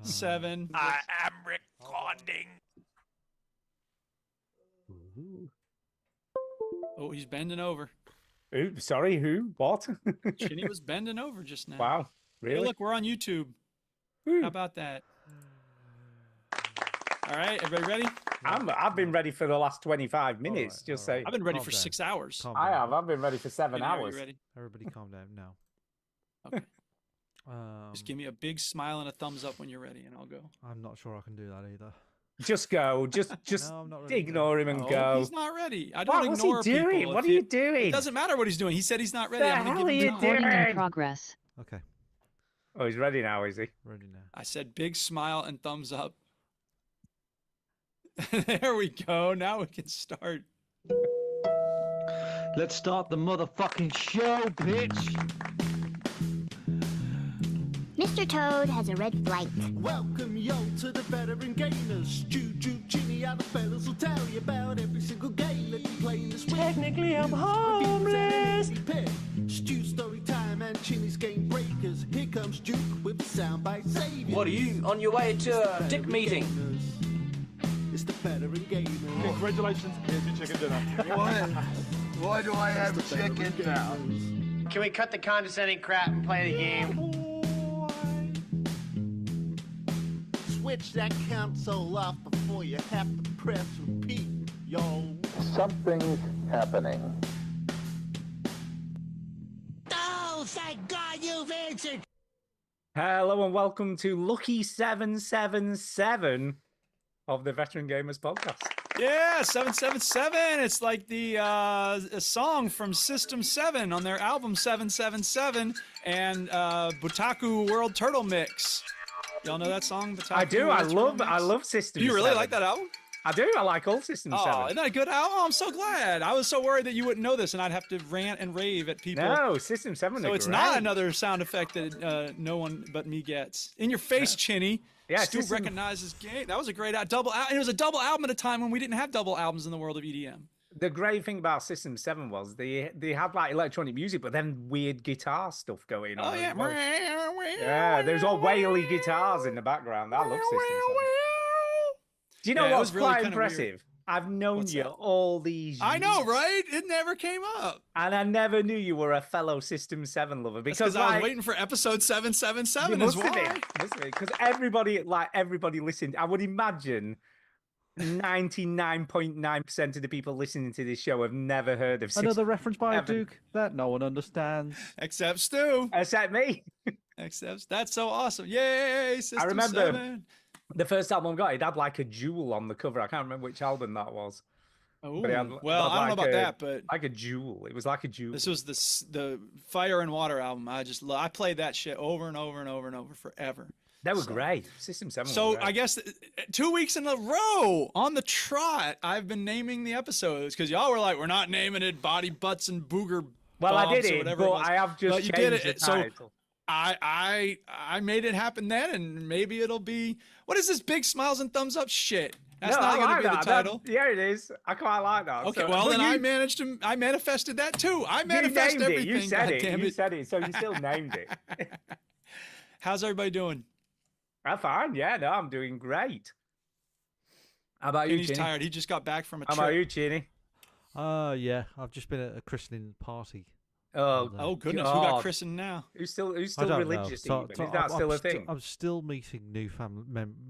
7. I am recording. Oh, he's bending over. Ooh, sorry, who? What? Chinny was bending over just now. Wow, really? Hey, look, we're on YouTube. Ooh. How about that? All right, everybody ready? I've been ready for the last 25 minutes. All just right. say. I've been ready Calm for down. 6 hours. Calm I down. have. I've been ready for 7 Chinny, are hours. you ready? Everybody calm down now. Okay. Just give me a big smile and a thumbs up when you're ready, and I'll go. I'm not sure I can do that either. Just go. Just No, I'm not ready. ignore him and Oh, go. he's not ready. I don't What's ignore he doing? people. What If are you It doing? doesn't matter what he's doing. He said he's not ready. The I'm going hell to are give you him time. doing? Recording in progress. Okay, Oh, he's ready now, is he? ready now. I said big smile and thumbs up. There we go. Now we can start. Let's start the motherfucking show, bitch. Mr. Toad has a red flight. Welcome yo to the veteran gamers. Juju, Ginny, and the fellas will tell you about every single game that you play in this week. Technically, I'm homeless. Stu story time and Chinny's game breakers. Here comes Duke with the soundbite savior. What are you on your way to a dick meeting? It's the veteran gamers. Congratulations, here's your chicken dinner. Why do I have chicken now? Can we cut the condescending crap and play the game? Switch that console off before you have to press repeat, yo. Something's happening. Oh, thank God you've answered. Hello and welcome to Lucky 777 of the Veteran Gamers Podcast. Yeah, 777. It's like the a song from System 7 on their album 777 and Butaku World Turtle Mix. Y'all know that song? Butaku I do. World Turtle Mix? I love System Do you really 7. like that album? I do. I like all System 7. Oh, isn't that a good album? Oh, I'm so glad. I was so worried that you wouldn't know this and I'd have to rant and rave at people. No, System 7 So are it's great. not another sound effect that no one but me gets. In your face, Chinny. Yeah, Stu System- recognizes game. That was a great double album. It was a double album at a time when we didn't have double albums in the world of E EDM. The great thing about System 7 was they had like electronic music, but then weird guitar stuff going on. Oh, yeah. as well. Yeah, there's all whaley guitars in the background. I love System 7. Do you know Yeah, it what's was really quite kinda weird. impressive? I've known What's you that? all these years. I know, right? It never came up. And I never knew you were a fellow System 7 lover Because because I was like, waiting for episode 777 you is must have why. been. Must have been. Because everybody listened. I would imagine 99.9% of the people listening to this show have never heard of System Another reference by Seven. Duke that no one understands. Except Stu. Except me. Except that's so awesome. Yay, System remember 7. The first album I got, it had like a jewel on the cover. I can't remember which album that was. Ooh. But it had- Well, had I don't know like about a- that, but Like a jewel. It was like a jewel. this was the Fire and Water album. I played that shit over and over and over and over forever. They were so- great. System 7 So was great. I guess 2 weeks in a row on the trot, I've been naming the episodes because y'all were like, "We're not naming it Body Butts and Booger." Well, I Bombs did or it, whatever but was. I have just But you changed did it. the So title. I made it happen then, and maybe it'll be what is this big smiles and thumbs up shit? That's No, not I going to like be that. the title. Yeah, it is. I quite like that. Okay, So- well but then you, I manifested that too. I you manifest named everything. it. You said it. goddammit. You said it. So you still named it. How's everybody doing? I'm fine. Yeah, no, I'm doing great. How about you, He's Chinny? tired. He just got back from a How trip. about you, Chinny? Yeah, I've just been at a christening party. Oh, Oh goodness, who got God. christened now? Who's still I don't religious? know. Even? Is that still a thing? I'm still meeting new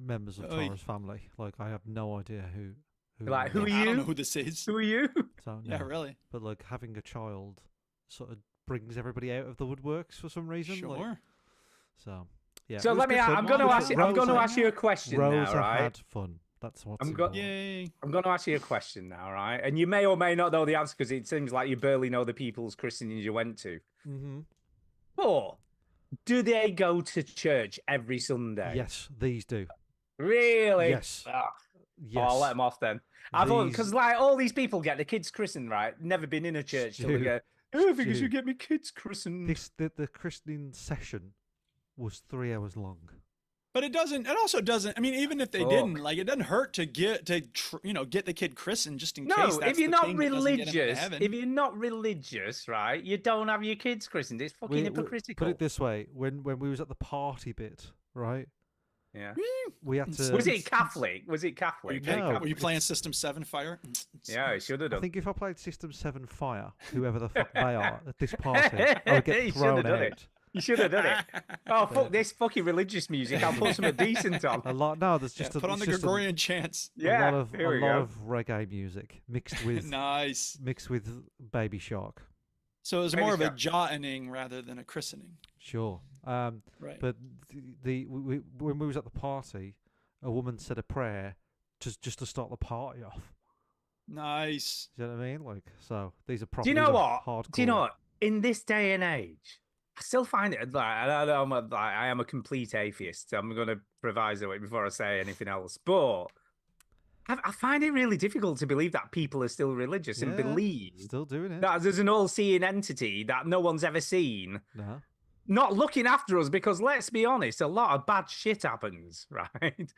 members of Oi. Tara's family. Like I have no idea who. Like, who are I don't you? know who this is. Who are you? So, Yeah, no. really. But like having a child sort of brings everybody out of the woodworks for some reason. Sure. Like, so yeah. So it was let me. good fun. I'm going to Rose- ask you. I'm going to Rose- ask you a question Rose now, have right? had fun. That's what's I'm go- important. Yay. I'm going to ask you a question now, right? And you may or may not know the answer because it seems like you barely know the people's christenings you went to. Mm-hmm. But do they go to church every Sunday? Yes, these do. Really? Yes. Ah, Yes. Oh, I'll let them off then. I thought These- because like all these people get the kids christened, right? Never been in a church. So they Stu, go, oh, I think you Stu. should get me kids christened. The christening session was 3 hours long. But it doesn't. It also doesn't. I mean, even if they Fuck. didn't, like, it doesn't hurt to get the kid christened just in case. No, That's if you're the not thing that doesn't get 'em into religious, heaven. if you're not religious, right, you don't have your kids christened. It's fucking We- hypocritical. Put it this way: when we was at the party bit, right? Yeah. We had to. Was it Catholic? Was it Were you, Catholic? playing, No. were you playing System 7 Fire? Yeah, it should have I done. think if I played System 7 Fire, whoever the fuck they are at this party, I would You get should thrown have done out. it. You should have done it. Oh, fuck this fucking religious music. I'll put something decent on. A lot. No, there's Yeah, just put on it's the just Gregorian chants. a Yeah, lot of here we go. reggae music mixed with Nice. Baby Shark. So it was Maybe more of a so. jawing rather than a christening. Sure. Right. But when we was at the party, a woman said a prayer just to start the party off. Nice. Do you know what I mean? Like, so these are proper. Do you know these are what? Hardcore. Do you know what? In this day and age, I still find it like I am a complete atheist. So I'm going to proviso it before I say anything else. But I find it really difficult to believe that people are still religious and Yeah, believe Still doing it. that there's an all-seeing entity that no one's ever seen, No. not looking after us. Because let's be honest, a lot of bad shit happens, right?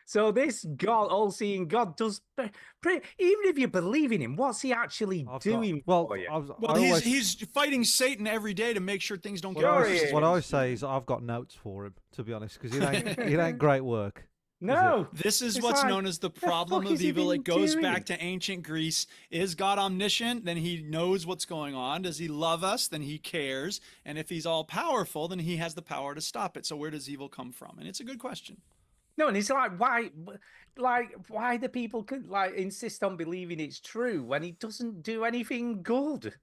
So this God, all-seeing God, does even if you believe in him, what's he actually doing Well, for you? Well, he's fighting Satan every day to make sure things don't get Sure worse. he is. What I say is I've got notes for him, to be honest, because it ain't great work. No, This is It's what's like, known as the the problem fuck of has he evil. been It goes doing? back to ancient Greece. Is God omniscient? Then he knows what's going on. Does he love us? Then he cares. And if he's all powerful, then he has the power to stop it. So where does evil come from? And it's a good question. No, and it's like why do people like insist on believing it's true when he doesn't do anything good?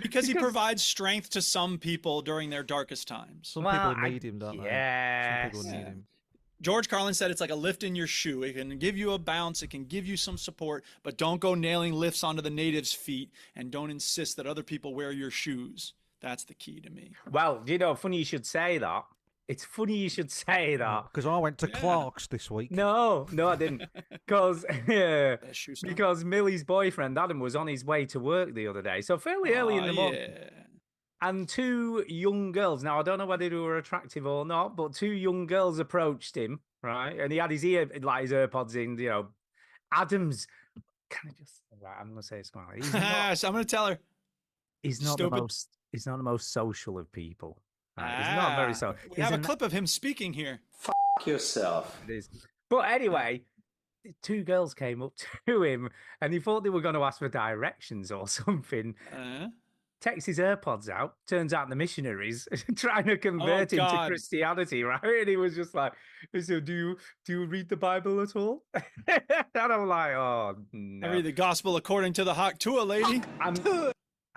Because he provides strength to some people during their darkest times. Some Well, people need him, don't they? yes. Some people need him. George Carlin said it's like a lift in your shoe. It can give you a bounce, it can give you some support, but don't go nailing lifts onto the natives' feet and don't insist that other people wear your shoes. That's the key to me. Well, funny you should say that. It's funny you should say that. Because I went to Clark's this week. No, I didn't. Because Shoe store. because Millie's boyfriend Adam was on his way to work the other day, so fairly early in the morning. Yeah. And two young girls. Now I don't know whether they were attractive or not, but two young girls approached him, right? And he had his AirPods in. Adam's. Can I just? Right, I'm gonna say it's smiley. So I'm going to tell her. He's not Stupid. the most. He's not the most social of people. Right? He's not very social. We have a clip of him speaking here. yourself. It is. But anyway, two girls came up to him, and he thought they were going to ask for directions or something. Takes his AirPods out. Turns out the missionaries trying to convert him to God. Christianity, right? And he was just like, "So do you read the Bible at all?" And I'm like, "Oh I no." read the gospel according to the Haktua lady.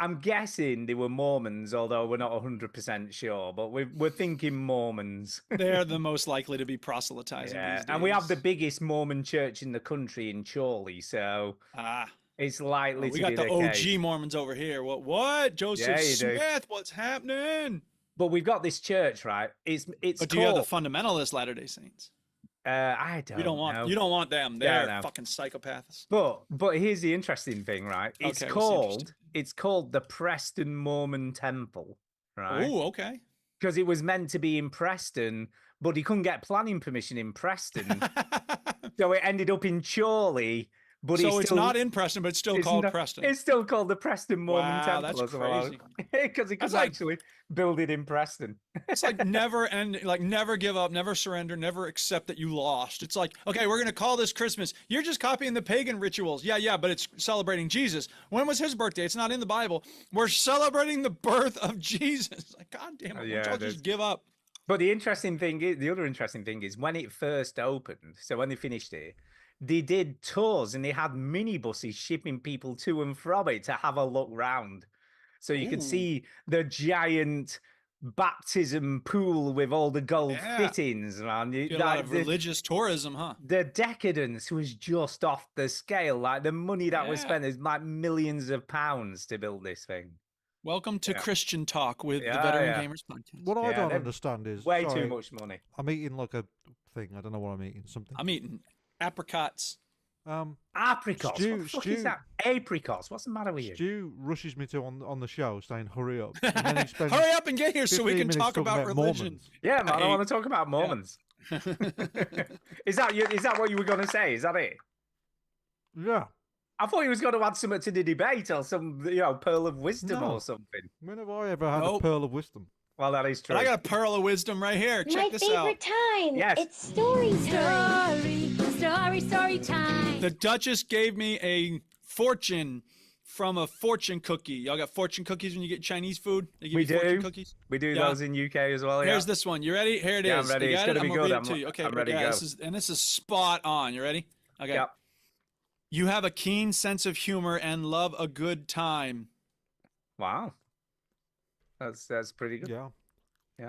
I'm guessing they were Mormons, although we're not 100% sure. But we're thinking Mormons. They're the most likely to be proselytizing these days. And we have the biggest Mormon church in the country in Chorley, so it's likely we to got be the the OG case. Mormons over here. What? Joseph Yeah, you do. Smith, what's happening? But we've got this church, right? It's But do you have the called. fundamentalist Latter-day Saints? I don't. You don't want know. you don't want them. Yeah, They're no. fucking psychopaths. But here's the interesting thing, right? It's Okay, what's called the Preston Mormon Temple, right? Oh, okay. Because it was meant to be in Preston, but he couldn't get planning permission in Preston, so it ended up in Chorley. But So it's not in Preston, but it's still called not- Preston. It's still called the Preston Mormon Wow, Temple. that's as well. crazy. Because he That's could like- actually build it in Preston. It's like never give up, never surrender, never accept that you lost. It's like, okay, we're gonna call this Christmas. You're just copying the pagan rituals. Yeah, but it's celebrating Jesus. When was his birthday? It's not in the Bible. We're celebrating the birth of Jesus. Like, God damn it, why Yeah, don't it y'all is. just give up? But the other interesting thing is when it first opened, so when they finished it, they did tours and they had minibuses shipping people to and from it to have a look round. So you could Ooh. see the giant baptism pool with all the gold Yeah. fittings, man. You get a lot of religious tourism, huh? The decadence was just off the scale. Like the money that was Yeah. spent is like millions of pounds to build this thing. Welcome to Yeah. Christian Talk with the Yeah, Veteran yeah. Gamers Podcast. What I Yeah, don't they're understand is Way sorry, too much money. I'm eating like a thing. I don't know what I'm eating. Something. I'm eating apricots. Apricots. Stu- what the fuck Stu- is that? Apricots. What's the matter with you? Stu rushes me to on the show, saying "Hurry up." And then he spends Hurry up and get here so we 15 can minutes talk talking about religion. Mormons. Yeah, man, I Hey. want to talk about Mormons. Is that what you were going to say? Is that it? Yeah. I thought you was going to add something to the debate or some, pearl of wisdom No. or something. When have I ever had Nope. a pearl of wisdom? Well, that is true. But I got a pearl of wisdom right here. Check My this favorite out. time. Yes. It's story time. Story time. The Duchess gave me a fortune from a fortune cookie. Y'all got fortune cookies when you get Chinese food? They give We you fortune do. cookies? We do Yeah. those in UK as well. Here's this one. You ready? Here it is. Yeah, I'm ready. You It's got it? gonna be I'm gonna good. read I'm- it to you. Okay, I'm ready to yeah, go. This is spot on. You ready? Okay. Yep. You have a keen sense of humor and love a good time. Wow. That's pretty good. Yeah.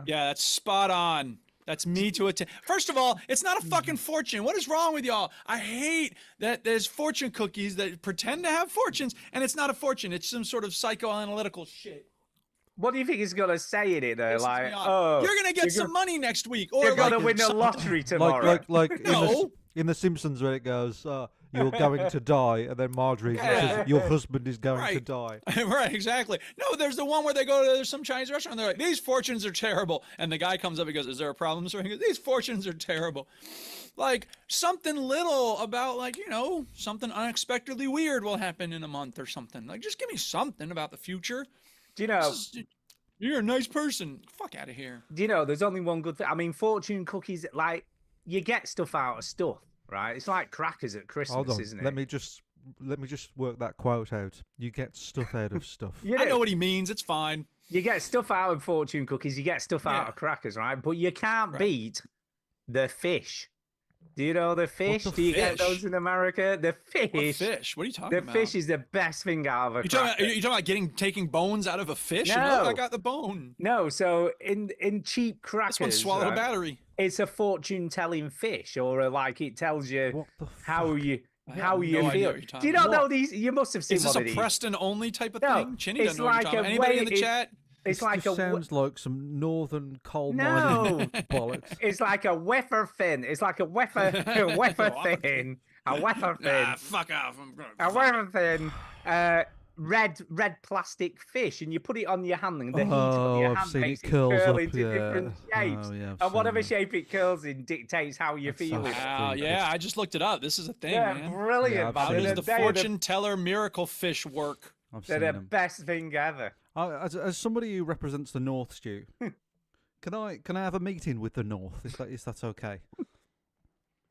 Yeah, that's spot on. That's me to a T. First of all, it's not a fucking fortune. What is wrong with y'all? I hate that there's fortune cookies that pretend to have fortunes, and it's not a fortune. It's some sort of psychoanalytical shit. What do you think he's gonna say in it though? Pisses Like, me off. oh, You're gonna get you're some money next week, or You're like gonna win the lottery tomorrow. Like in, No. in The Simpsons where it goes, you're going to die, and then Marjorie says, your husband is going to Right. die. Right, exactly. No, there's the one where they go to some Chinese restaurant. And they're like, "These fortunes are terrible," and the guy comes up and goes, "Is there a problem, sir?" He goes, "These fortunes are terrible." Like something little about like something unexpectedly weird will happen in a month or something. Like just give me something about the future. Do you know? You're a nice person. Fuck out of here. Do you know? There's only one good thing. I mean, fortune cookies. Like, you get stuff out of stuff, right? It's like crackers at Christmas, Hold on. isn't it? Let me just work that quote out. You get stuff out of stuff. You I know what he means. It's fine. You get stuff out of fortune cookies. You get stuff out Yeah. of crackers, right? But you can't Right. beat the fish. Do you know the fish? the Do you get fish? those in America? The fish. What fish? What are you talking The about? fish is the best thing out of a You talking cracker. about? You talking about taking bones out of a fish? And No. look, I got the bone. No, so in cheap crackers, This one swallowed a right, battery. it's a fortune telling fish, or like it tells you What the how fuck? you I have how you no idea feel. what you're Do talking you not about. know these? You must have seen Is this one a of these. Preston only type of No, thing? Chinny it's doesn't know what like you're talking a about. Anybody in the way- chat? It's This like just a sounds like some northern coal No. mining bollocks. it's like a wafer fin. It's like a wafer fin. A wafer fin. Ah, fuck off. I'm gonna. A wafer fin. Red plastic fish, and you put it on your hand, and the heat on Oh, your I've hand seen makes it it curls curl up, into yeah. different shapes. Oh, yeah, I've and whatever seen that. shape it curls in dictates how you That feel. sounds- Wow, stupid. yeah, I just looked it up. This is a thing, Yeah, man. brilliant. Yeah, I've How seen man. does it. the They're fortune teller miracle fish work? I've They're seen the them. best thing ever. As somebody who represents the North, Stu, can I have a meeting with the North? Is that okay?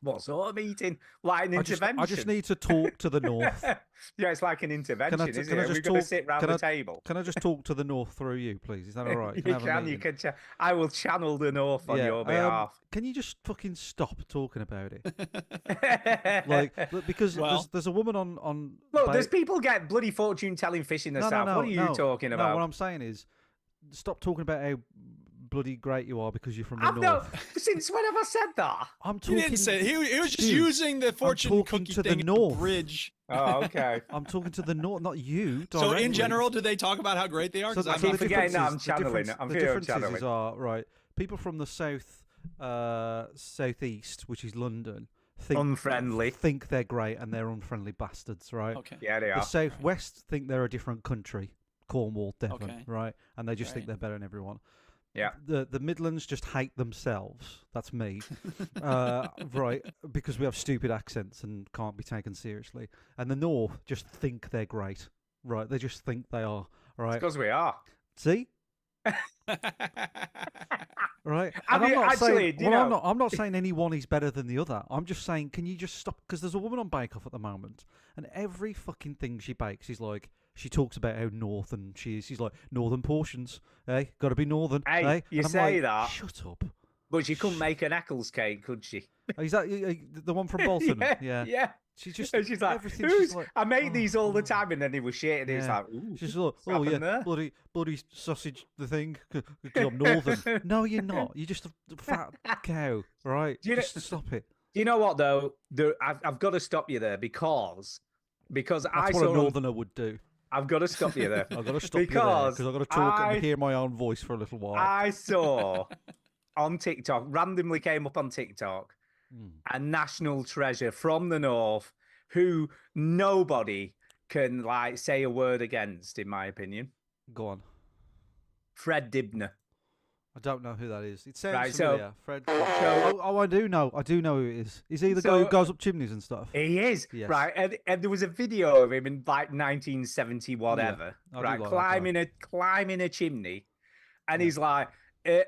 What sort of meeting? Like an intervention? I just need to talk to the North. Yeah, it's like an intervention, t- isn't can I it? just We're going to talk- sit round can the I- table. Can I just talk to the North through you, please? Is that all right? You I have a can, you meeting? can. I will channel the North on your behalf. Can you just fucking stop talking about it? Like, look, because Well- there's a woman on. Look, ba- there's people get bloody fortune telling fish in the no, south. no, What are you no, talking no, about? what I'm saying is, stop talking about how bloody great you are because you're from the I've North. no. Since when have I said that? I'm He talking. didn't say he was just Stu, using the fortune talking cookie to the thing as a North. bridge. Oh, okay. I'm talking to the North, not you. So directly. in general, do they talk about how great they are? So, 'Cause I'm so not the keep forgetting that I'm differences- the channeling difference- it. I'm the feeling differences channeling. are right. People from the southeast, which is London, Unfriendly. think they're great, and they're unfriendly bastards, right? Okay. Yeah, they The are. southwest think they're a different country, Cornwall, Devon, Okay. right? And they just think Right. they're better than everyone. Yeah. The Midlands just hate themselves. That's me, right? Because we have stupid accents and can't be taken seriously. And the North just think they're great, right? They just think they are, right? Because we are. See, right? I And mean, I'm not actually, saying, do you well, know- I'm not saying any one is better than the other. I'm just saying, can you just stop? Because there's a woman on Bake Off at the moment, and every fucking thing she bakes is like, she talks about how northern she is. She's like, northern portions, hey, got to be northern. Hey, hey? you And I'm say like, that. Shut up. But she couldn't make an Eccles cake, could she? Is that the one from Bolton? Yeah. She just And she's like, everything. "Who's- She's like, I make "Oh, these all the God." time, and then he was shit, and he was Yeah. like, ooh. She's like, what's oh happened yeah, there?" bloody sausage, the thing, because I'm northern. No, you're not. You're just a fat cow, right? Do you know- Just stop it. Do you know what though? I've got to stop you there because That's I what saw. a northerner would do. I've got to stop you there. I've got to stop Because because I've got to talk I- and hear my own voice for a little while. I saw on TikTok, randomly came up on TikTok, Hmm. a national treasure from the north who nobody can like say a word against, in my opinion. Go on. Fred Dibner. I don't know who that is. It sounds Right, so- familiar. Fred. Oh, I do know. I do know who it is. Is he the guy So- who goes up chimneys and stuff? He is Yes. right, and there was a video of him in like 1970 whatever, I do right, like that guy. climbing a chimney, and he's like,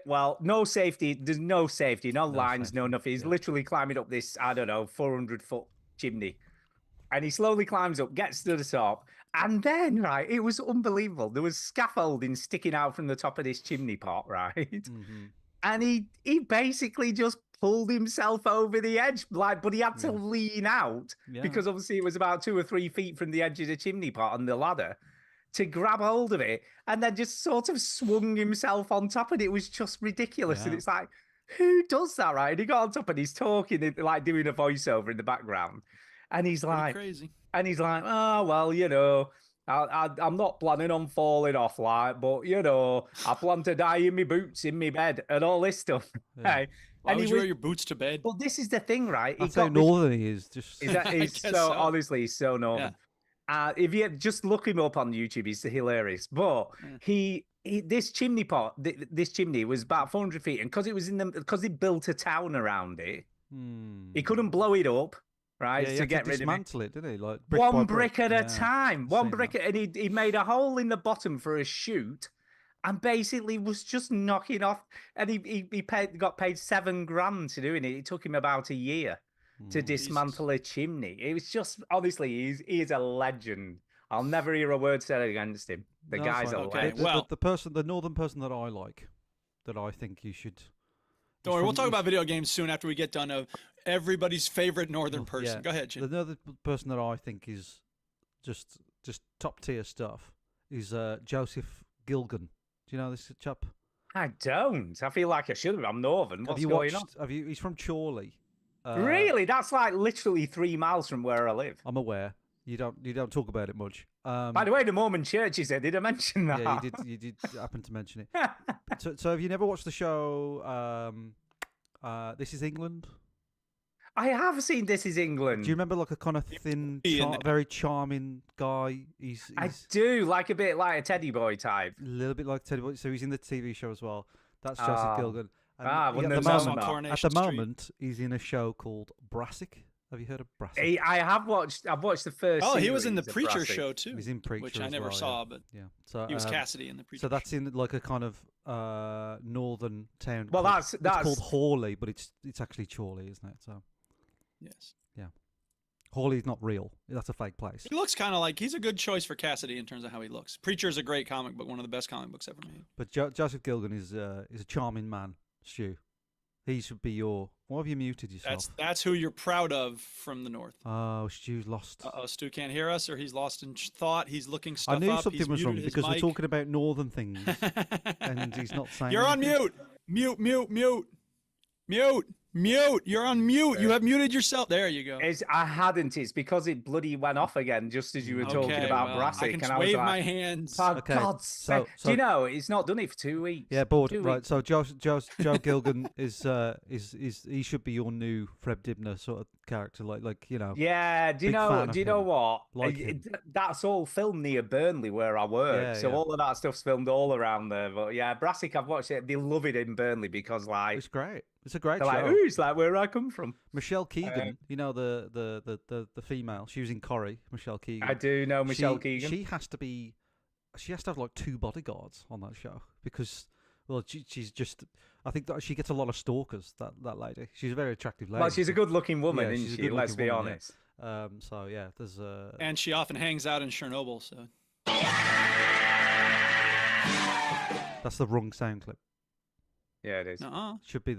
Well, no safety. There's no safety, no lines, safety, no nothing. He's yeah. literally climbing up this, I don't know, 400-foot chimney. And he slowly climbs up, gets to the top. And then, right, it was unbelievable. There was scaffolding sticking out from the top of this chimney pot, right? Mm-hmm. And he basically just pulled himself over the edge, like, but he had to lean out Yeah. because obviously it was about 2 or 3 feet from the edge of the chimney pot on the ladder to grab hold of it, and then just sort of swung himself on top, and it was just ridiculous. And Yeah. it's like, who does that, right? And he got on top and he's talking, like doing a voiceover in the background, and he's Pretty like, crazy. oh well, you know. I'm not planning on falling off, like, but you know, I plan to die in my boots in my bed and all this stuff. Yeah. Right? Why And would he you wear was, your boots to bed? but this is the thing, right? He That's how got this- northern he is. Just is that I he's guess so so. honestly, he's so northern. If you just look him up on YouTube, he's hilarious. But he this chimney pot, this chimney was about 400 feet, and because it was because he built a town around it, he couldn't blow it up, right? Yeah, he to had get to rid of it. dismantle it, didn't he? Like brick One by brick at a Yeah, time. I've One seen brick, that. and he made a hole in the bottom for a chute, and basically was just knocking off. And he got paid $7,000 to doing it. It took him about a year to dismantle a chimney. It was just honestly, he is a legend. I'll never hear a word said against him. The No, guy's it's a fine. Okay, legend. well- the northern person that I like, that I think you should. Don't worry, we'll talk about video games soon after we get done of everybody's favorite northern person. Yeah. Go ahead, Chin. Another person that I think is just top tier stuff is Joseph Gilgun. Do you know this chap? I don't. I feel like I should have. I'm northern. What's going on? Have you? He's from Chorley. Really? That's like literally 3 miles from where I live. I'm aware. You don't talk about it much. By the way, the Mormon Church, he said, did I mention that? Yeah, you did happen to mention it. So have you never watched the show This Is England? I have seen This Is England. Do you remember like a kind of thin, very charming guy? I do, like a bit like a Teddy Boy type. A little bit like Teddy Boy. So he's in the TV show as well. That's Joseph Gilgun. And Ah, he- wouldn't at have the known moment, that. Coronation at the Street. moment, he's in a show called Brassic. Have you heard of Brassic? I've watched the first. Oh, he was in the series of Preacher Brassic. show too, He's in Preacher which I as never well, saw, yeah. but Yeah. So he was Cassidy in the Preacher. So that's in like a kind of northern town. Well, called- that's- it's called Hawley, but it's actually Chorley, isn't it? So yes. yeah, Hawley's not real. That's a fake place. He looks kind of like he's a good choice for Cassidy in terms of how he looks. Preacher is a great comic book, one of the best comic books ever made. But Joseph Gilgun is a charming man, Stu. He should be your. Why have you muted yourself? That's who you're proud of from the north. Oh, Stu's lost. Uh-oh, Stu can't hear us, or he's lost in thought. He's looking stuff I knew up. something He's was wrong muted his because we're mic. talking about northern things, and he's not saying. You're on anything. mute. Mute. You're on mute. You have muted yourself. There you go. I hadn't. It's because it bloody went off again just as you were talking about well, Brassic. I can and I was wave like, my hands. for Okay, God's so- sake. so- Do you know, it's not done it for 2 weeks. Yeah, bored. 2 Right. weeks. So Joe Gilgun is he should be your new Fred Dibner sort of character, like you know. Yeah, Big fan of do you know him. what? Like him. That's all filmed near Burnley where I work. Yeah, so yeah. all of that stuff's filmed all around there. But yeah, Brassic, I've watched it. They love it in Burnley because like It's great. It's a great they're show. like, ooh, it's like where I come from. Michelle Keegan, you know the female. She was in Corrie. Michelle Keegan. I do know Michelle She- Keegan. She has to have like 2 bodyguards on that show because, well, she's just. I think that she gets a lot of stalkers. That lady. She's a very attractive lady. Well, she's a good-looking woman, Yeah, isn't she's a she? good-looking Let's be woman, yeah. honest. So yeah, there's And she often hangs out in Chernobyl. So that's the wrong sound clip. Yeah, it is. Should be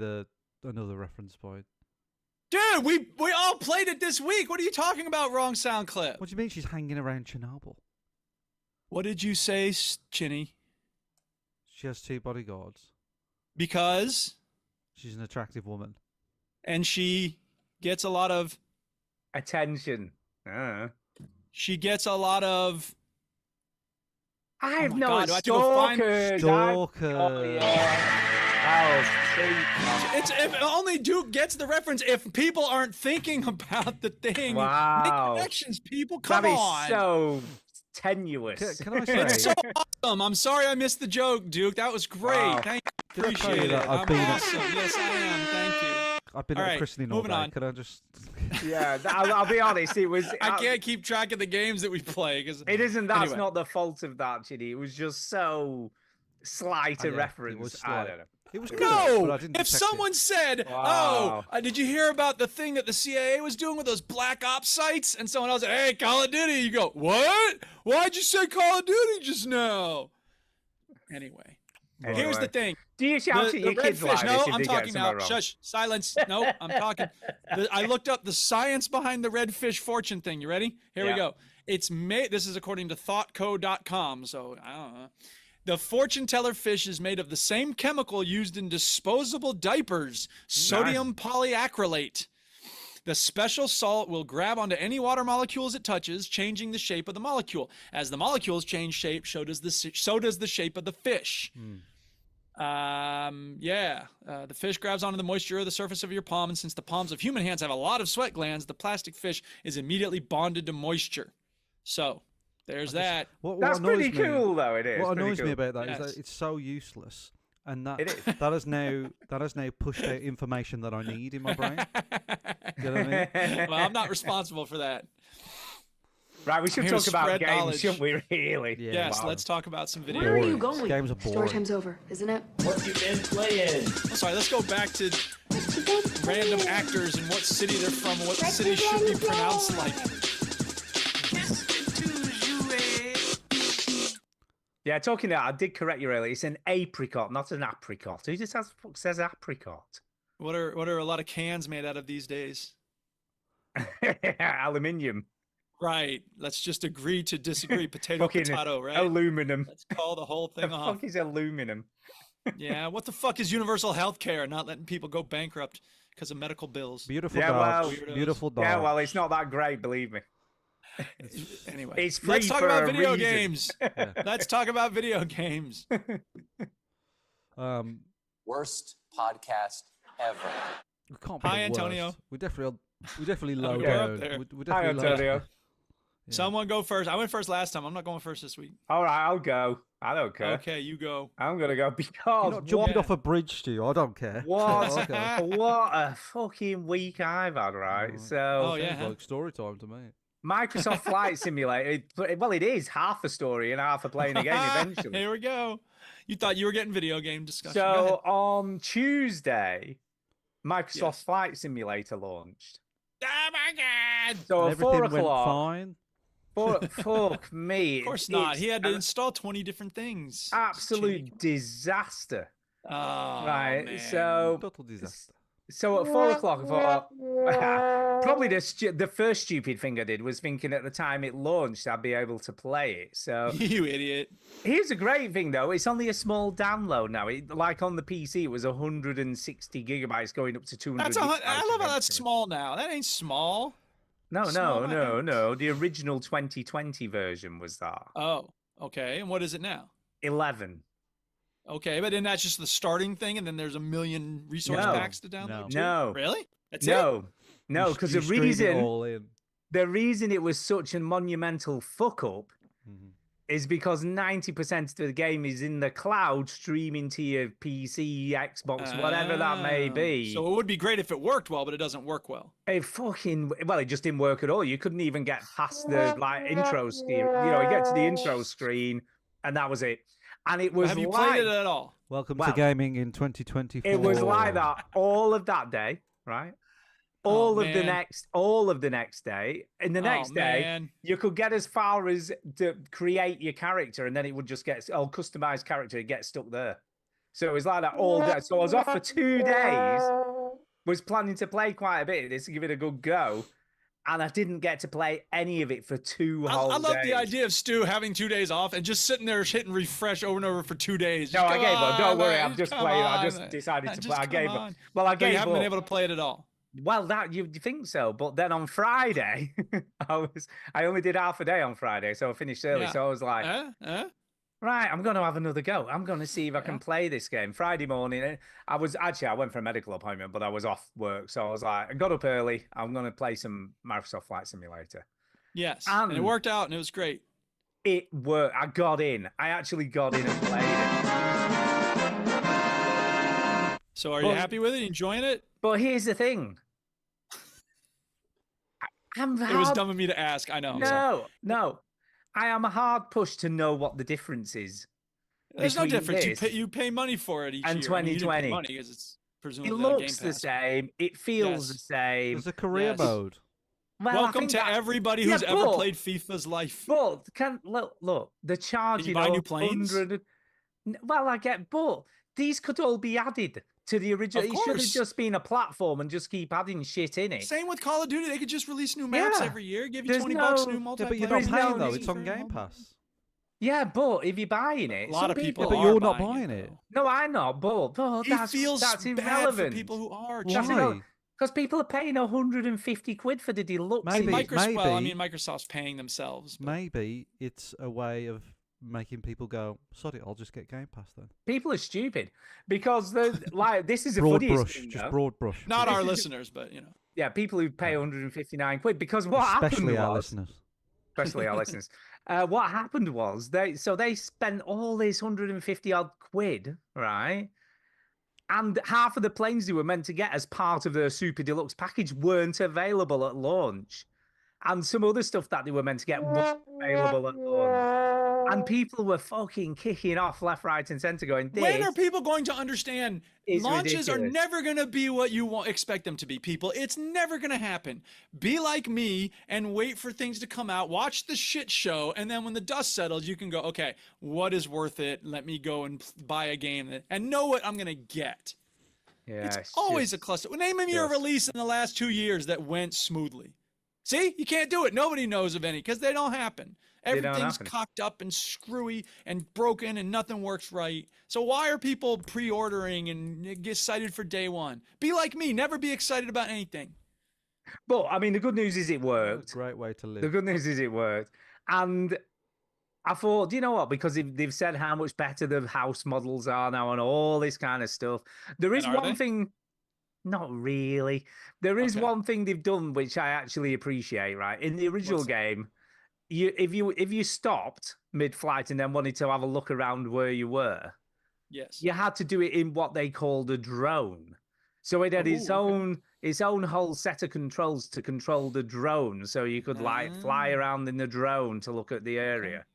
another reference point. dude, we all played it this week. What are you talking about? Wrong sound clip. What do you mean she's hanging around Chernobyl? What did you say, Chinny? She has 2 bodyguards. Because She's an attractive woman. and she gets a lot of Attention. she gets a lot of I have my no God, do I have to go find- stalkers. Stalker. Oh, yeah. Oh, It's if only Duke gets the reference. If people aren't thinking about the thing, Wow. make connections. People, come that is on. so tenuous. Can I It's say? so awesome. I'm sorry I missed the joke, Duke. That was great. Wow. Thank you. Did I tell you Appreciate it. that I've I'm been at- awesome. Yes, I am. Thank you. I've been All at right, a christening all moving day. on. Can I just? Yeah, I'll be honest. It was. I can't keep track of the games that we play because It isn't. That's Anyway. not the fault of that, Chidi. It was just so slight Oh, a yeah, it reference. was I slight. don't know. It was good, No! but I didn't If detect someone said, Wow. "Oh, did you hear about the thing that the CIA was doing with those black ops sites?" and someone else said, "Hey, Call of Duty," you go, "What? Why'd you say Call of Duty just now?" Anyway, here's the thing. Do you shout at your The kids redfish. like No, this if I'm they get talking something now. wrong? Shush. Silence. No, I'm talking. I looked up the science behind the redfish fortune thing. You ready? Here we Yeah. go. It's made. This is according to thoughtco.com. So I don't know. The fortune teller fish is made of the same chemical used in disposable diapers, sodium polyacrylate. The special salt will grab onto any water molecules it touches, changing the shape of the molecule. As the molecules change shape, so does the shape of the fish. The fish grabs onto the moisture of the surface of your palm, and since the palms of human hands have a lot of sweat glands, the plastic fish is immediately bonded to moisture. So there's that. What That's annoys pretty me- cool, though. It is. What pretty annoys me cool. about that is Yes. that it's so useless, and that It is. that has now pushed out information that I need in my brain. You know what I mean? Well, I'm not responsible for that. Right, we should Here to talk about spread games, knowledge. shouldn't we? Really? Yeah. Yes, Wow. let's talk about some video. Where are you games. going? Games are boring. Story time's over, isn't it? What you been playing? I'm sorry, let's go back to random actors and what city they're from and what the city should be pronounced like. Yeah, talking about, I did correct you earlier. It's an apricot, not an apricot. Who just says apricot? What are a lot of cans made out of these days? Aluminium. Right. Let's just agree to disagree. Potato, Fucking potato, right? aluminum. Let's call the whole The thing off. fuck is aluminum? Yeah. What the fuck is universal health care? Not letting people go bankrupt because of medical bills. Beautiful Yeah, dogs. well- Beautiful dogs. Yeah, well, it's not that great, believe me. Anyway, It's free let's talk for about a video reason. games. Let's talk about video games. Worst podcast ever. We can't be Hi, the worst. Antonio. We definitely low you're up down. there. We Hi, definitely low Antonio. down. Yeah. Someone go first. I went first last time. I'm not going first this week. All right, I'll go. I don't care. Okay, you go. I'm gonna go You're because not jumping what- off a bridge, Stu. I don't care. what Okay. what a fucking week I've had, right? Right. So Oh, yeah. Sounds like story time to me. Microsoft Flight Simulator. Well, it is half a story and half a playing a game eventually. Here we go. You thought you were getting video game discussion. Go ahead. So on Tuesday, Microsoft Yes. Flight Simulator launched. Oh my god! So And at 4 everything went o'clock, fine. fuck me. Of course not. He had to an install 20 different things. It's absolute cheating. disaster. Oh, Right, man. so Total disaster. at 4 o'clock, I thought probably the first stupid thing I did was thinking at the time it launched I'd be able to play it. So You idiot. here's a great thing though: it's only a small download now. Like on the PC, it was 160 gigabytes going up to 200. That's I love how that's eventually. small now. That ain't small. No, small no, by no. The original 2020 version was that Oh, okay. And what is it now? 11. Okay, but then that's just the starting thing, and then there's a million resource No. packs to download. too? No. Really? That's it? No, because You the stream it reason all in. it was such a monumental fuck up Mhm. is because 90% of the game is in the cloud streaming to your PC, Xbox, whatever that may Oh. be. So it would be great if it worked well, but it doesn't work well. It just didn't work at all. You couldn't even get past the intro screen. You get to the intro screen and that was it. And it was Have you like, played it at all? Welcome Well, to gaming in 2024. it was like that all of that day, right? All of the next day. And the next day, Man. you could get as far as to create your character, and then it would just get customized character. It gets stuck there. So it was like that all day. So I was off for 2 days. Was planning to play quite a bit of this, give it a good go, and I didn't get to play any of it for 2 whole I love days. the idea of Stu having 2 days off and just sitting there hitting refresh over and over for 2 days. No, Just I come gave up. Don't on, worry, man, I'm just come playing. I on, just man. decided to Just play. I come gave up. on. Well, I So you gave haven't been up. able to play it at all. Well, that you think so, but then on Friday, I only did half a day on Friday, so I finished early. Yeah. So I was like, right, I'm going to have another go. I'm going to see if I can play this game. Friday morning, I went for a medical appointment, but I was off work, so I was like, I got up early. I'm going to play some Microsoft Flight Simulator. Yes, and it And- worked out, and it was great. It worked. I got in. I actually got in and played it. So are you Well- happy with it? Enjoying it? But here's the thing. I'm It was hard- dumb of me to ask. I know. I'm sorry. No. I am hard pushed to know what the difference is. There's no between difference. this You pay money for it each and year. I mean, you do pay 2020. money because it's It presumably on Game looks the Pass. same. It feels the Yes. same. There's a career Yes. mode. Well, I Welcome think to that- everybody Yeah, who's ever but- played FIFA's life. But look, the charging buy new planes? 100. Well, I get, but these could all be added to the original. Of It should have course. just been a platform and just keep adding shit in it. Same with Call of Duty. They could just release new maps Yeah. every year, give you There's $20 new no- multiplayer. Yeah, but you're not There's paying no though. need It's on for Game mobile. Pass. Yeah, but if you're buying it, A lot some of people, but are you're not buying buying it. though. No, I'm not. But It that's feels that's bad irrelevant. for people who are. That's Jimmy. irrelevant. Why? Because people are paying 150 quid for the deluxe. Maybe- edition. Microsoft. Well, I maybe- mean, Microsoft's paying themselves. but- Maybe it's a way of making people go, "Sod it, I'll just get Game Pass then." People are stupid because they're like, this is the Broad funniest brush, thing, just though. broad brush. Not our listeners, but you know. Yeah, people who pay 159 quid because what Especially happened our was, listeners. especially our listeners, what happened was they spent all this 150 odd quid, right? And half of the planes they were meant to get as part of their super deluxe package weren't available at launch, and some other stuff that they were meant to get wasn't available at launch. And people were fucking kicking off left, right, and center, going, "This When are people going to understand is launches are ridiculous." never going to be what you expect them to be, people? It's never going to happen. Be like me and wait for things to come out, watch the shit show, and then when the dust settles, you can go, okay, what is worth it? Let me go and buy a game and know what I'm going to get. Yeah, It's always just- a cluster. Name me your just- release in the last 2 years that went smoothly. See, you can't do it. Nobody knows of any because they don't happen. They don't Everything's happen. cocked up and screwy and broken and nothing works right. So why are people pre-ordering and get excited for day one? Be like me. Never be excited about anything. But I mean, the good news is it worked. Great way to live. The good news is it worked. And I thought, do you know what? Because they've said how much better the house models are now and all this kind of stuff. There is And are one they? thing, not really. There is Okay. one thing they've done which I actually appreciate, right? In the original What's that? game, if you stopped mid-flight and then wanted to have a look around where you were, Yes. you had to do it in what they called a drone. So it had its Ooh, okay. own whole set of controls to control the drone. So you could like fly Ah. around in the drone to look at the area.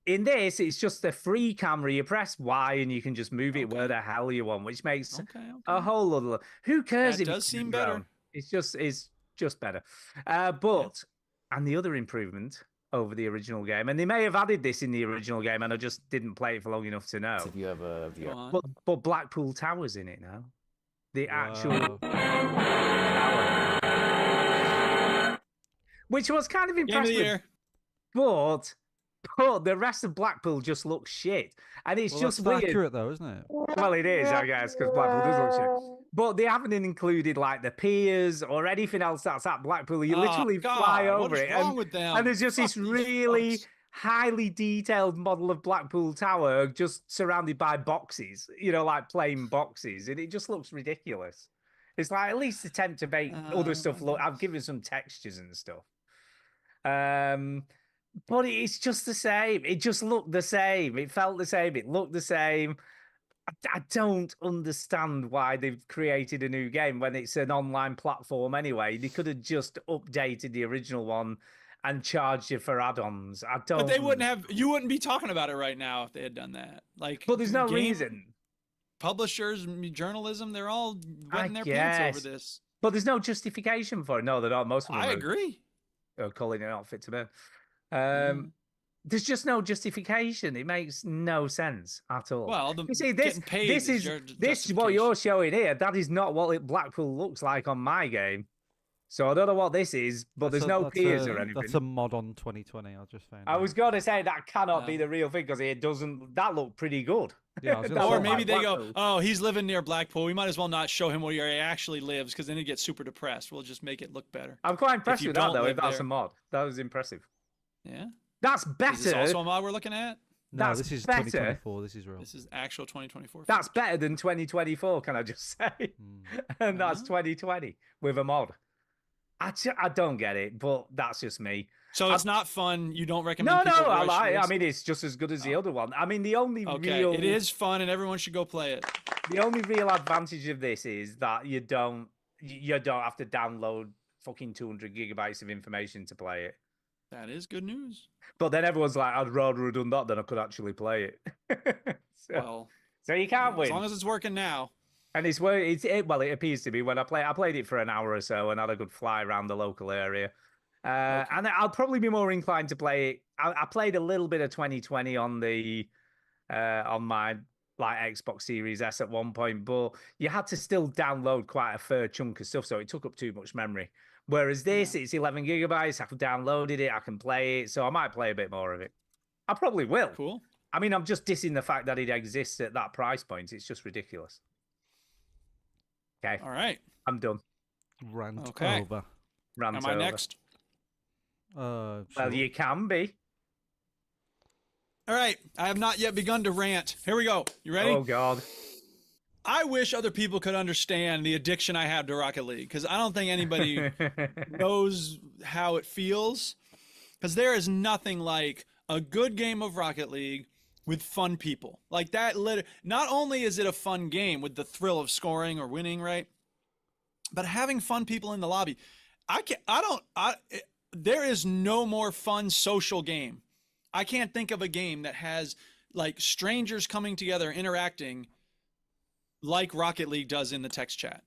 In this, it's just a free camera. You press Y and you can just move it where Okay. the hell you want, which makes Okay. a whole other. Who cares That if does it's a seem drone? better. It's just better. But and the other improvement over the original game, and they may have added this in the original game, and I just didn't play it for long enough to know. If you have a Go VR. on. But Blackpool Tower's in it now. The actual Wow. tower. Which was kind of Game of the impressive. year. But the rest of Blackpool just looks shit. And it's Well, just that's weird. accurate though, isn't it? Well, it is, I guess, because Blackpool does look shit. But they haven't included like the piers or anything else that's at Blackpool. You Oh, literally fly God, what over is it. wrong with them? And there's just this Fuck these really fucks. highly detailed model of Blackpool Tower just surrounded by boxes, like plain boxes. And it just looks ridiculous. It's like at least attempt to make other stuff look. I've given some textures and stuff. But it's just the same. It just looked the same. It felt the same. It looked the same. I don't understand why they've created a new game when it's an online platform anyway. They could have just updated the original one and charged you for add-ons. I don't. But they wouldn't have. You wouldn't be talking about it right now if they had done that. Like, But there's no game reason. Publishers, journalism, they're all wetting their guess. pants over this. But there's no justification for it. No, they're not. Most of them I are- agree. are calling it outfit to burn. Mm. There's just no justification. It makes no sense at all. Well, the You see, this getting paid this is your this is what you're showing here. That is not what Blackpool looks like on my game. So I don't know what this is, but there's no peers or anything. That's a mod on 2020. I just found. I was going to say that cannot be Yeah. the real thing because it doesn't. That looked pretty good. Yeah, I was gonna That say Or looked that. maybe like they go, Blackpool. oh, he's living near Blackpool. We might as well not show him where he actually lives because then he gets super depressed. We'll just make it look better. I'm quite impressed you with that don't though. If live that's there. a mod, that was impressive. Yeah. That's Is better. this also a mod we're looking at? No, that's this is better. 2024. This is real. This is actual 2024. That's footage. better than 2024. Can I just say? And that's Uh-huh. 2020 with a mod. I don't get it, but that's just me. So it's not fun. You don't recommend. No, people I rush like. I this? mean, it's just as good as the other one. I mean, the only Okay, real it is fun, and everyone should go play it. the only real advantage of this is that you don't have to download fucking 200 gigabytes of information to play it. That is good news. But then everyone's like, I'd rather have done that than I could actually play it. Well, So you can't as win. long as it's working now. And it appears to be when I played it for an hour or so and had a good fly around the local area. And I'll probably be more inclined to play it. I played a little bit of 2020 on the on my like Xbox Series S at one point, but you had to still download quite a fair chunk of stuff, so it took up too much memory. Whereas this, it's 11 gigabytes. I've downloaded it. I can play it, so I might play a bit more of it. I probably will. Cool. I mean, I'm just dissing the fact that it exists at that price point. It's just ridiculous. Okay. All right. I'm done. Rant Okay. over. Rant Am I over. next? Well, Sure. you can be. All right. I have not yet begun to rant. Here we go. You ready? Oh, God. I wish other people could understand the addiction I have to Rocket League, because I don't think anybody knows how it feels. Because there is nothing like a good game of Rocket League with fun people. Like that, not only is it a fun game with the thrill of scoring or winning, right? But having fun people in the lobby. There is no more fun social game. I can't think of a game that has like strangers coming together, interacting like Rocket League does in the text chat.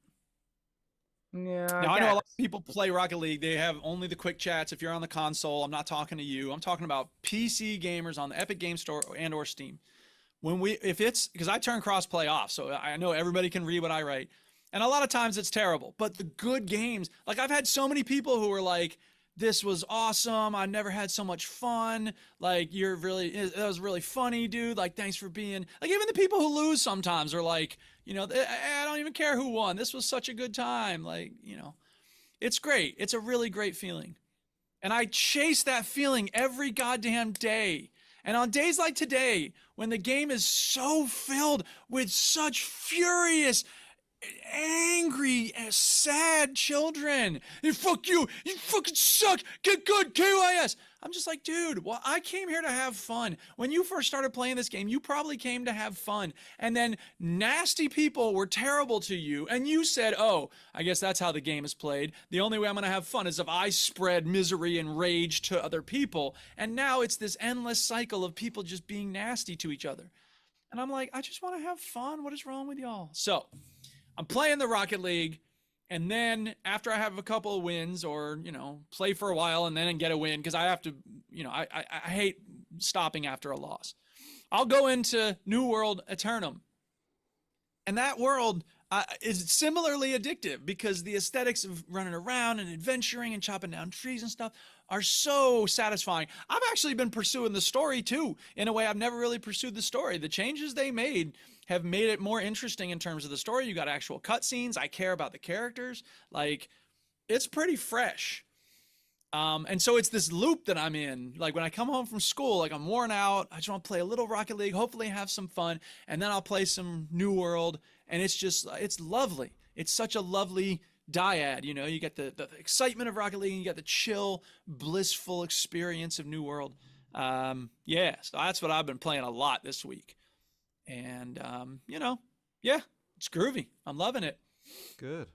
Yeah. Now, I know a lot of people play Rocket League. They have only the quick chats. If you're on the console, I'm not talking to you. I'm talking about PC gamers on the Epic Game Store and or Steam. Because I turn crossplay off, so I know everybody can read what I write. And a lot of times it's terrible. But the good games, like I've had so many people who were like, this was awesome. I never had so much fun. Like, that was really funny, dude. Like, thanks for being, like, even the people who lose sometimes are like, I don't even care who won. This was such a good time. Like, it's great. It's a really great feeling. And I chase that feeling every goddamn day. And on days like today, when the game is so filled with such furious, angry, sad children. Fuck you. You fucking suck. Get good. KYS. I'm just like, dude, well, I came here to have fun. When you first started playing this game, you probably came to have fun. And then nasty people were terrible to you. And you said, oh, I guess that's how the game is played. The only way I'm going to have fun is if I spread misery and rage to other people. And now it's this endless cycle of people just being nasty to each other. And I'm like, I just want to have fun. What is wrong with y'all? So I'm playing the Rocket League, and then after I have a couple of wins or, play for a while and then get a win, because I have to, I hate stopping after a loss. I'll go into New World Eternum. And that world is similarly addictive because the aesthetics of running around and adventuring and chopping down trees and stuff are so satisfying. I've actually been pursuing the story too, in a way I've never really pursued the story. The changes they made have made it more interesting in terms of the story. You got actual cutscenes. I care about the characters. Like, it's pretty fresh. And so it's this loop that I'm in. Like, when I come home from school, like, I'm worn out. I just want to play a little Rocket League, hopefully have some fun. And then I'll play some New World. And it's lovely. It's such a lovely dyad. You get the excitement of Rocket League, and you get the chill, blissful experience of New World. So that's what I've been playing a lot this week. And, it's groovy. I'm loving it. Good.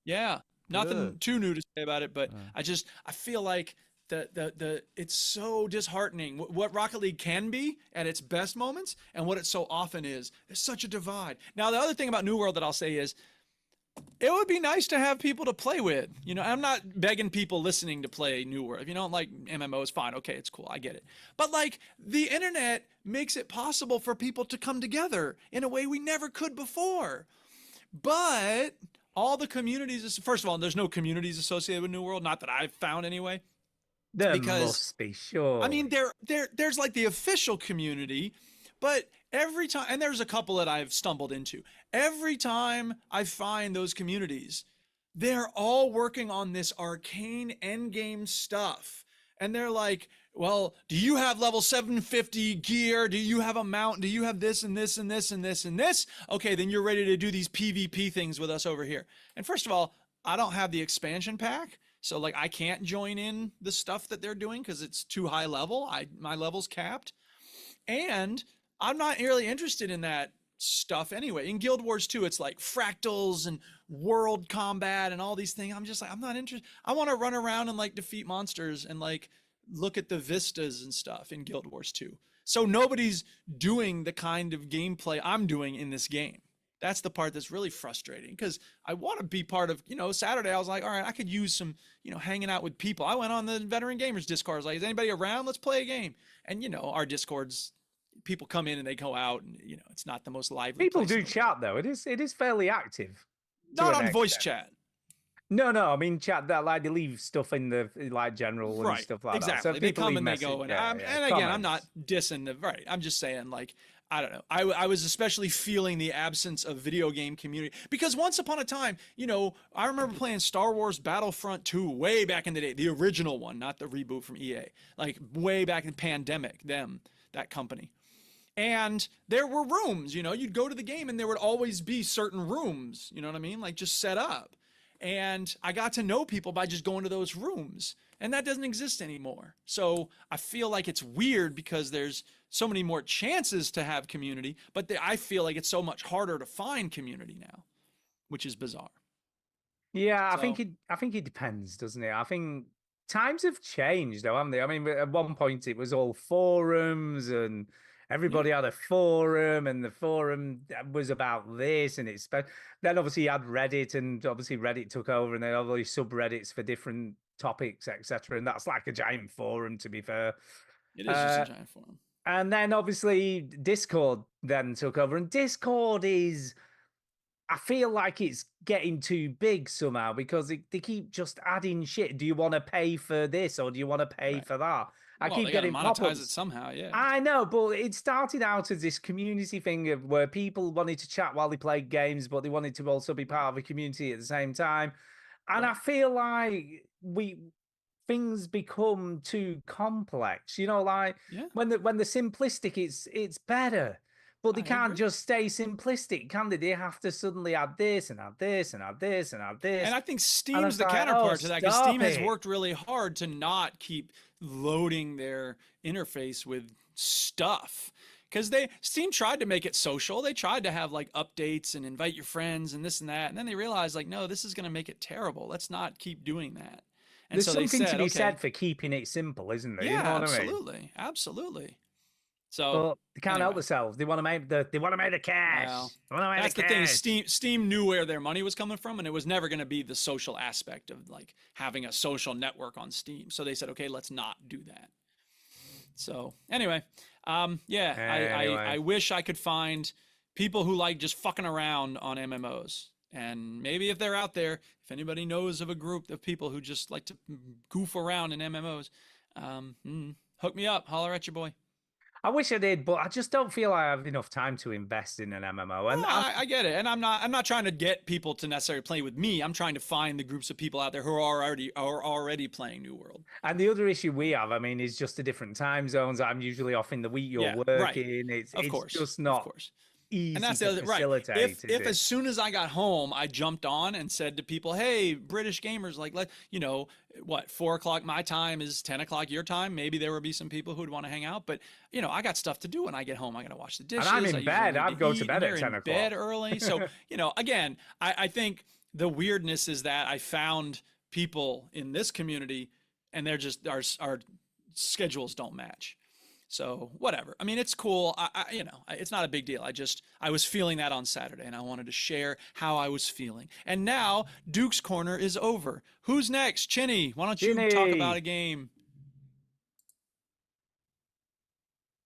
Yeah. Nothing Good. too new to say about it, but I feel like it's so disheartening what Rocket League can be at its best moments and what it so often is. There's such a divide. Now, the other thing about New World that I'll say is it would be nice to have people to play with. I'm not begging people listening to play New World. If you don't like MMOs, fine. Okay, it's cool. I get it. But like, the internet makes it possible for people to come together in a way we never could before. But all the communities, first of all, there's no communities associated with New World, not that I've found anyway. There must be, sure. I mean, there's like the official community, but every time, and there's a couple that I've stumbled into. Every time I find those communities, they're all working on this arcane endgame stuff. And they're like, well, do you have level 750 gear? Do you have a mount? Do you have this and this and this and this and this? Okay, then you're ready to do these PvP things with us over here. And first of all, I don't have the expansion pack. So like, I can't join in the stuff that they're doing because it's too high level. My level's capped. And I'm not really interested in that stuff anyway. In Guild Wars 2, it's like fractals and world combat and all these things. I'm just like, I'm not interested. I want to run around and like defeat monsters and like look at the vistas and stuff in Guild Wars 2. So nobody's doing the kind of gameplay I'm doing in this game. That's the part that's really frustrating because I want to be part of, Saturday I was like, all right, I could use some, hanging out with people. I went on the Veteran Gamers Discord. I was like, is anybody around? Let's play a game. And, our Discords, people come in and they go out and, it's not the most lively. People place do in the chat though. It is fairly active. Not on voice chat. No, I mean chat that like they leave stuff in the like general and stuff like exactly. that. So They people come leave and they message- go, and, yeah, and again, I'm not dissing the right. I'm just saying, like, I don't know. I was especially feeling the absence of video game community because once upon a time, I remember playing Star Wars Battlefront 2 way back in the day, the original one, not the reboot from EA, like way back in Pandemic, that company. And there were rooms, you'd go to the game and there would always be certain rooms, you know what I mean? Like just set up. And I got to know people by just going to those rooms. And that doesn't exist anymore. So I feel like it's weird because there's so many more chances to have community, but I feel like it's so much harder to find community now, which is bizarre. Yeah, So- I think it depends, doesn't it? I think times have changed, though, haven't they? I mean, at one point it was all forums and everybody had a forum, and the forum was about this, and then obviously you had Reddit, and obviously Reddit took over, and then obviously subreddits for different topics, etc. And that's like a giant forum, to be fair. It is just a giant forum. And then obviously Discord then took over, and Discord is, I feel like it's getting too big somehow because they keep just adding shit. Do you want to pay for this or do you want to pay for that? I Well, keep they gotta getting monetize pop-ups. it somehow, yeah. I know, but it started out as this community thing of where people wanted to chat while they played games, but they wanted to also be part of a community at the same time. And I feel like things become too complex. Like when they're simplistic, it's better. But they can't just stay simplistic, can they? They have to suddenly add this and add this and add this and add this. And I think it's Steam's the like, counterpart to that because stop Steam has it. worked really hard to not keep loading their interface with stuff. Because Steam tried to make it social. They tried to have like updates and invite your friends and this and that. And then they realized like, no, this is going to make it terrible. Let's not keep doing that. And There's so they something said, to be okay, said for keeping it simple, isn't there? yeah, You know what absolutely, I mean? absolutely. So But they can't help anyway. themselves. They want to make the cash. Well, They wanna make that's the cash. thing. Steam knew where their money was coming from, and it was never going to be the social aspect of like having a social network on Steam. So they said, okay, let's not do that. So anyway, I wish I could find people who like just fucking around on MMOs. And maybe if they're out there, if anybody knows of a group of people who just like to goof around in MMOs, hook me up, holler at your boy. I wish I did, but I just don't feel I have enough time to invest in an MMO. And No, I get it, and I'm not trying to get people to necessarily play with me. I'm trying to find the groups of people out there who are already playing New World. And the other issue we have, I mean, is just the different time zones. I'm usually off in the week you're working. It's just not easy And that's to the other right. facilitate. If is it? as soon as I got home, I jumped on and said to people, "Hey, British gamers, like, 4 o'clock my time is 10 o'clock your time." Maybe there would be some people who would want to hang out, but I got stuff to do when I get home. I got to wash the dishes. And I'm in I bed. usually I'd need go to eat, bed and at they're 10 in bed o'clock. early. So again, I think the weirdness is that I found people in this community, and they're just our schedules don't match. So whatever. I mean, it's cool. It's not a big deal. I was feeling that on Saturday, and I wanted to share how I was feeling. And now Duke's Corner is over. Who's next? Chinny, why don't you talk Chinny. about a game?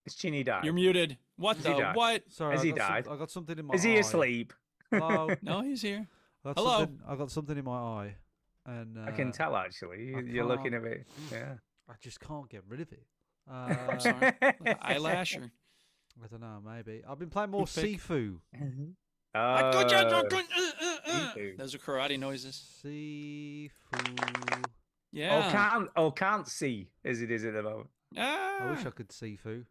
It's Chinny died. You're muted. What Has he the? died? What? Sorry, Has I he got some- died? I got something in my Is he eye. asleep? Hello. No, he's here. I got Hello. I got something in my eye, and I can tell actually. I You're looking can't- a bit. Yeah. I just can't get rid of it. I'm sorry. Eyelasher. I don't know. Maybe I've been playing more Toothpick. Sifu. Those are karate noises. Sifu. Yeah. Can't see as it is at the moment. I wish Ah. I could Sifu.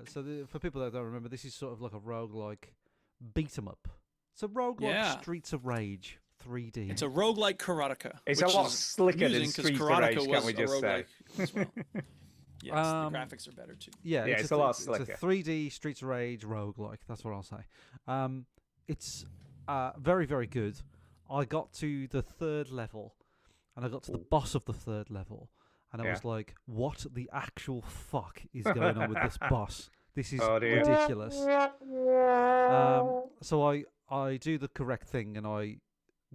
For people that don't remember, this is sort of like a roguelike beat 'em up. It's a roguelike Yeah. Streets of Rage 3D. It's a roguelike karateka. It's a which lot is slicker than amusing 'cause Streets of karateka Rage, was can't we a just say? roguelike as well. Yes, the graphics are better too. Yeah, it's a lot It's slicker. a 3D Streets of Rage roguelike. That's what I'll say. It's very, very good. I got to the 3rd level, and I got to the boss of the 3rd level, and I Yeah. was like, "What the actual fuck is going on with this boss? This is Oh, dear. ridiculous." So I do the correct thing and I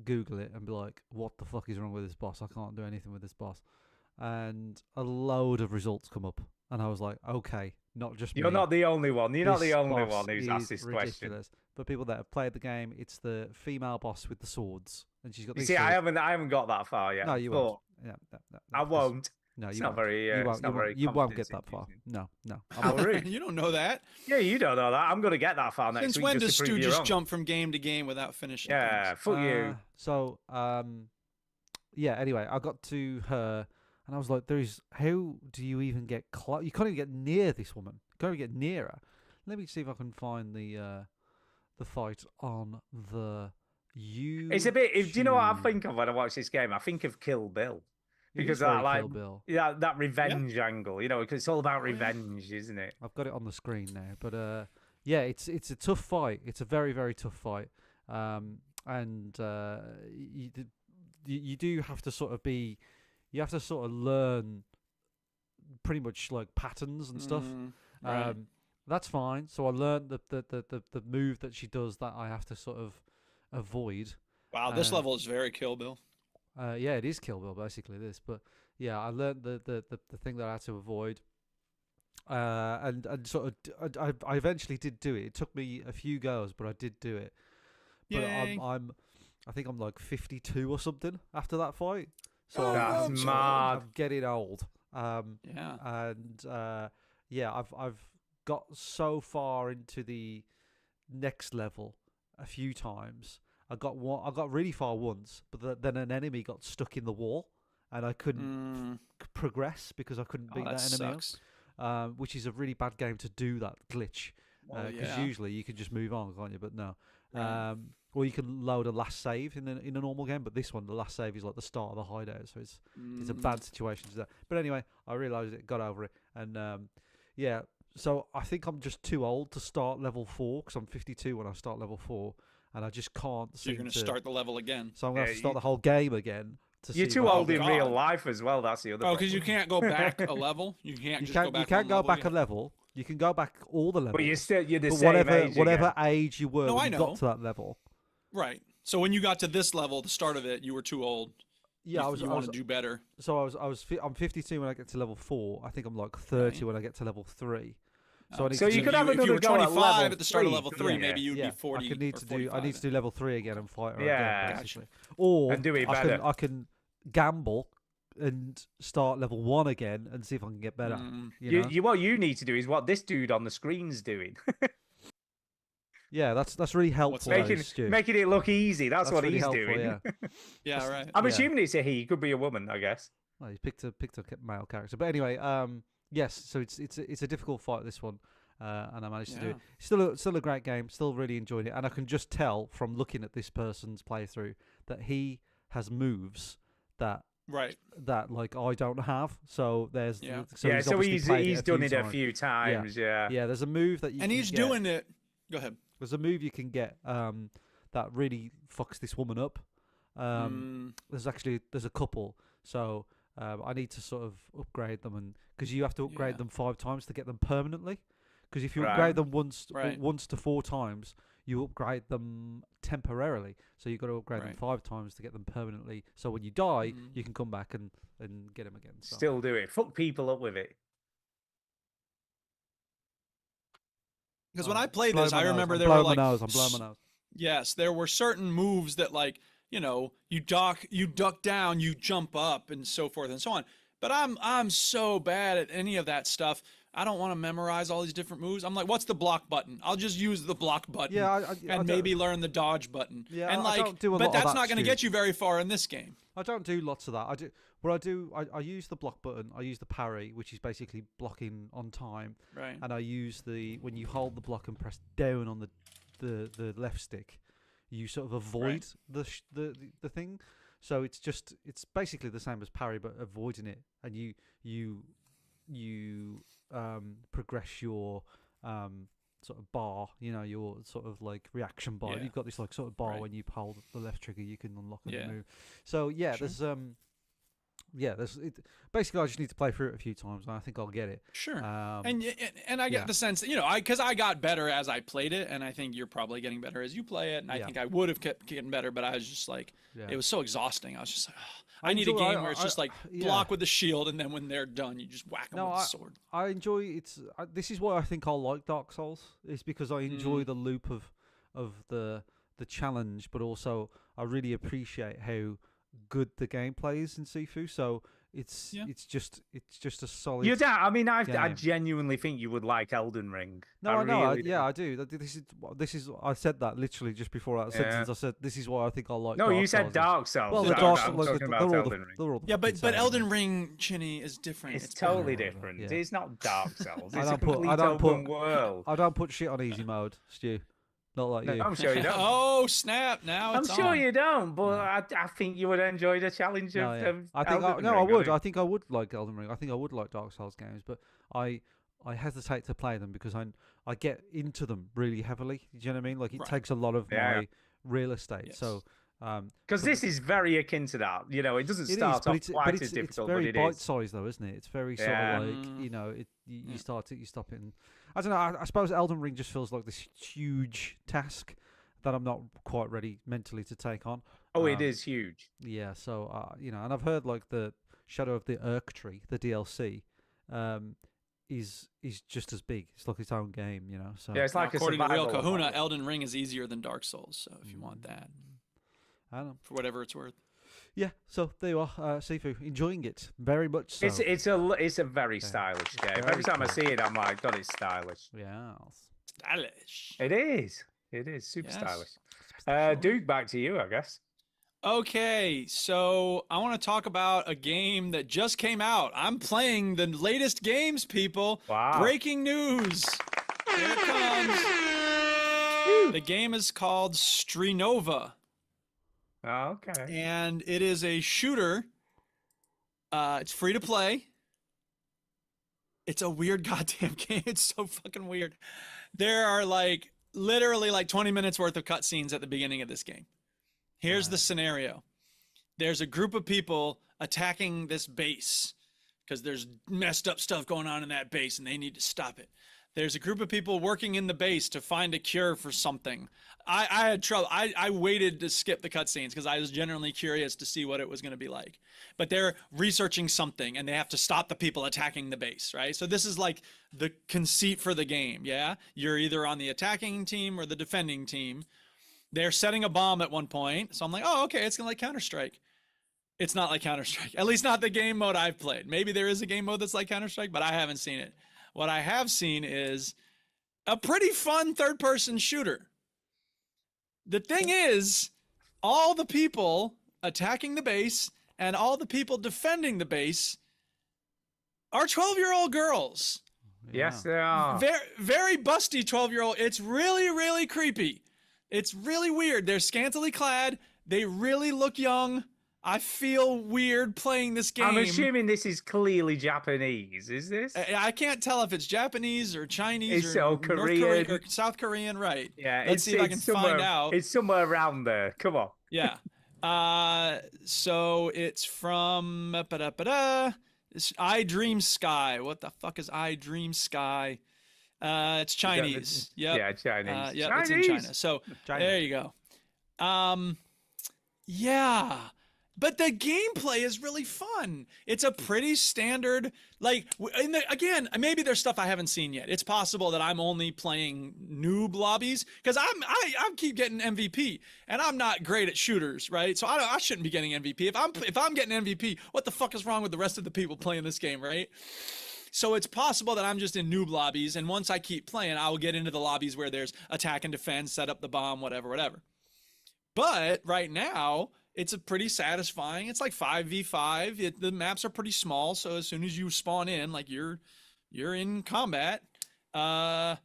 Google it and be like, "What the fuck is wrong with this boss? I can't do anything with this boss." And a load of results come up, and I was like, "Okay, not just You're me. not the only one. You're not This the only boss one who's is asked this question. ridiculous." For people that have played the game, it's the female boss with the swords, and she's got You these see, I swords. haven't got that far yet. No, you but won't. Yeah, no, I because- won't. No, It's you not won't. very. You It's won't. not very. You won't get that far. confidence-inducing. No, no. How rude. You don't know that. Yeah, you don't know that. I'm going to get that far next Since week. when just does to prove Stu you just wrong. jump from game to game without finishing? Yeah, things? fuck you. So, yeah. Anyway, I got to her, and I was like, "There's how do you even get close? You can't even get near this woman. You can't even get near her." Let me see if I can find the fight on the YouTube. It's a bit. Do you know what I think of when I watch this game? I think of Kill Bill. It is Because very that, like, Kill Bill. yeah, that revenge angle, you know, because it's all about revenge, isn't it? I've got it on the screen now, but yeah, it's a tough fight. It's a very very tough fight, and you do have to sort of you have to sort of learn pretty much like patterns and stuff. Right. That's fine. So I learned the move that she does that I have to sort of avoid. Wow, this level is very Kill Bill. Yeah, it is Kill Bill basically this, but yeah, I learned the thing that I had to avoid. And sort of I eventually did do it. It took me a few goes, but I did do it. But Yay. I think I'm like 52 or something after that fight. So Oh, I'm, That's so mad. I'm getting old. Yeah. And yeah, I've got so far into the next level a few times. I got really far once, but then an enemy got stuck in the wall, and I couldn't progress because I couldn't beat that that enemy out. sucks. Which is a really bad game to do that glitch, because yeah. usually you can just move on, can't you? But no. Right. Or you can load a last save in a normal game, but this one, the last save is like the start of the hideout, so it's a bad situation to that. But anyway, I realised it, got over it, and yeah. So I think I'm just too old to start level 4 because I'm 52 when I start level 4, and I just can't. So you're going to start the level again. So I'm going to Yeah, have to start the whole game again. You're see too what old in God. real life as well. That's the other. Oh, because problem. you can't go back a level. You can't. You just can't. Go back You can't one go level back again? a level. You can go back all the levels. But you're the but same age. whatever again. age you were No, when I you know. got to that level. Right. So when you got to this level, the start of it, you were too old. Yeah, you want to do better. So I'm 52 when I get to level 4. I think I'm like 30 when I get to level 3. So I need So to you do, could have if you another were go at 25 level at the start of 3, level 3, couldn't maybe you? you'd yeah, be 40. I could need or to do. I 45. need to do level 3 again and fight her Yeah. again, basically. Or And do it I better. can gamble and start level 1 again and see if I can get better. You know? What you need to do is what this dude on the screen's doing. Yeah, that's really helpful. that? making it look easy. That's what really he's helpful, doing. Yeah. Yeah, right. I'm Yeah. assuming it's a he. Could be a woman, I guess. Well, he's picked a male character, but anyway, yes. So it's a difficult fight, this one, and I managed to do it. Still a great game. Still really enjoyed it, and I can just tell from looking at this person's playthrough that he has moves that Right. like I don't have. So there's Yeah. So obviously played he's a done few it a times. few times. Yeah. Yeah, there's a move that you And can he's get. doing it. Go ahead. There's a move you can get that really fucks this woman up. There's a couple, so I need to sort of upgrade them, and because you have to upgrade them 5 times to get them permanently. Because if you upgrade them once to 4 times, you upgrade them temporarily. So you've got to upgrade them 5 times to get them permanently. So when you die, you can come back and get them again. So. Still do it. Fuck people up with it. Because when I played Blow this, my I nose, remember I'm there were blowing like my nose. I'm blowing my nose. Yes, there were certain moves that, like, you know, you duck down, you jump up, and so forth and so on. But I'm so bad at any of that stuff. I don't want to memorize all these different moves. I'm like, what's the block button? I'll just use the block button. Yeah, I and don't- maybe learn the dodge button. Yeah, and I like, don't do a but lot of that's that, not going to Stu. get you very far in this game. I don't do lots of that. I do. What I do, I use the block button. I use the parry, which is basically blocking on time. Right. And I use when you hold the block and press down on the left stick, you sort of avoid the thing. So it's basically the same as parry, but avoiding it, and you progress your sort of bar, your sort of like reaction bar. Yeah. You've got this like sort of bar Right. when you hold the left trigger, you can unlock a Yeah. move. So yeah, Sure. yeah, basically I just need to play through it a few times, and I think I'll get it. Sure. Um, And I get yeah. the sense that, because I got better as I played it, and I think you're probably getting better as you play it, and I Yeah. think I would have kept getting better, but I was just like, Yeah. it was so exhausting. I was just like, I I need a enjoy- game where it's just like yeah. block with the shield, and then when they're done, you just whack them No, with the sword. I enjoy it's. This is why I think I'll like Dark Souls. Is because I enjoy the loop of the challenge, but also I really appreciate how good the gameplay is in Sifu. So it's just a solid. You don't. I mean, I game. genuinely think you would like Elden Ring. No, I know. really do. I do. This is. I said that literally just before that sentence. I said this is why I think I like. No, Dark you said Souls. Dark Souls. Well, No, the no, Dark I'm Souls. talking about Elden Ring. Yeah, but Elden Ring, Chinny, is different. It's better. totally different. Yeah. It's not Dark Souls. I It's a don't put. complete I don't open put. world. I don't put shit on easy mode, Stu. Not like No, you. I'm sure you don't. Oh snap! Now I'm it's sure on. you don't, but I think you would enjoy the challenge No, of, yeah. of I think Elden I Ring. would. think- I think I would like Elden Ring. I think I would like Dark Souls games, but I hesitate to play them because I get into them really heavily. Do you know what I mean? Like it Right. takes a lot of Yeah. my real estate. Yes. So Because this is very akin to that. You know, it doesn't it start is, but off it's quite but as it's difficult, very but it is. bite-sized though, isn't it? It's very sort Yeah. of like you start it, you stop it. And, I don't know. I suppose Elden Ring just feels like this huge task that I'm not quite ready mentally to take on. Oh, it is huge. Yeah, so and I've heard like the Shadow of the Urk Tree, the DLC, is just as big. It's like its own game, So Yeah, it's Now, like according to a Real survival Kahuna, horror. Elden Ring is easier than Dark Souls. So if you want that, I don't know. for whatever it's worth. Yeah, so there you are, Sifu, enjoying it very much. So It's a very stylish game. very Every time I cool. see it, I'm like, God, it's stylish. yes. Stylish. It is. It is super Yes. stylish. Duke, back to you, I guess. Okay, so I want to talk about a game that just came out. I'm playing the latest games, people. Wow. Breaking news. Here it comes. The game is called Strenova, Oh, okay. and it is a shooter. It's free to play. It's a weird goddamn game. It's so fucking weird. There are literally 20 minutes worth of cutscenes at the beginning of this game. Here's the scenario. There's a group of people attacking this base because there's messed up stuff going on in that base and they need to stop it. There's a group of people working in the base to find a cure for something. I had trouble. I waited to skip the cutscenes because I was genuinely curious to see what it was going to be like. But they're researching something and they have to stop the people attacking the base, right? So this is like the conceit for the game, yeah? You're either on the attacking team or the defending team. They're setting a bomb at one point. So I'm like, oh, okay, it's going to like Counter-Strike. It's not like Counter-Strike, at least not the game mode I've played. Maybe there is a game mode that's like Counter-Strike, but I haven't seen it. What I have seen is a pretty fun third-person shooter. The thing is, all the people attacking the base and all the people defending the base are 12-year-old girls. Yes, they are. Very, very busty 12-year-old. It's really, really creepy. It's really weird. They're scantily clad. They really look young. I feel weird playing this game. I'm assuming this is clearly Japanese, is this? I can't tell if it's Japanese or Chinese It's or all North Korean. or South Korean, right? Yeah, Let's see if I can find out. It's somewhere around there. Come on. Yeah. So it's from it's I Dream Sky. What the fuck is I Dream Sky? It's Chinese. Yep. Yeah, Chinese. Yeah, it's in China. So there you go. Yeah. But the gameplay is really fun. It's a pretty standard, again, maybe there's stuff I haven't seen yet. It's possible that I'm only playing noob lobbies because I keep getting MVP and I'm not great at shooters, right? So I shouldn't be getting MVP. If I'm getting MVP, what the fuck is wrong with the rest of the people playing this game, right? So it's possible that I'm just in noob lobbies, and once I keep playing, I will get into the lobbies where there's attack and defense, set up the bomb, whatever. But right now, it's a pretty satisfying. It's like 5v5. The maps are pretty small, so as soon as you spawn in, you're in combat. Yeah,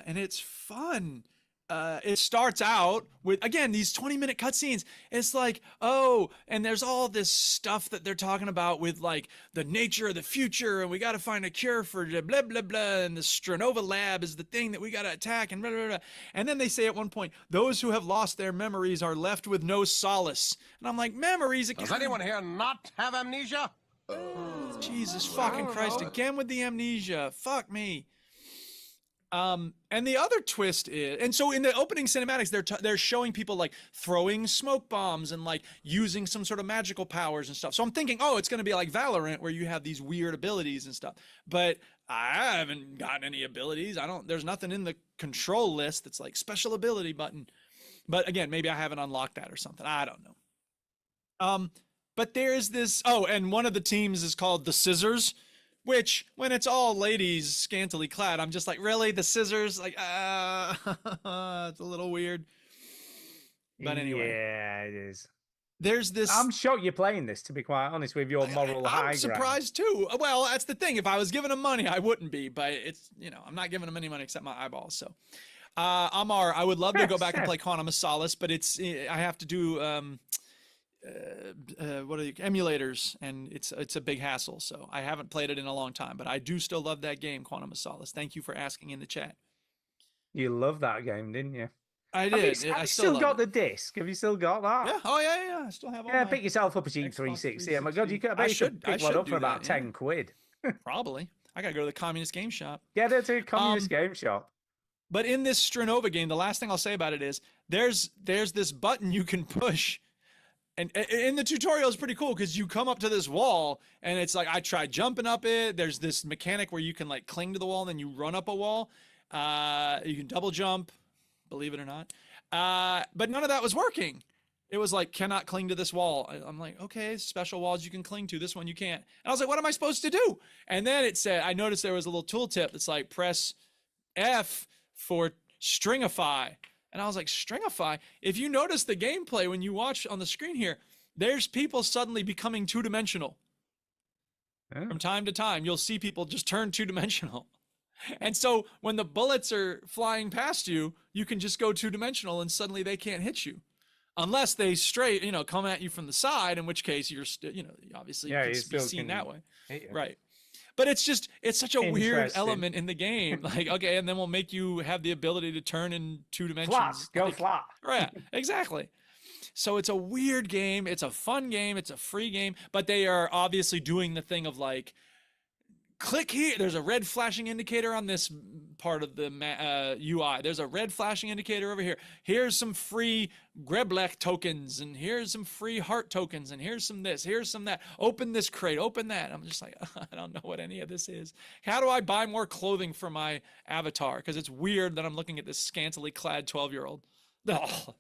and it's fun. it starts out with, again, these 20-minute cutscenes. It's like, oh, and there's all this stuff that they're talking about with like the nature of the future, and we got to find a cure for blah blah blah, and the Stranova lab is the thing that we got to attack, and blah, blah, blah. And then they say at one point, those who have lost their memories are left with no solace. And I'm like, memories again? Does anyone here not have amnesia? Jesus fucking Christ, again with the amnesia. Fuck me. And the other twist is, and so in the opening cinematics, they're showing people like throwing smoke bombs and like using some sort of magical powers and stuff. So I'm thinking, oh, it's going to be like Valorant where you have these weird abilities and stuff. But I haven't gotten any abilities. There's nothing in the control list that's like special ability button. But again, maybe I haven't unlocked that or something. I don't know. But there's this, oh, and one of the teams is called the Scissors, which when it's all ladies scantily clad, I'm just like, really? The Scissors? Like, it's a little weird. But anyway. Yeah, it is. There's this. I'm shocked you're playing this, to be quite honest, with your moral high ground. I'm surprised too. Well, that's the thing. If I was giving them money, I wouldn't be. But it's, I'm not giving them any money except my eyeballs. So, Amar, I would love to go back and play Quantum of Solace, but I have to do what are the emulators, and it's a big hassle. So I haven't played it in a long time, but I do still love that game, Quantum of Solace. Thank you for asking in the chat. You love that game, didn't you? I did. Have you still got the disc? Have you still got that? Yeah. Oh yeah. I still have all Yeah, my pick yourself up a G360. Oh my god, you could pick one up for about 10 quid. Probably. I gotta go to the Communist Game Shop. Get it to a Communist Game Shop. But in this Stranova game, the last thing I'll say about it is there's this button you can push. And in the tutorial is pretty cool because you come up to this wall and it's like, I tried jumping up it. There's this mechanic where you can like cling to the wall and then you run up a wall. You can double jump, believe it or not. But none of that was working. It was like, cannot cling to this wall. I'm like, okay, special walls you can cling to. This one you can't. And I was like, what am I supposed to do? And then it said, I noticed there was a little tooltip that's like, press F for stringify. And I was like, stringify? If you notice the gameplay when you watch on the screen here, there's people suddenly becoming two-dimensional. Oh. From time to time, you'll see people just turn two-dimensional. And so when the bullets are flying past you, you can just go two-dimensional and suddenly they can't hit you. Unless they straight, come at you from the side, in which case you're still, obviously you can be seen that way. Right. But it's such a weird element in the game. Like, okay, and then we'll make you have the ability to turn in two dimensions. Go flat. Right, exactly. So it's a weird game. It's a fun game. It's a free game. But they are obviously doing the thing of like, click here. There's a red flashing indicator on this part of the UI. There's a red flashing indicator over here. Here's some free Greblech tokens, and here's some free heart tokens, and here's some this, here's some that. Open this crate, open that. I'm just like, I don't know what any of this is. How do I buy more clothing for my avatar? Because it's weird that I'm looking at this scantily clad 12-year-old. Oh.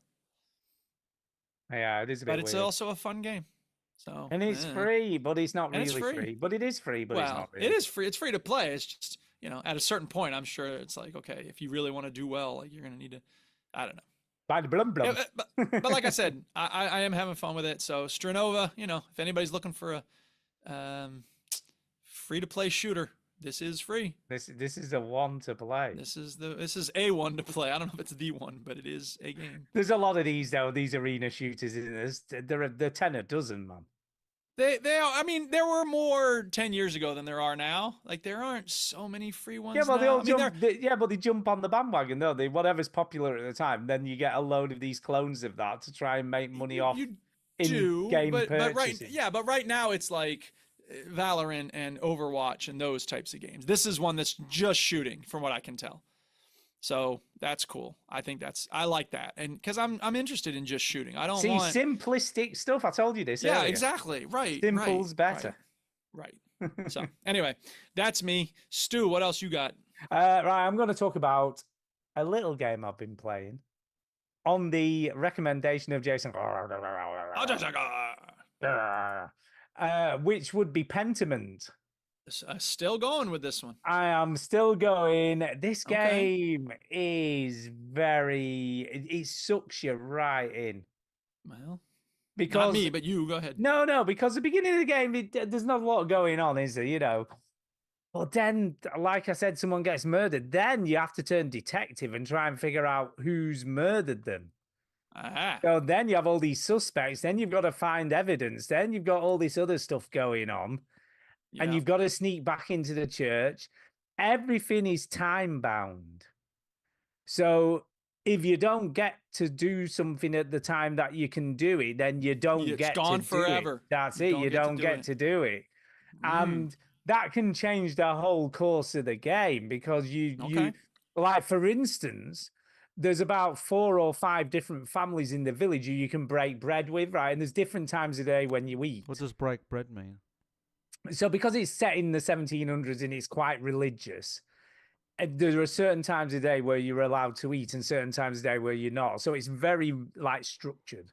Yeah, it is a bit weird. But it's also a fun game. So, and it's free, but it's not really free. But it is free, but it's not really. It is free. It's free to play. It's just, at a certain point, I'm sure it's like, okay, if you really want to do well, like you're going to need to, I don't know. By the blum blum. But like I said, I am having fun with it. So Stranova, if anybody's looking for a free to play shooter, this is free. This is the one to play. This is a one to play. I don't know if it's the one, but it is a game. There's a lot of these though. These arena shooters. They're 10 a dozen, man. They are. I mean, there were more 10 years ago than there are now. Like there aren't so many free ones. Yeah, but now. but they jump on the bandwagon, though. Whatever's popular at the time. Then you get a load of these clones of that to try and make money off in-game purchases. But right now it's like Valorant and Overwatch and those types of games. This is one that's just shooting, from what I can tell. So that's cool. I like that, and because I'm interested in just shooting. I don't want simplistic stuff. I told you this. Yeah, earlier. Exactly. Right. Simple's better. Right. So anyway, that's me. Stu, what else you got? Right, I'm going to talk about a little game I've been playing on the recommendation of Jason. Which would be Pentiment. Still going with this one. I am still going. This game is it sucks you right in. Well, because not me, but you go ahead. No, because the beginning of the game, there's not a lot going on, is there? But then, like I said, someone gets murdered. Then you have to turn detective and try and figure out who's murdered them. Ah. So then you have all these suspects. Then you've got to find evidence. Then you've got all this other stuff going on. And Yeah. you've got to sneak back into the church. Everything is time bound. So if you don't get to do something at the time that you can do it, then you don't It's get gone to forever. do it. That's You it. don't You get to don't do get it. to do it. Mm. And that can change the whole course of the game because you Okay. like, for instance, there's about 4 or 5 different families in the village who you can break bread with, right? And there's different times of day when you eat. What does break bread mean? So because it's set in the 1700s and it's quite religious, there are certain times of day where you're allowed to eat and certain times of day where you're not. So it's very like structured,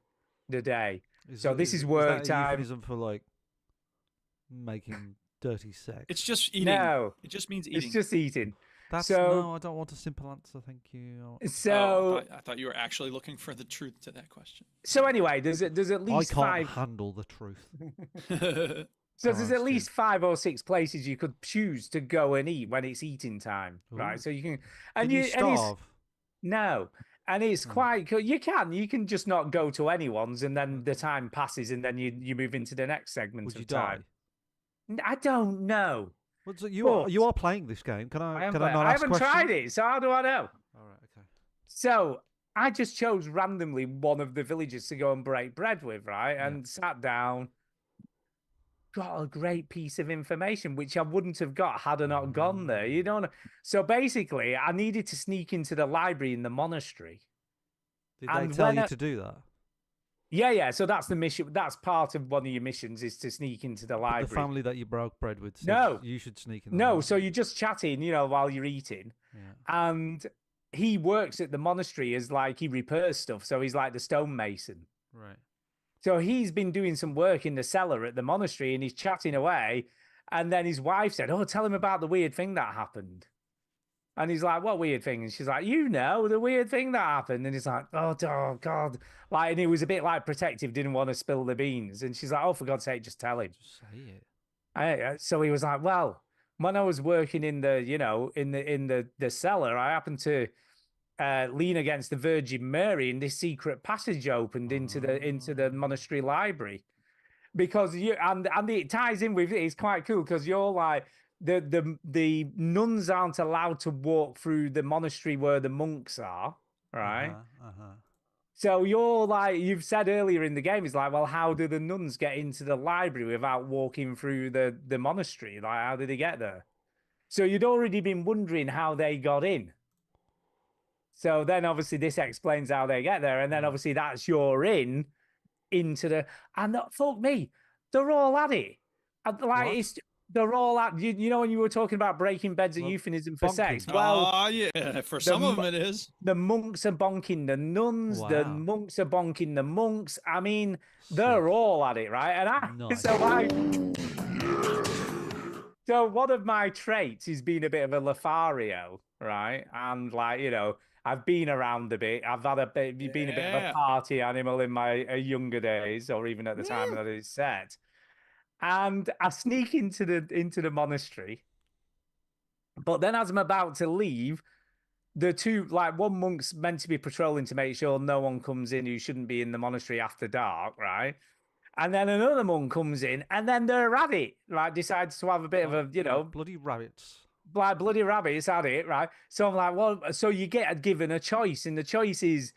the day. So this is work that a time. euphemism for like making dirty sex? It's just eating. No, It just means eating. it's just eating. That's so- no, I don't want a simple answer, thank you. So I thought you were actually looking for the truth to that question. so anyway, there's at I least can't 5. handle the truth. So there's at Christ, least 5 or 6 places you could choose to go and eat when it's eating time, right? Ooh. So you can, Can and you and it's, starve? no, and it's quite cool. You can just not go to anyone's, and then the time passes, and then you move into the next segment Would of you die? time. I don't know. Well, so you are But- playing this game. Can I? I Can I not I ask haven't tried questions? it, so how do I know? All right. Okay. So I just chose randomly one of the villagers to go and break bread with, right? And sat down, got a great piece of information, which I wouldn't have got had I not gone there. You don't know. So basically, I needed to sneak into the library in the monastery. Did they And tell when you I- to do that? Yeah. So that's the mission. That's part of one of your missions is to sneak into the But library. the family that you broke bread with said No. you should sneak in. The No, library. so you're just chatting, while you're eating. Yeah. And he works at the monastery as like he repairs stuff. So he's like the stonemason. Right. So he's been doing some work in the cellar at the monastery and he's chatting away. And then his wife said, "Oh, tell him about the weird thing that happened." And he's like, "What weird thing?" And she's like, "The weird thing that happened." And he's like, oh God. Like, and he was a bit like protective, didn't want to spill the beans. And she's like, "Oh, for God's sake, just tell him." Just say it. So he was like, "Well, when I was working in the, in the cellar, I happened to lean against the Virgin Mary, and this secret passage opened into the monastery library." Because and it ties in with it. It's quite cool because you're like the nuns aren't allowed to walk through the monastery where the monks are, right? Uh-huh. So you're like, you've said earlier in the game, it's like, well, how do the nuns get into the library without walking through the monastery? Like, how did they get there? So you'd already been wondering how they got in. So then obviously this explains how they get there. And then obviously that's your in into the, and fuck me, they're all at it. And, like, What? they're all at, you know, when you were talking about breaking bed's a Well, euphemism for sex. bonking. Well, oh yeah, for some of them it is. the monks are bonking the nuns, the Wow. monks are bonking the monks. I mean, they're all at it, right? And Nice. so one of my traits is being a bit of a Lothario, right? And like, I've been around a bit. I've had been a bit of Yeah. a party animal in my younger days, or even at the time that it's set. And I sneak into the monastery, but then as I'm about to leave, the two, like, one monk's meant to be patrolling to make sure no one comes in who shouldn't be in the monastery after dark, right? And then another monk comes in, and then they're at it, like, decides to have a bit of a, bloody rabbits. like bloody rabbits at it, right? So I'm like, well, so you get given a choice, and the choice is,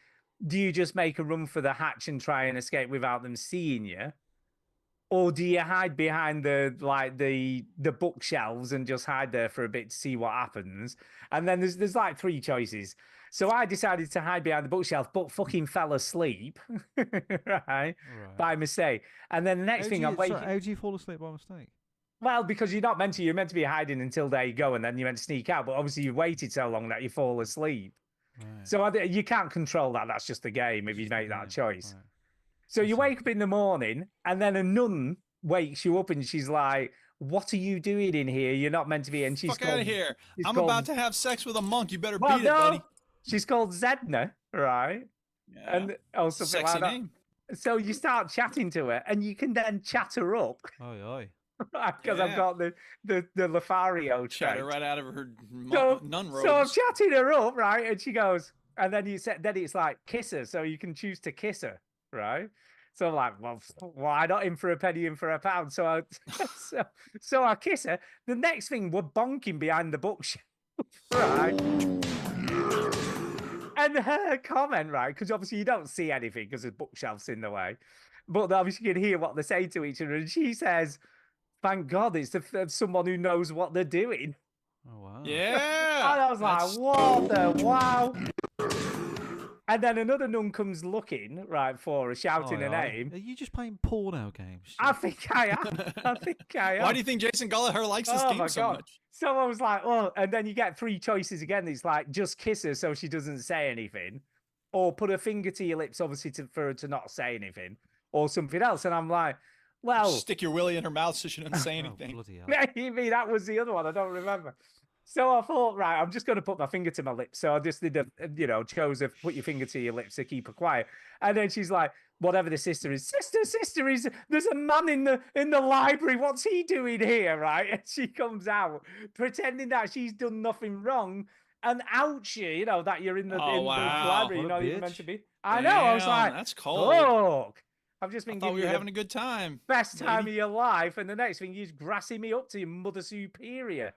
do you just make a run for the hatch and try and escape without them seeing you? Or do you hide behind the bookshelves and just hide there for a bit to see what happens? And then there's like 3 choices. So I decided to hide behind the bookshelf, but fucking fell asleep, right? By mistake. And then the next thing I'm waking. How do you fall asleep by mistake? Well, because you're not meant to. You're meant to be hiding until they go, and then you're meant to sneak out. But obviously, you've waited so long that you fall asleep. Right. So you can't control that. That's just the game if you make that choice. Right. So you wake up in the morning, and then a nun wakes you up, and she's like, "What are you doing in here? You're not meant to be." And she's Fuck out of here! she's I'm called- about to have sex with a monk. You better Well, beat it, buddy. she's called Zedna, right? Yeah. And something Sexy like that. name. So you start chatting to her, and you can then chat her up. Oi, oi. Because I've Yeah. got the Lothario Shot her trait. right out of her So, nun so I'm robes. chatting her up, right? And she goes, and then then it's like kiss her, so you can choose to kiss her, right? So I'm like, well, why not in for a penny, in for a pound? So I, so I kiss her. The next thing, we're bonking behind the bookshelf, right? And her comment, right? Because obviously you don't see anything because the bookshelf's in the way, but obviously you can hear what they say to each other. And she says, "Thank God it's someone who knows what they're doing." Oh wow. Yeah. And I was like, that's- what the wow. And then another nun comes looking, right, for her, shouting her name. Are you just playing porno games? I think I am. I think I am. Why do you think Jason Gallagher likes this Oh game my so God. much? So I was like, oh, and then you get three choices again. It's like, just kiss her so she doesn't say anything, or put her finger to your lips, obviously, for her to not say anything, or something else. And I'm like, well, Stick your willy in her mouth so she doesn't say Oh, anything. bloody hell. maybe that was the other one. I don't remember. So I thought, right, I'm just going to put my finger to my lips. So I just did, chose to put your finger to your lips to keep her quiet. And then she's like, whatever the sister is, sister is, there's a man in the library. What's he doing here, right? And she comes out pretending that she's done nothing wrong and outs you, that you're in the, Oh, in wow. the library. You're What a not even meant bitch. to be. I know. I was Damn, like, that's cold. look, I've just I been thought giving we you were the having a good time. best time lady. of your life, and the next thing you're grassing me up to your mother superior.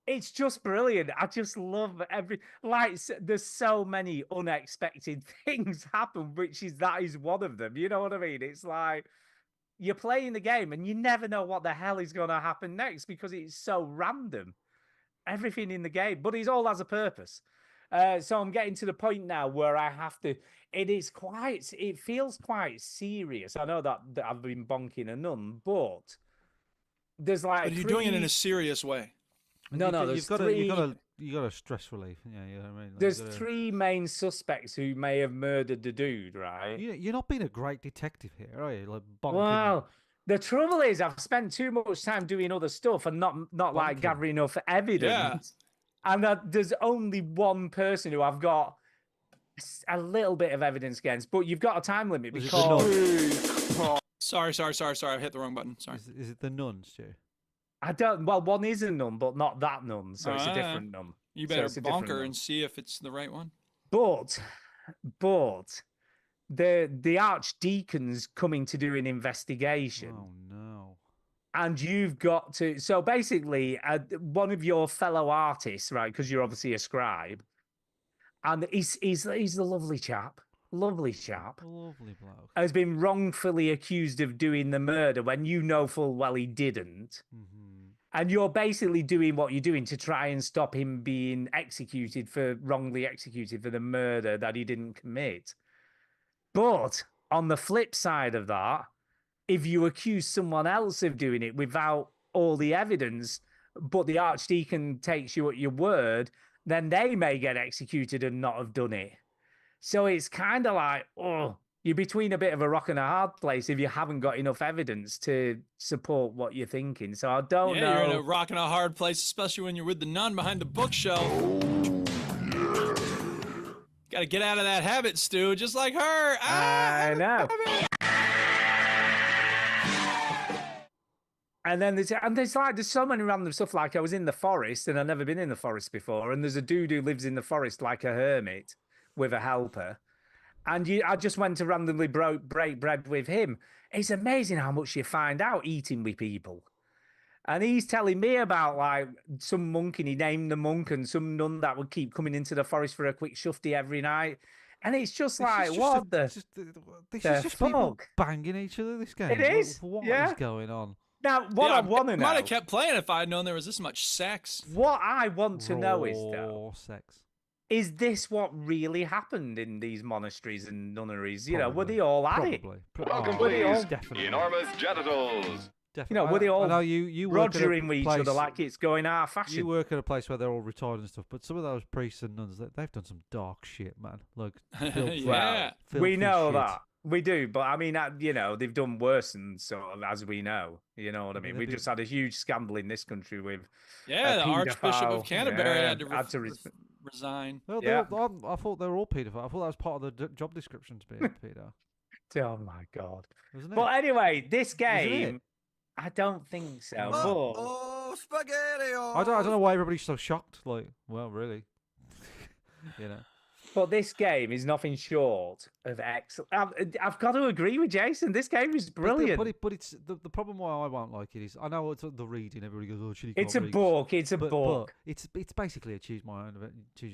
It's just brilliant. I just love there's so many unexpected things happen, that is one of them. You know what I mean? It's like you're playing the game and you never know what the hell is going to happen next because it's so random. Everything in the game, but it all has a purpose. So I'm getting to the point now where I have to. It feels quite serious. I know that I've been bonking a nun, but there's like. But you're doing it in a serious way. No, there's you've got three. you got a stress relief. Yeah, you know what I mean. Like, There's you gotta- three main suspects who may have murdered the dude, right? You're not being a great detective here, are you? Like bonking. Well, the trouble is, I've spent too much time doing other stuff and not like Bonking. gathering enough evidence. And that there's only one person who I've got a little bit of evidence against, but you've got a time limit Was it the because Sorry. I hit the wrong button. Sorry. Is it the nuns, Stu? I don't. Well, one is a nun, but not that nun, so it's a Ah. different nun. You So better it's a different bonk her nun. and see if it's the right one. But the archdeacon's coming to do an investigation. Oh no. And you've got to. So basically, one of your fellow artists, right? Because you're obviously a scribe, and he's a lovely chap, Lovely bloke. has been wrongfully accused of doing the murder when you know full well he didn't. Mm-hmm. And you're basically doing what you're doing to try and stop him being wrongly executed for the murder that he didn't commit. But on the flip side of that, if you accuse someone else of doing it without all the evidence, but the archdeacon takes you at your word, then they may get executed and not have done it. So it's kind of like, you're between a bit of a rock and a hard place if you haven't got enough evidence to support what you're thinking. So I don't know. You're in a rock and a hard place, especially when you're with the nun behind the bookshelf. Got to get out of that habit, Stu, just like her. I know. And then there's so many random stuff. Like I was in the forest and I've never been in the forest before. And there's a dude who lives in the forest like a hermit with a helper. And I just went to randomly break bread with him. It's amazing how much you find out eating with people. And he's telling me about like some monk, and he named the monk, and some nun that would keep coming into the forest for a quick shufty every night. And it's just like, This is just people fuck? banging each other. This game. It is, What yeah. is going on? Now, what I want to know. Might have kept playing if I had known there was this much sex. What I want to know is, though, Raw sex. is this what really happened in these monasteries and nunneries? You know, were Probably. they all at it? Probably. Welcome, Were they all, please. Definitely. Enormous genitals. Definitely. you know, were they all I know you work at a rogering with each other place- like it's going out of fashion? You work at a place where they're all retired and stuff, but some of those priests and nuns, they've done some dark shit, man. Like, filthy, Yeah. we filthy know shit. that. We do, but I mean, you know, they've done worse than sort of, as we know. You know what I Yeah, mean? they We do. just had a huge scandal in this country with Yeah, the Archbishop of paedophile. Canterbury Yeah, had to, had to resign. Well, Yeah. I thought they were all paedophile. I thought that was part of the job description to be a pedo, Oh my god! wasn't it? But anyway, this it? game, I don't think so. Oh, spaghetti! I don't know why everybody's so shocked. Like, well, really, you know. But this game is nothing short of excellent. I've got to agree with Jason. This game is brilliant. But it's the problem why I won't like it is I know it's the reading. Everybody goes, "Oh, Chili It's can't a read." book. It's a But book. it's basically a choose your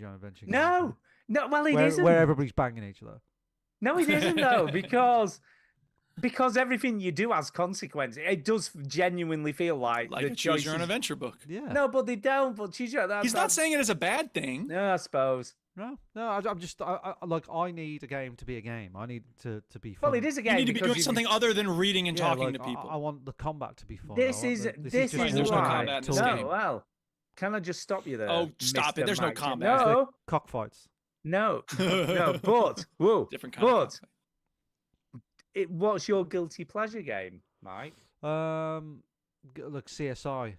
own adventure. game, No, no. Well, it where, isn't. where everybody's banging each other. No, it isn't though, because everything you do has consequences. It does genuinely feel like Like the a choose your own choices- adventure book. Yeah. No, but they don't. But choose your. He's not saying it as a bad thing. No, I suppose. No. I'm just like I need a game to be a game. I need to be fun. Well, it is a game. You need to be because doing something other than reading and Yeah, talking like, to people. I want the combat to be fun. This I want is the- this just is There's no why. combat in this No, game. well, can I just stop you there? Oh, stop it. Mr. There's no Mike? combat. No, cockfights. no, no. But whoa, Different kind of but what's your guilty pleasure game, Mike? Look, CSI.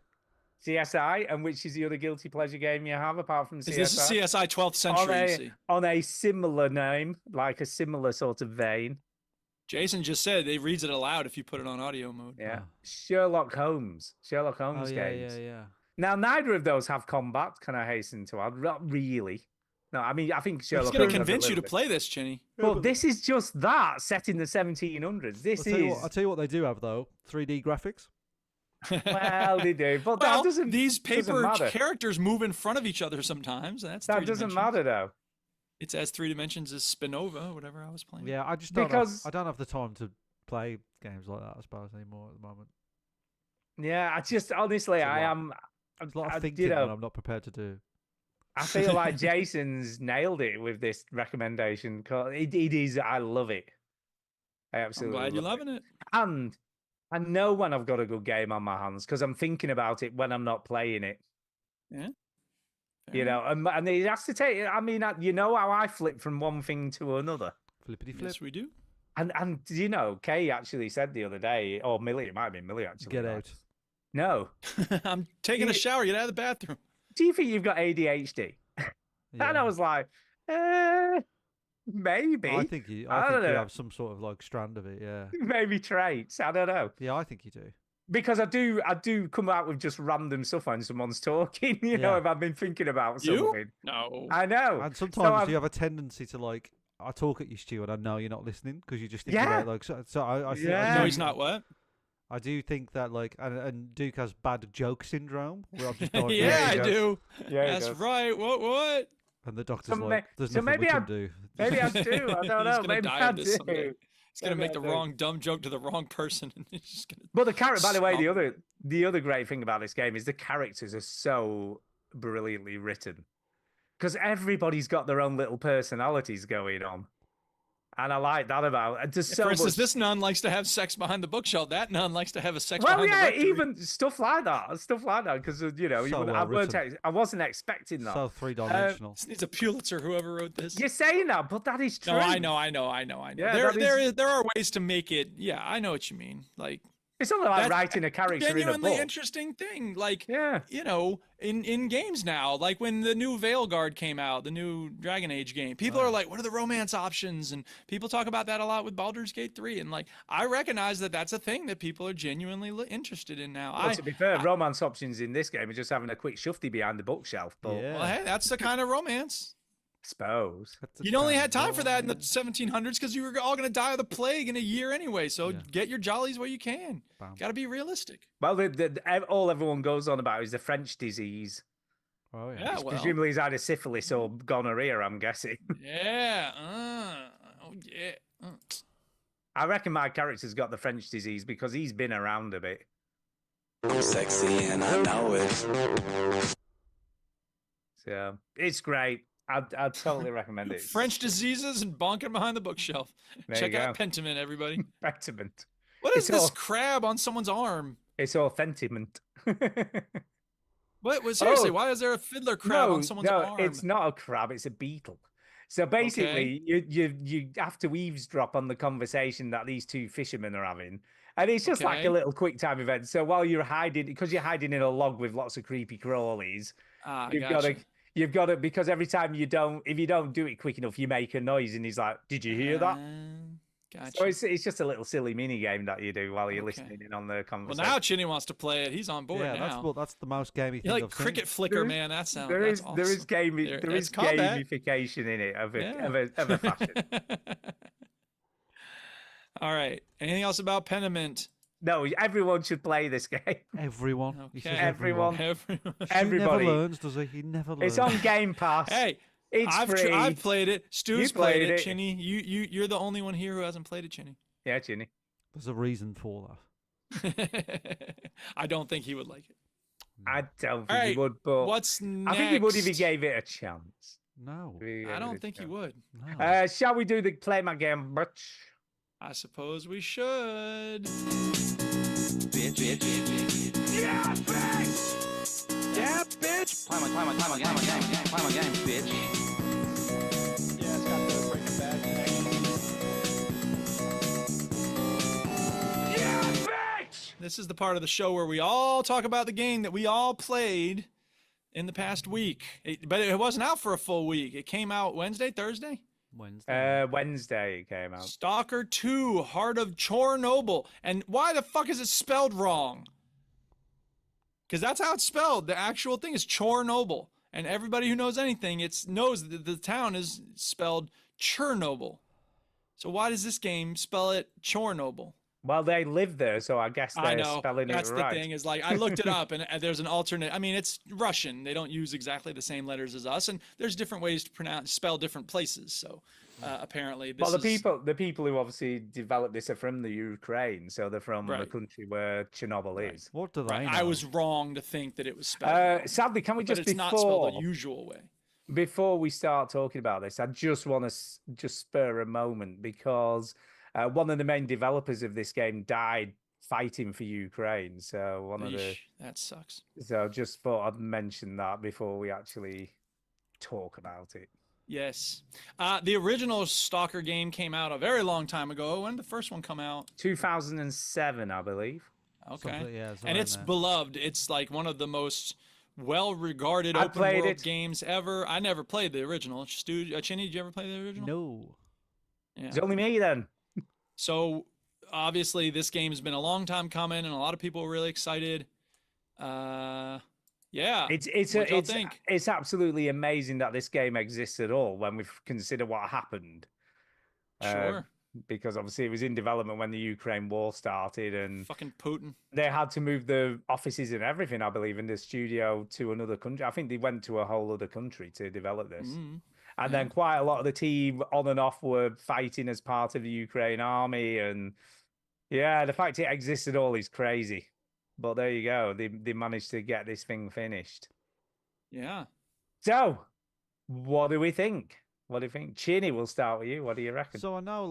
CSI, and which is the other guilty pleasure game you have apart from CSI? Is this CSI 12th century? You see? On a similar name, like a similar sort of vein. Jason just said it reads it aloud if you put it on audio mode. Yeah. Oh. Sherlock Holmes Oh games. yeah. Now, neither of those have combat, can I hasten to add? Not really. No, I mean, I think He's Sherlock going Holmes to has a convince you to little bit. play this, Chinny. But this is just that, set in the 1700s. This I'll tell you what they do have though: 3D graphics. Well, they do. But Well, that doesn't these doesn't paper matter. characters move in front of each other sometimes. That's That three doesn't dimensions. matter, though. It's as 3 dimensions as Spinova, whatever I was playing. Yeah, I just don't. Because- I don't have the time to play games like that. I suppose anymore at the moment. Yeah, I just, honestly, It's a I lot. am... There's a lot I- of thinking you know, that I'm not prepared to do. I feel like Jason's nailed it with this recommendation. 'Cause it is, I love it. I I'm absolutely glad you're love loving it. And I know when I've got a good game on my hands because I'm thinking about it when I'm not playing it. Yeah. You know, and it has to take. I mean, you know how I flip from one thing to another. Flippity flip. Yes, we do. And you know, Kay actually said the other day, or Millie, it might have been Millie actually. Get right? out. No. I'm taking a shower. Get out of the bathroom. Do you think you've got ADHD? And I Yeah. was like, maybe. I think you. I I don't think you know. have some sort of like strand of it. Yeah. Maybe traits. I don't know. Yeah, I think you do. Because I do come out with just random stuff when someone's talking, you know, Yeah. if I've been thinking about You? something. No. I know. And So sometimes I've- you have a tendency to like. I talk at you, Stu, and I know you're not listening because you just think Yeah. about like. So I think, Yeah. No, he's not what? I do think that like, and Duke has bad joke syndrome where I'm just going, Yeah, he I does. do. Yeah, he That's does. right. What? and the doctor's So like, ma- "There's so nothing we maybe can I- do." Maybe I do. I don't He's know. gonna Maybe die I of this someday. do. He's gonna Maybe make I the do. wrong dumb joke to the wrong person, and he's just gonna. But the character, by the way, Stop. the other great thing about this game is the characters are so brilliantly written because everybody's got their own little personalities going on, and I like that about it. There's so For instance, much. this nun likes to have sex behind the bookshelf. That nun likes to have a sex Well, behind yeah, the rectory. even stuff like that, because you know, So well written. I wasn't expecting that. So three-dimensional. This needs a Pulitzer, whoever wrote this. You're saying that, but that is true. No, I know. Yeah, There are ways to make it. Yeah, I know what you mean. Like It's only like that's writing a character in a genuinely book. interesting thing. Like Yeah. you know, in games now, like when the new Veilguard came out, the new Dragon Age game, people are like, what are the romance options? And people talk about that a lot with Baldur's Gate 3. And like, I recognize that that's a thing that people are genuinely interested in now. Well, to be fair, romance options in this game are just having a quick shufty behind the bookshelf. But Yeah. Well, hey, that's the kind of romance. I suppose. You only had time for that in the 1700s because you were all going to die of the plague in a year anyway. So Yeah. get your jollies where you can. Bam. Got to be realistic. Well, all everyone goes on about is the French disease. Oh yeah. Yeah, well, Presumably he's either syphilis or gonorrhea, I'm guessing. yeah. Oh, yeah. I reckon my character's got the French disease because he's been around a bit. I'm sexy and I know it. So it's great. I'd totally recommend it. French diseases and bonking behind the bookshelf. There Check you out go. Pentiment, everybody. Betterment. What is It's this all- crab on someone's arm? It's authenticiment. What? Seriously, Oh. why is there a fiddler crab on someone's arm? it's not a crab. It's a beetle. So basically, you have to eavesdrop on the conversation that these two fishermen are having, and it's just like Okay. a little quick time event. So while you're hiding, because you're hiding in a log with lots of creepy crawlies, you've got to because every time if you don't do it quick enough, you make a noise, and he's like, "Did you hear that?" Gotcha. So it's just a little silly mini game that you do while you're Okay. listening in on the Well, conversation. now Chinny wants to play it. He's on board yeah, now. that's the most gamey thing You like I've seen. cricket flicker, There is- man? That sounds. There that's is awesome. there is gaming There- there it's is combat. gamification in it of a Yeah. of a fashion. All right. Anything else about Pentiment? No, everyone should play this game. Everyone. He Okay. says Everyone. Everyone. Everybody. He never learns, does he? He never learns. It's on Game Pass. Hey, it's free. I've played it. Stu's played played it. it. Chinny, you're the only one here who hasn't played it, Chinny. Yeah, Ginny. There's a reason for that. I don't think he would like it. I don't think All he right, would, but What's next? I think he would if he gave it a chance. No. If he gave I it don't a think he chance. would. No. Shall we do the play my game, bitch? I suppose we should. Yeah, bitch! Yeah, bitch. Play my game, bitch. Yeah, it's got the Breaking Bad connection. Yeah, bitch! This is the part of the show where we all talk about the game that we all played in the past week. But it wasn't out for a full week. It came out Wednesday, Thursday. Wednesday. Wednesday it came out. Stalker 2, Heart of Chernobyl. And why the fuck is it spelled wrong? Because that's how it's spelled. The actual thing is Chernobyl. And everybody who knows anything, knows that the town is spelled Chernobyl. So why does this game spell it Chernobyl? Well, they live there, so I guess I they're know. spelling That's it the right. thing is like I looked it up and there's an alternate. I mean, it's Russian. They don't use exactly the same letters as us, and there's different ways to spell different places. So apparently, this Well, is the people who obviously developed this are from the Ukraine, so they're from the Right. country where Chernobyl is. What do they right. know? I was wrong to think that it was spelled. wrong, Sadly, can we but just it's not spelled the usual way. before we start talking about this, I just want to just spur a moment because one of the main developers of this game died fighting for Ukraine. So one of the Eesh, that sucks. so just thought I'd mention that before we actually talk about it. Yes. The original Stalker game came out a very long time ago. When did the first one come out? 2007, I believe. Okay. Something- yeah, it's And around it's there. beloved. It's like one of the most well-regarded I open played world it. games ever. I never played the original. Chinny, did you ever play the original? No. Yeah. It's only me then. So obviously this game has been a long time coming, and a lot of people are really excited. Yeah. What y'all think? It's absolutely amazing that this game exists at all when we consider what happened. Sure. Because obviously it was in development when the Ukraine war started, and Fucking Putin. they had to move the offices and everything, I believe, in the studio to another country. I think they went to a whole other country to develop this. Mm. And then quite a lot of the team on and off were fighting as part of the Ukraine army. And yeah, the fact it exists at all is crazy. But there you go. They managed to get this thing finished. Yeah. So, what do we think? What do you think? Chinny, we'll start with you. What do you reckon? So I know,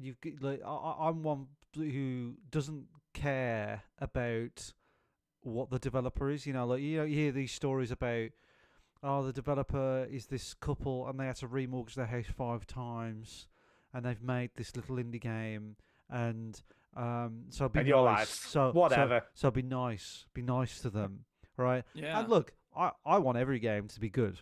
I'm one who doesn't care about what the developer is. You hear these stories about, oh, the developer is this couple and they had to remortgage their house 5 times, and they've made this little indie game, and so be And nice. you're like, whatever. So be nice to them, right? Yeah. And look, I want every game to be good.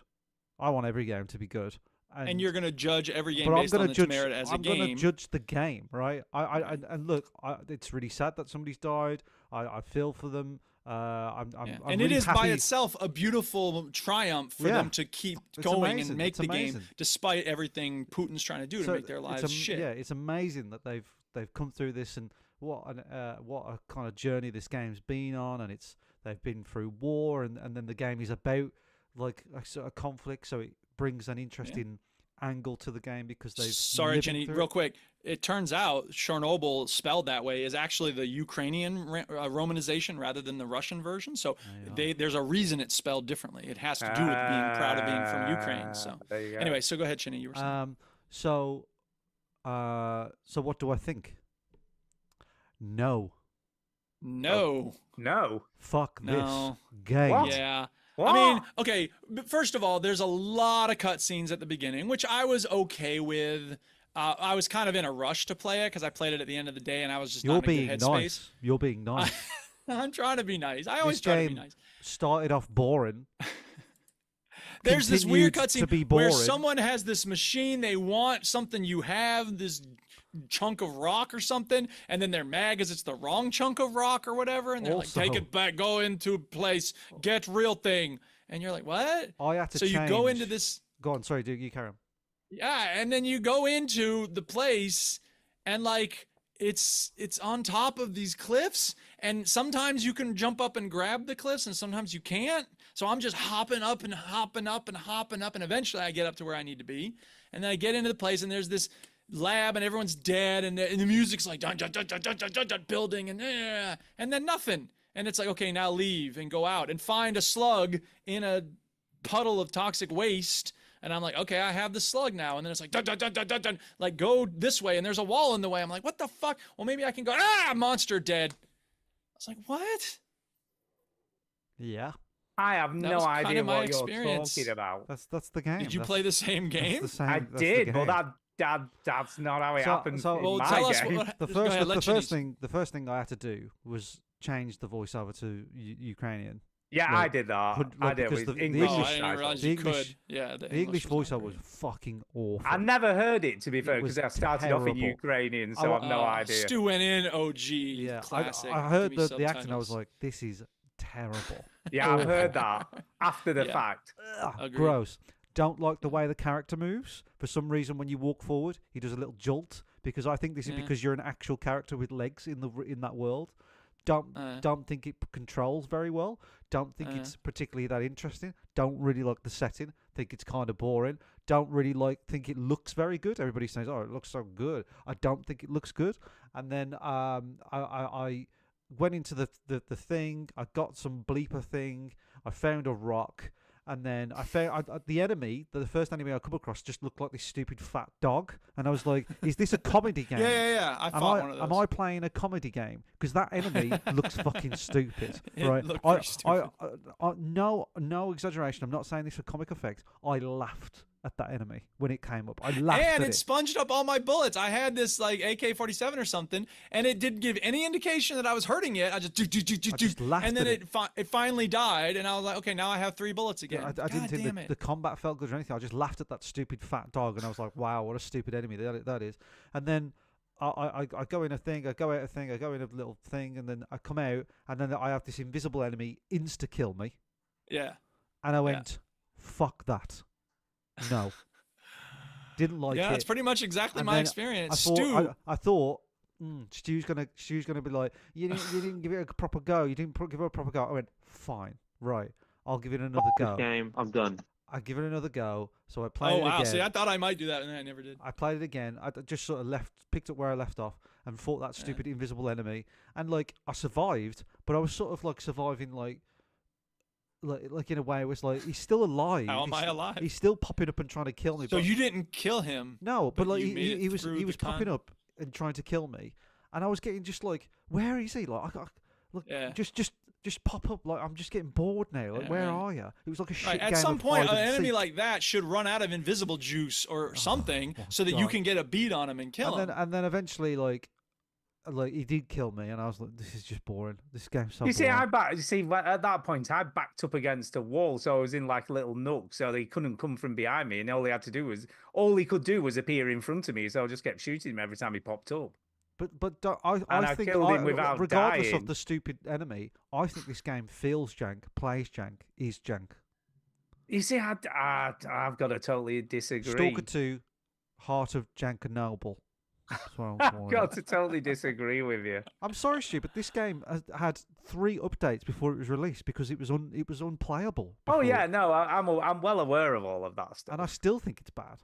I want every game to be good. And you're going to judge every game but based on its merit as a game. I'm going to judge the game, right? And look, it's really sad that somebody's died. I feel for them. I'm and really it is happy. by itself a beautiful triumph for them to keep It's going amazing. and make It's the game amazing. despite everything Putin's trying to do to make their lives shit. Yeah, it's amazing that they've come through this, and what a kind of journey this game's been on, and they've been through war, and then the game is about like a sort of conflict, so it brings an interesting angle to the game because they've Sorry, lived Jenny, through real it. quick. It turns out Chernobyl, spelled that way, is actually the Ukrainian romanization rather than the Russian version. So there's a reason it's spelled differently. It has to do with being proud of being from Ukraine. So there you go. anyway, so go ahead, Jenny. You were saying. So what do I think? No. No. No. Fuck No. this game. What? Yeah. What? I mean, okay, but first of all, there's a lot of cutscenes at the beginning, which I was okay with. I was kind of in a rush to play it because I played it at the end of the day and I was just You're not in a being good headspace. nice. You're being nice. I'm trying to be nice. I always This try to be game nice. started off boring. There's this weird continued to be cutscene where boring. someone has this machine, they want something you have, this chunk of rock or something, and then they're mad because it's the wrong chunk of rock or whatever, and they're like, take Also- it back, go into place, get real thing. And you're like, what? I had to So you go into change- this, Go on, sorry, dude, you carry on. yeah, and then you go into the place, and like it's on top of these cliffs, and sometimes you can jump up and grab the cliffs, and sometimes you can't. So I'm just hopping up and hopping up and hopping up, and eventually I get up to where I need to be, and then I get into the place, and there's this lab, and everyone's dead, and the music's like dun, dun, dun, dun, dun, dun, dun, dun, building, and then nothing, and it's like, okay, now leave and go out and find a slug in a puddle of toxic waste. And I'm like, okay, I have the slug now. And then it's like, dun, dun, dun, dun, dun, dun, like, go this way. And there's a wall in the way. I'm like, what the fuck? Well, maybe I can go, monster dead. I was like, what? Yeah, I have That no was kind idea of my what you're experience. talking about. that's the game. Did you That's- play the same that's game? the same- I that's the did, but game. that's not how it So- happens. so- in Well, my tell us game. what. the go first, ahead, the let first Chinese- thing, the first thing I had to do was change the voiceover to Ukrainian. Yeah, like, I did that. could- I like, did because with the English Oh, I English- didn't subtitles. realize The you English- could. Yeah, The English was voiceover not was great. fucking awful. I never heard it, to be fair, It was because I started off in terrible. Ukrainian, so I- I've no idea. Stu went in OG Yeah, classic. I heard Give me the accent. I was subtitles. like, this is terrible. Yeah, I've heard that after the Yeah. fact. Ugh, Agreed. gross. Don't like the way the character moves. For some reason, when you walk forward, he does a little jolt. Because I think this is Yeah. because you're an actual character with legs in that world. Don't think it controls very well. Don't think it's particularly that interesting. Don't really like the setting. Think it's kind of boring. Don't really think it looks very good. Everybody says, "Oh, it looks so good." I don't think it looks good. And then I went into the thing. I got some bleeper thing. I found a rock. And then I found the enemy, the first enemy I come across, just looked like this stupid fat dog. And I was like, is this a comedy game? Yeah. I fought one of those. Am I playing a comedy game? Because that enemy looks fucking stupid, It right? looked pretty stupid. No exaggeration. I'm not saying this for comic effect. I laughed at that enemy when it came up. I laughed And at it sponged up all my bullets. I had this like AK-47 or something, and it didn't give any indication that I was hurting it. I just just laughed and then at it finally died, and I was like, okay, now I have 3 bullets again. I God didn't damn think it. the combat felt good or anything. I just laughed at that stupid fat dog, and I was like, "Wow, what a stupid enemy that is." And then I go in a thing, I go out a thing, I go in a little thing, and then I come out, and then I have this invisible enemy insta kill me, Yeah. and I went, "Fuck that, no." Didn't like Yeah, it. that's pretty much exactly And my then experience. I thought, Stu. I thought Stu's gonna be like, you didn't give it a proper go. You didn't give it a proper go. I went, fine, right. I'll give it another go. Game, I'm done. I give it another go. So I played Oh it wow! again. See, I thought I might do that, and then I never did. I played it again. I just sort of picked up where I left off, and fought that stupid invisible enemy. And I survived, but I was sort of surviving like in a way it was like he's still alive. How am I alive? He's still popping up and trying to kill me. So but you didn't kill him? no, but you made it he was through the popping up and trying to kill me, and I was getting just where is he? Yeah. Just pop up. I'm just getting bored now. Yeah, Where right. are you? It was like a shit Right. game At some of point, hide an and enemy seek. like that should run out of invisible juice or something, my so that you God. can get a beat on him and kill him. And then eventually he did kill me, and I was like, this is just boring. This game's so You see, boring. at that point, I backed up against a wall, so I was in a little nook, so they couldn't come from behind me, and all he could do was appear in front of me, so I just kept shooting him every time he popped up. But And I I think killed him without regardless dying. of the stupid enemy, I think this game feels jank, plays jank, is jank. You see, I've got to totally disagree. Stalker 2, Heart of Jank and Noble. That's what I'm I've calling got it. to totally disagree with you. I'm sorry, Stu, but this game had 3 updates before it was released because it was unplayable. Oh before. yeah, no, I'm well aware of all of that stuff. And I still think it's bad.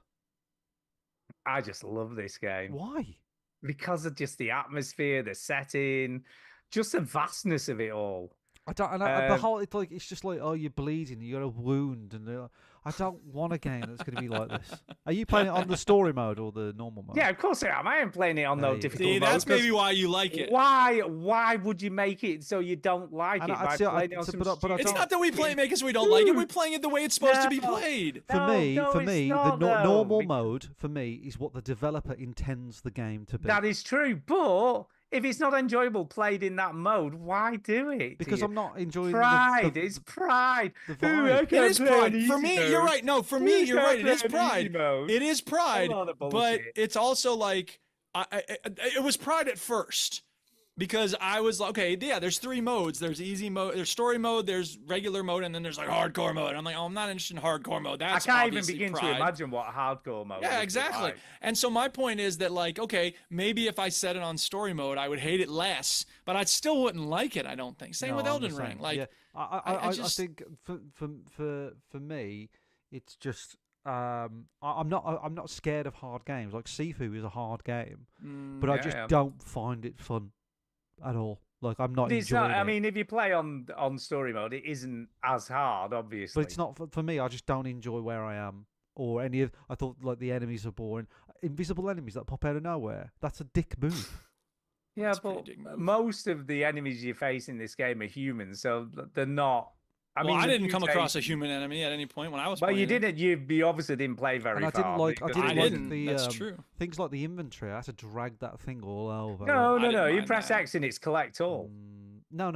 I just love this game Why? because of just the atmosphere, the setting, just the vastness of it all. I don't. And the whole it's just oh, you're bleeding, you got a wound, and I don't want a game that's going to be like this. Are you playing it on the story mode or the normal mode? Yeah, of course I am. I am playing it on There no you go. difficult See, mode, that's 'cause maybe why you like it. Why would you make it so you don't like And it by see, playing it on so- some but I stupid- It's don't- not that we play it because we don't like it. We're playing it the way it's supposed to be No. played. For No, me, no, it's the not, though. normal mode for me is what the developer intends the game to be. That is true, but If it's not enjoyable played in that mode, why do it? Because Ian? I'm not enjoying pride. the it's pride. the Ooh, vibe. I It can't is play on pride. For easy me, mode. you're right. No, for Ooh, me, you're can't right. It play is on easy pride. mode. It is pride. All the But bullshit. it's also like, it was pride at first. Because I was like, okay, yeah, there's 3 modes. There's easy mode, there's story mode, there's regular mode, and then there's like hardcore mode. And I'm like, oh, I'm not interested in hardcore mode. I That's can't even obviously begin pride. to imagine what hardcore mode. Yeah, would be exactly. like. And so my point is that, like, okay, maybe if I set it on story mode, I would hate it less, but I still wouldn't like it. I don't think. Same No, with I'm the Elden Ring. same. Like, yeah. I I just- think for me, it's just I'm not scared of hard games. Like Sifu is a hard game, but I yeah, just yeah. don't find it fun at all. Like I'm not It's enjoying not. it. I mean, if you play on story mode, it isn't as hard, obviously. But it's not for me. I just don't enjoy where I am or any of. I thought like the enemies are boring. Invisible enemies that pop out of nowhere. That's a dick move. Yeah, That's a pretty but dick move. most of the enemies you face in this game are humans, so they're not. I well, mean, I the didn't come across a mutation- human enemy at any point when I was Well, playing you it. didn't. You obviously didn't play very And I far. didn't like. because I like didn't. the That's true. things like the inventory. I had to drag that thing all over. No, I no, didn't no. You mind press that. X and it's collect all. No.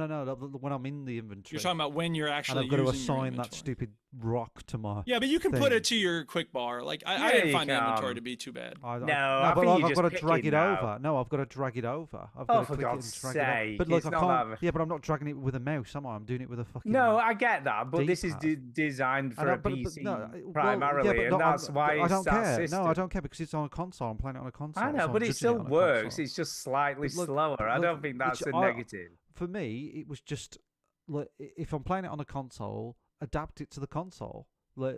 When I'm in the inventory, You're talking about when you're and actually I've got to using your assign that inventory. stupid rock to my. Yeah, but you can put thing. it to your quick bar. Like I Yeah, didn't you find the inventory can. to be too bad. I but think I've you got just to pick drag it it now. over. No, I've got to drag it over. I've Oh, got to for click God's it and drag it over. sake, But like it's I not can't. that- Yeah, but I'm not dragging it with a mouse, am I? I'm doing it with a fucking. No, I get that, but this is D-pad. designed I for know, a but PC no, well, primarily, yeah, but and no, that's why I it's don't that care. system. No, I don't care because it's on a console. I'm playing it on a console. I know, so but I'm it judging still on a works. console. It's just slightly But look- slower. I look, don't think that's which a negative. For me, it was just like if I'm playing it on a console, adapt it to the console. Like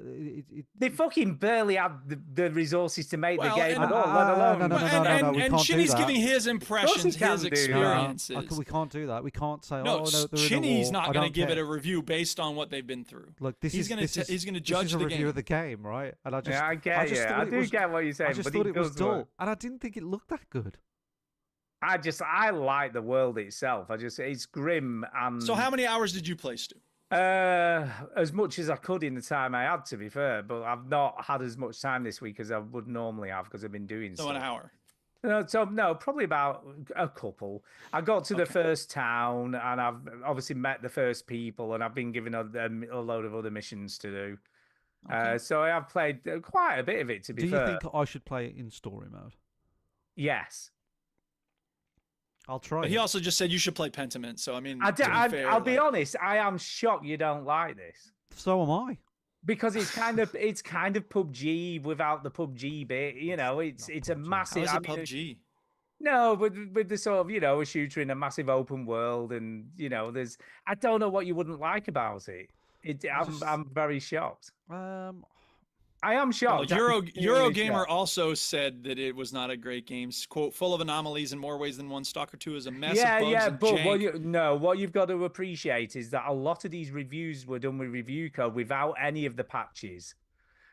They fucking barely have the resources to make Well, the game and- at all, let alone. no, no, and we and can't do Chinny's that. giving his impressions, can his do. experiences. we can't do that. We can't say, No, oh no, they're in a Chinny's war. not I going to don't give it care. a review based on what they've been through. Look, this He's is gonna this t- is he's gonna this judge is a the review game. of the game, right? And I just Yeah, I get just you. thought I it do was- get what you're saying, I just but thought it it was does work. dull, and I didn't think it looked that good. I like the world itself. It's grim and So how many hours did you play, Stu? as much as I could in the time I had, to be fair, but I've not had as much time this week as I would normally have because I've been doing So an stuff. hour. No, probably about a couple. I got to the first town and I've obviously met the first people and I've been given a load of other missions to do. So I have played quite a bit of it, to be Do fair. you think I should play it in story mode? Yes. I'll try. But he it. also just said you should play Pentiment. So I mean, I'll to be fair, be like- honest, I am shocked you don't like this. So am I. Because it's kind of PUBG without the PUBG bit, you know. It's a PUBG. massive. How is I it mean, PUBG? No, with the sort of, you know, a shooter in a massive open world, and you know, I don't know what you wouldn't like about it. I'm very shocked. I am Well, shocked. Eurogamer also said that it was not a great game. Quote, full of anomalies in more ways than one. Stalker 2 is a mess of bugs and but jank. what you've got to appreciate is that a lot of these reviews were done with review code without any of the patches.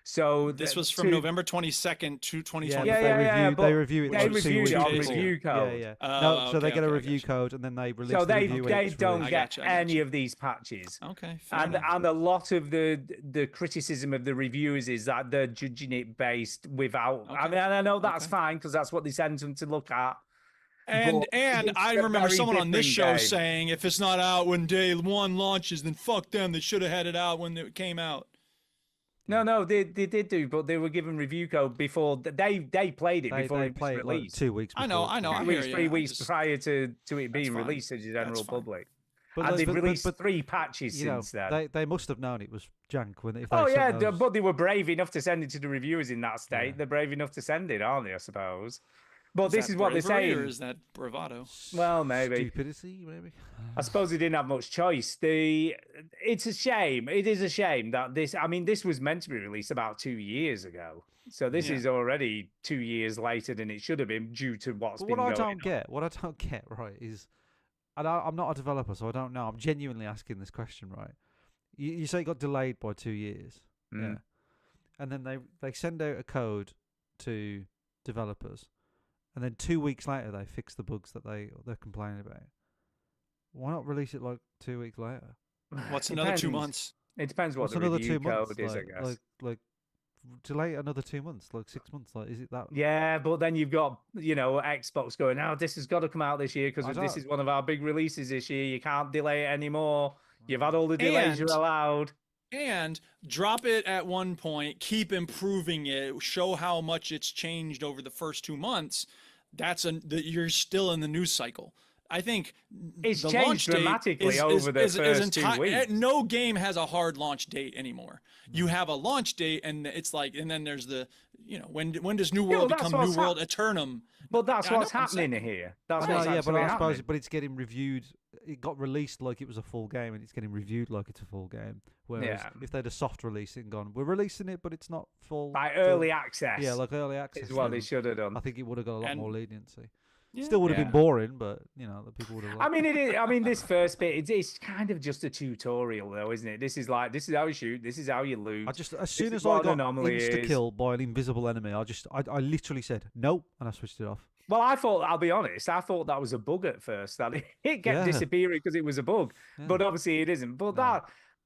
So This was from November 22nd to 2020. Yeah, they review it. they like 2 reviewed weeks it on before. review code. Yeah. Oh, No, so they okay, get a okay, I review gotcha. code and then they release So the they review. when it's don't released. get gotcha, I any gotcha. of these patches. Okay, fair And enough. a lot of the criticism of the reviewers is that they're judging it based without. I Okay. mean, I know that's Okay. fine because that's what they send them to look at. And But and it's I a remember very someone on this show different game. saying if it's not out when day one launches, then fuck them. They should have had it out when it came out. No, they did do, but they were given review code before they played it before They it was play it like released. 2 weeks. I know, before. I know. I 3 hear weeks, you. 3 I weeks just- prior to it being fine. released to the That's general fine. public. But And those- they've released but, 3 patches you know, since then. they must have known it was jank when if they Oh sent yeah, those- but they were brave enough to send it to the reviewers in that state. Yeah. They're brave enough to send it, aren't they? I suppose. But Is this that is what they're bravery saying. Or is that bravado? Well, maybe. Stupidity, maybe. I suppose they didn't have much choice. It's a shame. It is a shame that this. I mean, this was meant to be released about 2 years ago. So this Yeah. is already 2 years later than it should have been due to what's But been what I going don't get, right, is, and I'm not a developer, so I don't know. I'm genuinely asking this question, right? You say it got delayed by 2 years, Mm. yeah, and then they send out a code to developers, and then 2 weeks later they fix the bugs that they're complaining about. Why not release it like 2 weeks later? What's another 2 Depends. months? It depends what What's the another review 2 months? code is, I guess. Like delay it another 2 months, like 6 months. Like, is it that? Yeah, but then you've got, Xbox going, oh, this has got to come out this year because I this don't- is one of our big releases this year. You can't delay it anymore. You've had all the delays you're And- allowed. And drop it at one point, keep improving it, show how much it's changed over the first 2 months. You're still in the news cycle. I think It's the changed launch date dramatically over the first 2 weeks. No game has a hard launch date anymore. You have a launch date, and it's like, and then there's the, when does New World that's become what's New World Eternum? But that's I know what's what I'm saying. happening here. That's I know, what's yeah, but actually I suppose, happening. but it's getting reviewed. It got released like it was a full game, and it's getting reviewed like it's a full game. Whereas Yeah. if they'd a soft release it and gone, we're releasing it, but it's not full. By full- early access. Yeah, like early access. is what they then should have done. I think it would have got a lot And- more leniency. Yeah. Still would have Yeah. been boring, but the people would have. I mean, it is. I mean, this first bit, it's kind of just a tutorial, though, isn't it? This is how you shoot. This is how you loot. I just as soon is as I what an got anomaly insta is. kill by an invisible enemy, I literally said nope, and I switched it off. Well, I'll be honest, I thought that was a bug at first, that it kept Yeah. disappearing because it was a bug. Yeah. But obviously it isn't.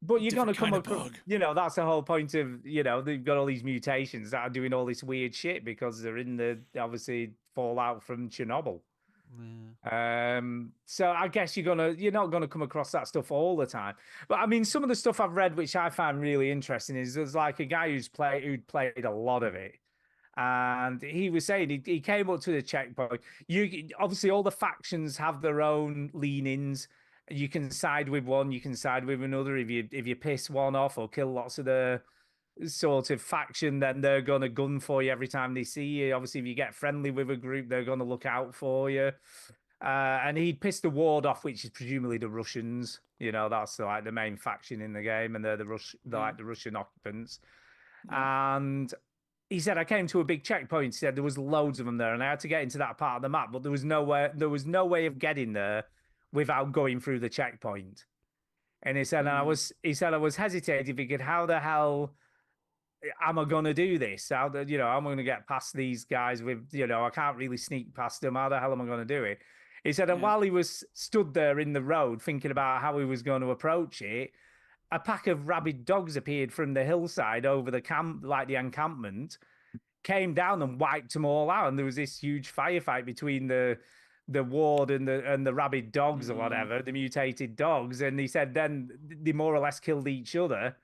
But you're going to Different come kind of across, bug. that's the whole point of, they've got all these mutations that are doing all this weird shit because they're in the, obviously, fallout from Chernobyl. Yeah. So I guess you're not gonna come across that stuff all the time. But I mean, some of the stuff I've read, which I find really interesting, is there's like a guy who'd played a lot of it, and he was saying he came up to the checkpoint. You obviously all the factions have their own leanings. You can side with one, you can side with another. If you piss one off or kill lots of the sort of faction, then they're going to gun for you every time they see you. Obviously, if you get friendly with a group, they're going to look out for you. And he pissed the ward off, which is presumably the Russians. That's like the main faction in the game, and they're the Russian occupants. And he said, I came to a big checkpoint. He said there was loads of them there, and I had to get into that part of the map, but there was no way of getting there without going through the checkpoint. And he said, I was hesitating, thinking, how the hell am I going to do this? How am I going to get past these guys with, I can't really sneak past them. How the hell am I going to do it? He said, and while he was stood there in the road thinking about how he was going to approach it, a pack of rabid dogs appeared from the hillside over the the encampment, came down and wiped them all out. And there was this huge firefight between the ward and the rabid dogs or whatever, the mutated dogs. And he said then they more or less killed each other.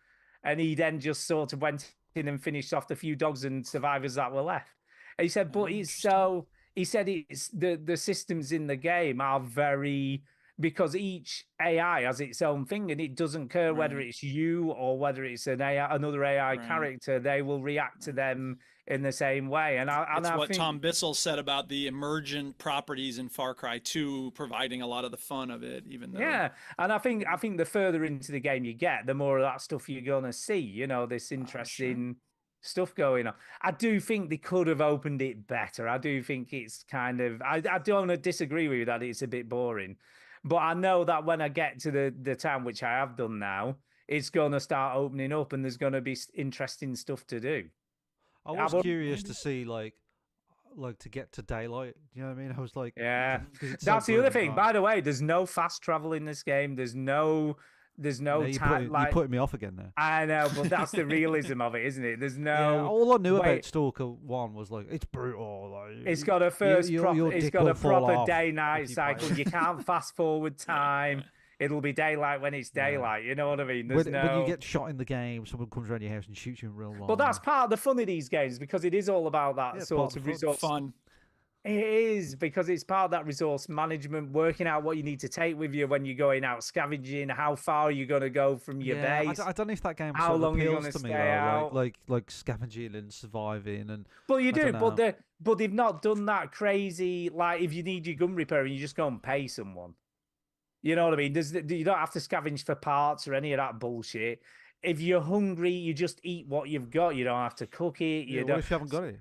And he then just sort of went in and finished off the few dogs and survivors that were left. And he said, but he said it's the systems in the game are very, because each AI has its own thing, and it doesn't care whether it's you or whether it's another AI character. They will react to them in the same way. And I what think Tom Bissell said about the emergent properties in Far Cry 2 providing a lot of the fun of it, even though. Yeah, and I think the further into the game you get, the more of that stuff you're gonna see. This interesting stuff going on. I do think they could have opened it better. I do think it's kind of. I don't disagree with you that it's a bit boring, but I know that when I get to the town, which I have done now, it's gonna start opening up, and there's gonna be interesting stuff to do. I was curious to see like to get to daylight. You know what I mean? I was like, yeah, 'cause it's that's so the other bloody thing. dark. By the way, there's no fast travel in this game. There's no You're time. you're putting me off again there. I know, but that's the realism of it, isn't it? There's no. Yeah, all I knew way- about Stalker 1 was like it's brutal. Like, It's got a your it's dick got will a fall proper off day-night if you play cycle. it. You can't fast forward time. It'll be daylight when it's daylight. You know what I mean? There's when you get shot in the game, someone comes around your house and shoots you in real life. But that's part of the fun of these games because it is all about that it's sort part of of the resource. Fun. It is because it's part of that resource management, working out what you need to take with you when you're going out scavenging, how far you're going to go from your base. I don't know if that game How sort of long you're appeals gonna to me stay though, out. like scavenging and surviving and. But you I do, don't know. but they've not done that crazy. Like if you need your gun repairing, you just go and pay someone. You know what I mean? You don't have to scavenge for parts or any of that bullshit. If you're hungry, you just eat what you've got. You don't have to cook it. Yeah, You what don't. if you haven't got it?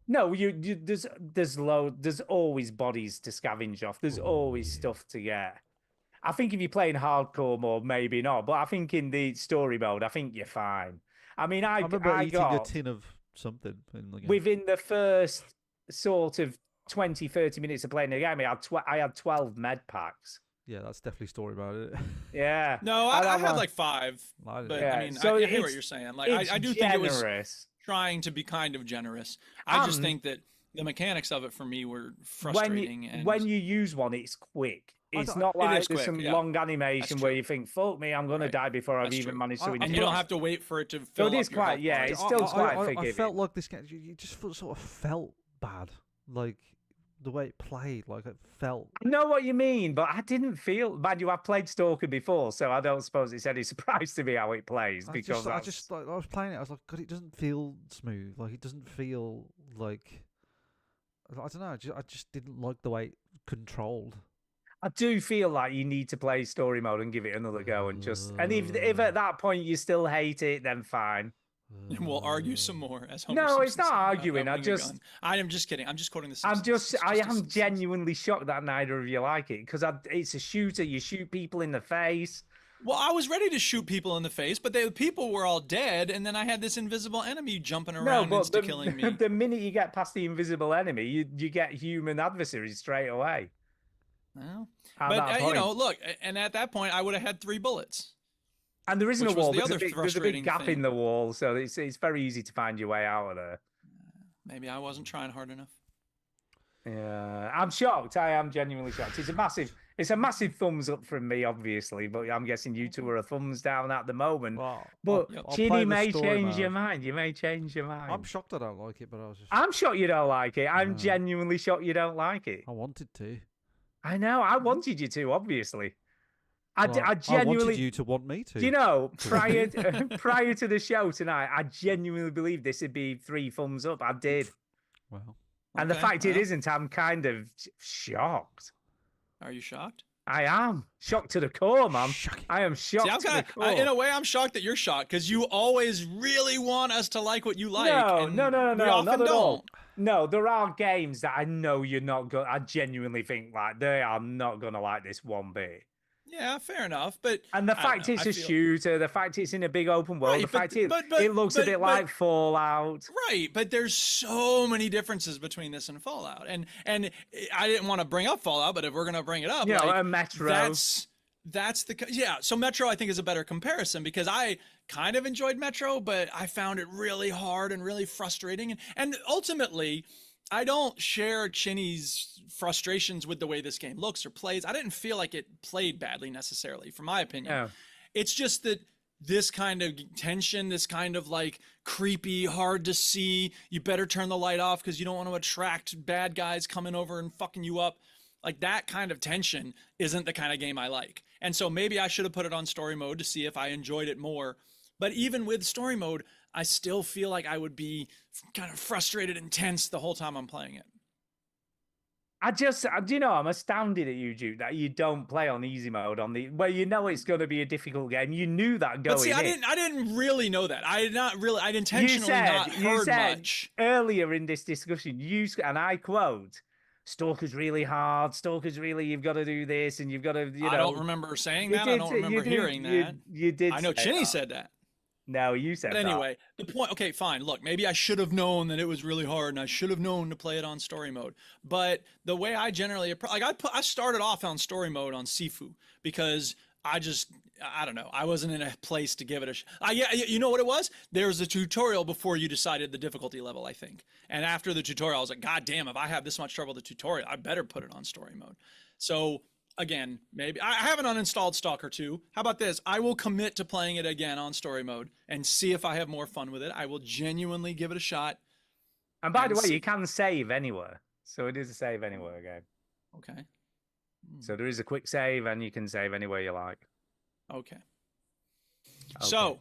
No, there's always bodies to scavenge off. There's always stuff to get. I think if you're playing hardcore mode, maybe not. But I think in the story mode, I think you're fine. I mean, I remember eating a got tin of something in the game. within the first sort of 20, 30 minutes of playing the game, I had 12 med packs. Yeah, that's definitely story about it. Yeah. No, And I I'm had like- like 5. I But Yeah, I mean, so I hear what it's- you're saying. Like, It's I do think it was. generous. trying to be kind of generous. I just And- think that the mechanics of it for me were when frustrating. you, and when you use one, it's quick. It's don't- not It like is there's quick, some yeah. long animation That's where true. you think, "Fuck me, I'm gonna Right. die before I've That's even true. managed to." And and you don't have to wait for it to fill it is up your quite- health yeah, bar. it's still quite I forgiving. felt like this game. You just sort of felt bad, like the way it played. Like it felt. I know what you mean, but I didn't feel. Mind you, I've played Stalker before, so I don't suppose it's any surprise to me how it plays. Because I just like, I was playing it. I was like, God, it doesn't feel smooth. Like it doesn't feel like. I don't know. I just didn't like the way it controlled. I do feel like you need to play story mode and give it another go, and if at that point you still hate it, then fine. And we'll argue some more. As Homer No, it's Simpson not said about arguing, I having a just- gun. I am just kidding. I'm just quoting the I Simpsons. It's am just a Simpsons. genuinely shocked that neither of you like it because it's a shooter. You shoot people in the face. Well, I was ready to shoot people in the face, but the people were all dead, and then I had this invisible enemy jumping No, around but insta-killing me. the minute you get past the invisible enemy, you get human adversaries straight away. Well, At but that you know, point. look, and at that point, I would have had 3 bullets. And there isn't which a was wall. the There's a, other big, there's a frustrating big gap thing. in the wall, so it's very easy to find your way out of there. Maybe I wasn't trying hard enough. Yeah, I'm shocked. I am genuinely shocked. It's a massive thumbs up from me, obviously, but I'm guessing you two are a thumbs down at the moment. Well, But I'll play Chinny the may story change your mode. mind. You may change your mind. I'm shocked I don't like it, but I was just. I'm shocked you don't like it. I'm No. genuinely shocked you don't like it. I wanted to. I know. I wanted you to, obviously. I Well, I genuinely. wanted you to want me to. Do you know, prior to the show tonight, I genuinely believed this would be 3 thumbs up. I did. Well, And the Okay, fact it well, isn't, I'm kind of shocked. Are you shocked? I am shocked to the core, man. Shocking. I am shocked See, I'm to the kind core. of, in a way, I'm shocked that you're shocked because you always really want us to like what you like. No, and no, we often not at all. don't. No, there are games that I know you're not going. I genuinely think like they are not going to like this one bit. Yeah, fair enough. But And the I don't fact know, it's I a feel- shooter, the fact it's in a big open world, Right, the but- fact but- it looks a bit but- like Fallout. Right, but there's so many differences between this and Fallout, and I didn't want to bring up Fallout, but if we're gonna bring it up, You know, like, a Metro. that's yeah. So Metro, I think, is a better comparison because I kind of enjoyed Metro, but I found it really hard and really frustrating, and ultimately, I don't share Chinny's frustrations with the way this game looks or plays. I didn't feel like it played badly necessarily, from my opinion. No. It's just that this kind of tension, this kind of like creepy, hard to see, you better turn the light off because you don't want to attract bad guys coming over and fucking you up. Like that kind of tension isn't the kind of game I like. And so maybe I should have put it on story mode to see if I enjoyed it more. But even with story mode, I still feel like I would be kind of frustrated and tense the whole time I'm playing it. Do you know, I'm astounded at you, Duke, that you don't play on easy mode where you know it's going to be a difficult game. You knew that going But see, in. I didn't really know that. I'd intentionally not heard much. Earlier in this discussion, and I quote, Stalker's really hard. Stalker's really, you've got to do this and you've got to, I don't remember saying that. I don't remember hearing that. You did. I know say Chinny that. said that. No, you said But anyway, the point, okay, fine. Look, maybe I should have known that it was really hard and I should have known to play it on story mode. But the way I generally, I started off on story mode on Sifu because I don't know. I wasn't in a place to give it yeah, you know what it was? There was a tutorial before you decided the difficulty level, I think. And after the tutorial, I was like, God damn, if I have this much trouble with the tutorial, I better put it on story mode. So again, maybe I haven't uninstalled Stalker 2. How about this? I will commit to playing it again on story mode and see if I have more fun with it. I will genuinely give it a shot. And by the way, you can save anywhere. So it is a save anywhere game. Okay. So there is a quick save and you can save anywhere you like. Okay. So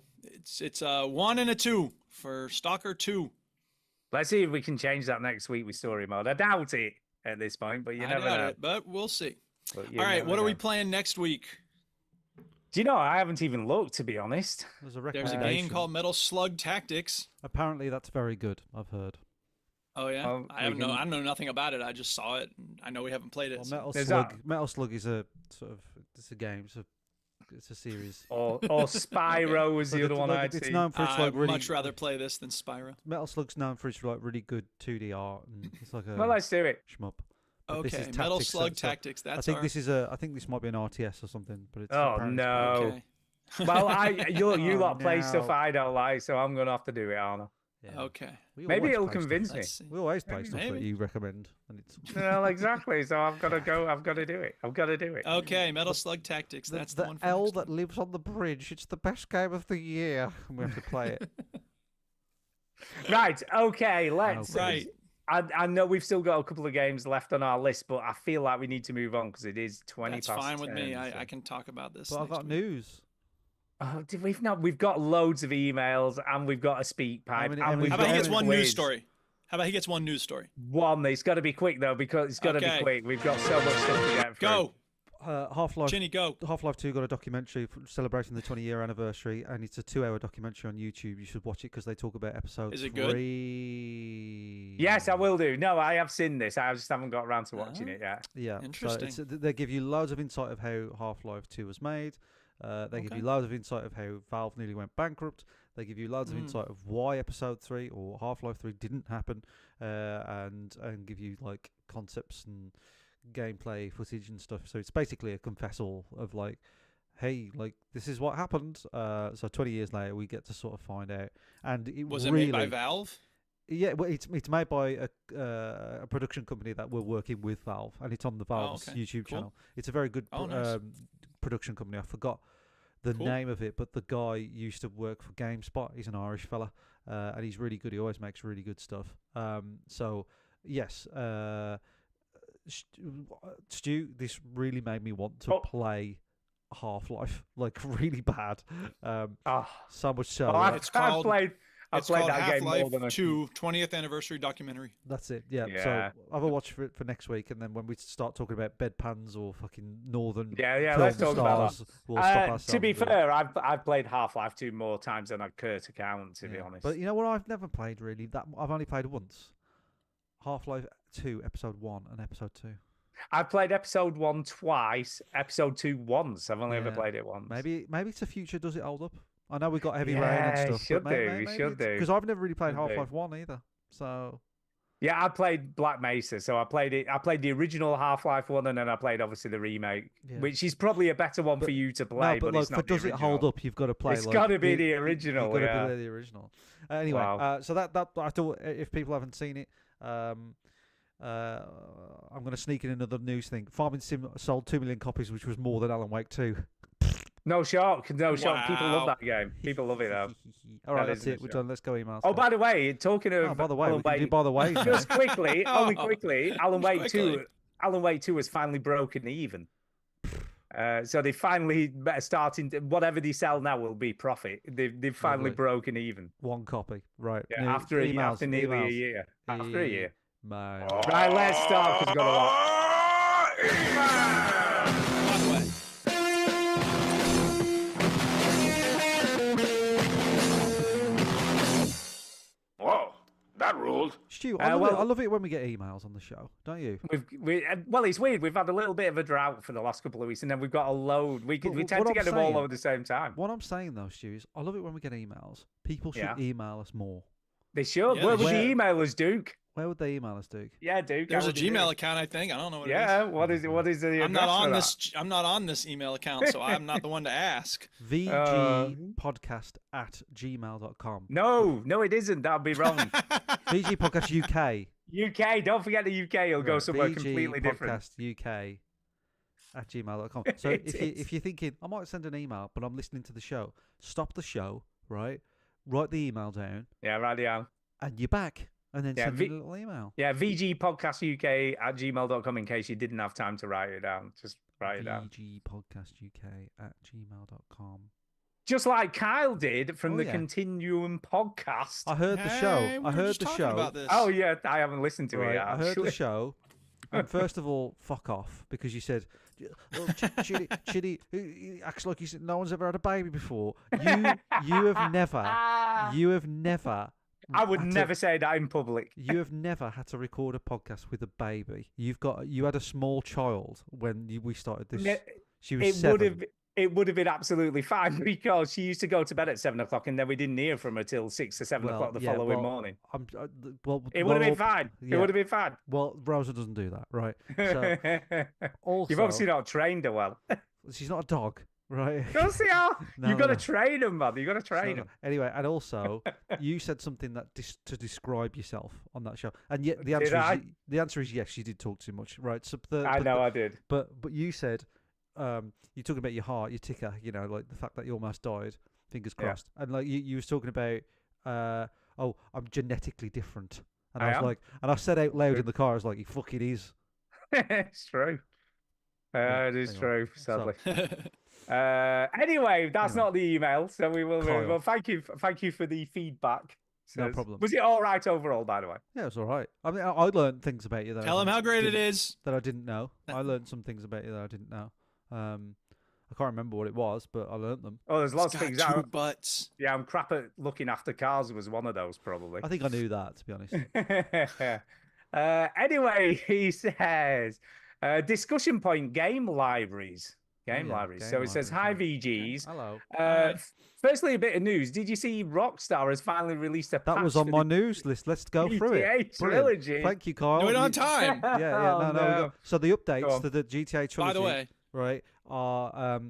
it's a 1 and a 2 for Stalker 2. Let's see if we can change that next week with story mode. I doubt it at this point, but you I never doubt know. it, but we'll see. But you All right, never what are we know. playing next week? Do you know, I haven't even looked, to be honest. there's a There's a recommendation. game called Metal Slug Tactics. Apparently, that's very good. I've heard. Oh yeah, Well, I we know nothing about it. I just saw it. And I know we haven't played it. Well, so- Metal There's Slug. that. Metal Slug is a sort of it's a game. It's a series. Or Spyro was the But other one like, I'd it's seen. known for its I'd like really. much rather play this than Spyro. Metal Slug's known for its like really good 2D art, and it's like a Well, let's do it. shmup. But this Okay, is Metal Tactics, Slug so Tactics. I That's think our... this is a. I think this might be an RTS or something. But it's Oh, apparently it's no. quite- Okay. Well, you Oh, lot play stuff no. I don't like, so I'm going to have to do it, aren't I? Yeah. Okay. We Maybe always it'll play stuff. convince me. Let's see. We always play stuff that Maybe. you recommend, and it's Well, exactly. So I've got to go. I've got to do it. I've got to do it. Okay, Metal Slug Tactics. That's the one for L next that week. lives on the bridge. It's the best game of the year. And we have to play it. Right. Okay. Let's. Right. I know we've still got a couple of games left on our list, but I feel like we need to move on because it is 20 That's past fine with 10, me. so- I can talk about this. But I've next got week. news. Oh, did we've not? We've got loads of emails and we've got a speak pipe. many- and how we've many- How about he got gets a one news quiz. story? How about he gets one news story? One. It's got to be quick though because it's got to Okay. be quick. We've got so much stuff to get through. Go, Half-Life. Chinny, go. Half-Life 2 got a documentary celebrating the 20-year anniversary, and it's a 2-hour documentary on YouTube. You should watch it because they talk about episode Is it good? 3. Yes, I will do. No, I have seen this. I just haven't got around to watching it yet. Yeah, Interesting. So they give you loads of insight of how Half-Life 2 was made. They give Okay. you loads of insight of how Valve nearly went bankrupt. They give you loads of insight of why Episode 3 or Half-Life 3 didn't happen, and give you like concepts and gameplay footage and stuff. So it's basically a confessal of like, hey, like this is what happened. So 20 years later, we get to sort of find out. And it Was it really, made by Valve? Yeah, well, it's made by a production company that we're working with Valve, and it's on the Valve's okay. YouTube Cool. channel. It's a very good Nice. production company. I forgot the Cool. name of it, but the guy used to work for GameSpot. He's an Irish fella, and he's really good. He always makes really good stuff. So yes, Stu, this really made me want to play Half-Life, like really bad. So much so. Oh, It's called- I've It's played called that game more Half-Life than a 2 20th anniversary documentary. That's it. Yeah. Yeah. So I'll have a watch for next week, and then when we start talking about bedpans or fucking northern Yeah, let's film talk about stars, we'll stop ourselves. to be with it. fair, I've played Half-Life 2 more times than I care to count, to be Yeah. honest. But you know what? I've never played really. That I've only played once. Half-Life 2, Episode 1 and Episode 2. I've played Episode 1 twice, Episode 2 once. I've only ever Yeah. played it once. Maybe it's a future. Does it hold up? I know we got Heavy Rain Yeah, and it stuff. should but do, it should do. Because I've never really played Should do. Half-Life 1 either. So Yeah, I played Black Mesa, so I played it. I played the original Half-Life 1, and then I played obviously the remake, Yeah. which is probably a better one for you to play. no, but it's like, not for does the it hold original. up? You've got to play. It's like, gotta be the original, You've got to yeah. be the original. Anyway, Wow. so that I thought if people haven't seen it, I'm going to sneak in another news thing. Farming Sim sold 2 million copies, which was more than Alan Wake 2. No shock, no shock. People love Wow. that game. People love it though. All right, That that's is a it. We're shock. done. Let's go emails. Oh, guys. by the way, talking of Oh, by the way, Alan we can do Wake, by the way. now. just quickly, only Oh. quickly, Alan Wake Quickly. 2. Alan Wake 2 has finally broken even. So they finally starting to, whatever they sell now will be profit. They've finally Lovely. broken even. One copy, right? Yeah, New- after nearly a emails. year. After a year. Email. Right, let's start because we've got a lot. Walk away. Whoa, that ruled. Stu, I well- love it when we get emails on the show, don't you? Well, it's weird. We've had a little bit of a drought for the last couple of weeks, and then we've got a load. We But tend what to get I'm them all saying- over the same time. What I'm saying though, Stu, is I love it when we get emails. People should Yeah. email us more. They should. Yeah, Where they would should. the email us, Duke? Where would they email us, Duke? Yeah, Duke. There's how a would you do Gmail it? account, I think. I don't know what Yeah, it is. what is it? What is the I'm not address on for this. I'm not on this email account, so I'm not the one to ask. VGpodcast@gmail.com. No, it isn't. That'd be wrong. VG Podcast UK. UK, don't forget the UK. It'll go Right, somewhere VG completely different. Podcast UK @gmail.com. So It if you're thinking I might send an email, but I'm listening to the show, stop the show, right? Write the email down, Yeah, right down. and you're back, and then Yeah, send me a little email. Yeah, VGpodcastuk@gmail.com in case you didn't have time to write it down. Just write it down. VGpodcastuk@gmail.com. Just like Kyle did from Oh, the yeah. Continuum podcast. I heard the Hey, show. we I were heard just the talking show. about this. Oh, yeah, I haven't listened to it Right, yet. I heard actually. the show. And first of all, fuck off, because you said, oh, Chitty, he acts like he's no one's ever had a baby before. You have never. I would had to- never say that in public. You have never had to record a podcast with a baby. You had a small child when we started this. Ne- She was It 7. would have been absolutely fine because she used to go to bed at 7 o'clock and then we didn't hear from her till 6 or 7 o'clock the following morning. It would have been fine. It yeah. would have been fine. Well, Rosa doesn't do that, right? So also, You've obviously not trained her well. she's not a dog. right? Go see how No, you've got to no. train them, man. You've got to So, train them. anyway, and also you said something that to describe yourself on that show, and yet the Did answer I? is the answer is yes. You did talk too much, right? So I know I did. But you said you're talking about your heart, your ticker. You know, like the fact that you almost died. Fingers Yeah. crossed. And like you was talking about, oh, I'm genetically different, and I I was am. like, and I said out loud True. in the car, I was like, he fucking is. It's true. Yeah, It is anyway, true, so- sadly. Anyway, that's Anyway. not the email, so we will. Kyle. Well, thank you for the feedback. No Says- problem. Was it all right overall, by the way? Yeah, it's all right. I mean, I learned things about you that Tell him how great it is. that I didn't know. I learned some things about you that I didn't know. I can't remember what it was, but I learned them. Oh, there's lots It's of things. got two out. butts. Yeah, I'm crap at looking after cars. Was one of those probably. I think I knew that, to be honest. Anyway, he says discussion point game libraries. Game Yeah, libraries. game So it says, hi, libraries, VGs. Hello. Firstly, a bit of news. Did you see Rockstar has finally released a That patch was on for my the news list. Let's go through it. GTA Brilliant. trilogy? Thank you, Kyle. Do it on You- time. Yeah, Oh, no. we got- So the updates on. to the GTA trilogy, By the way, right, are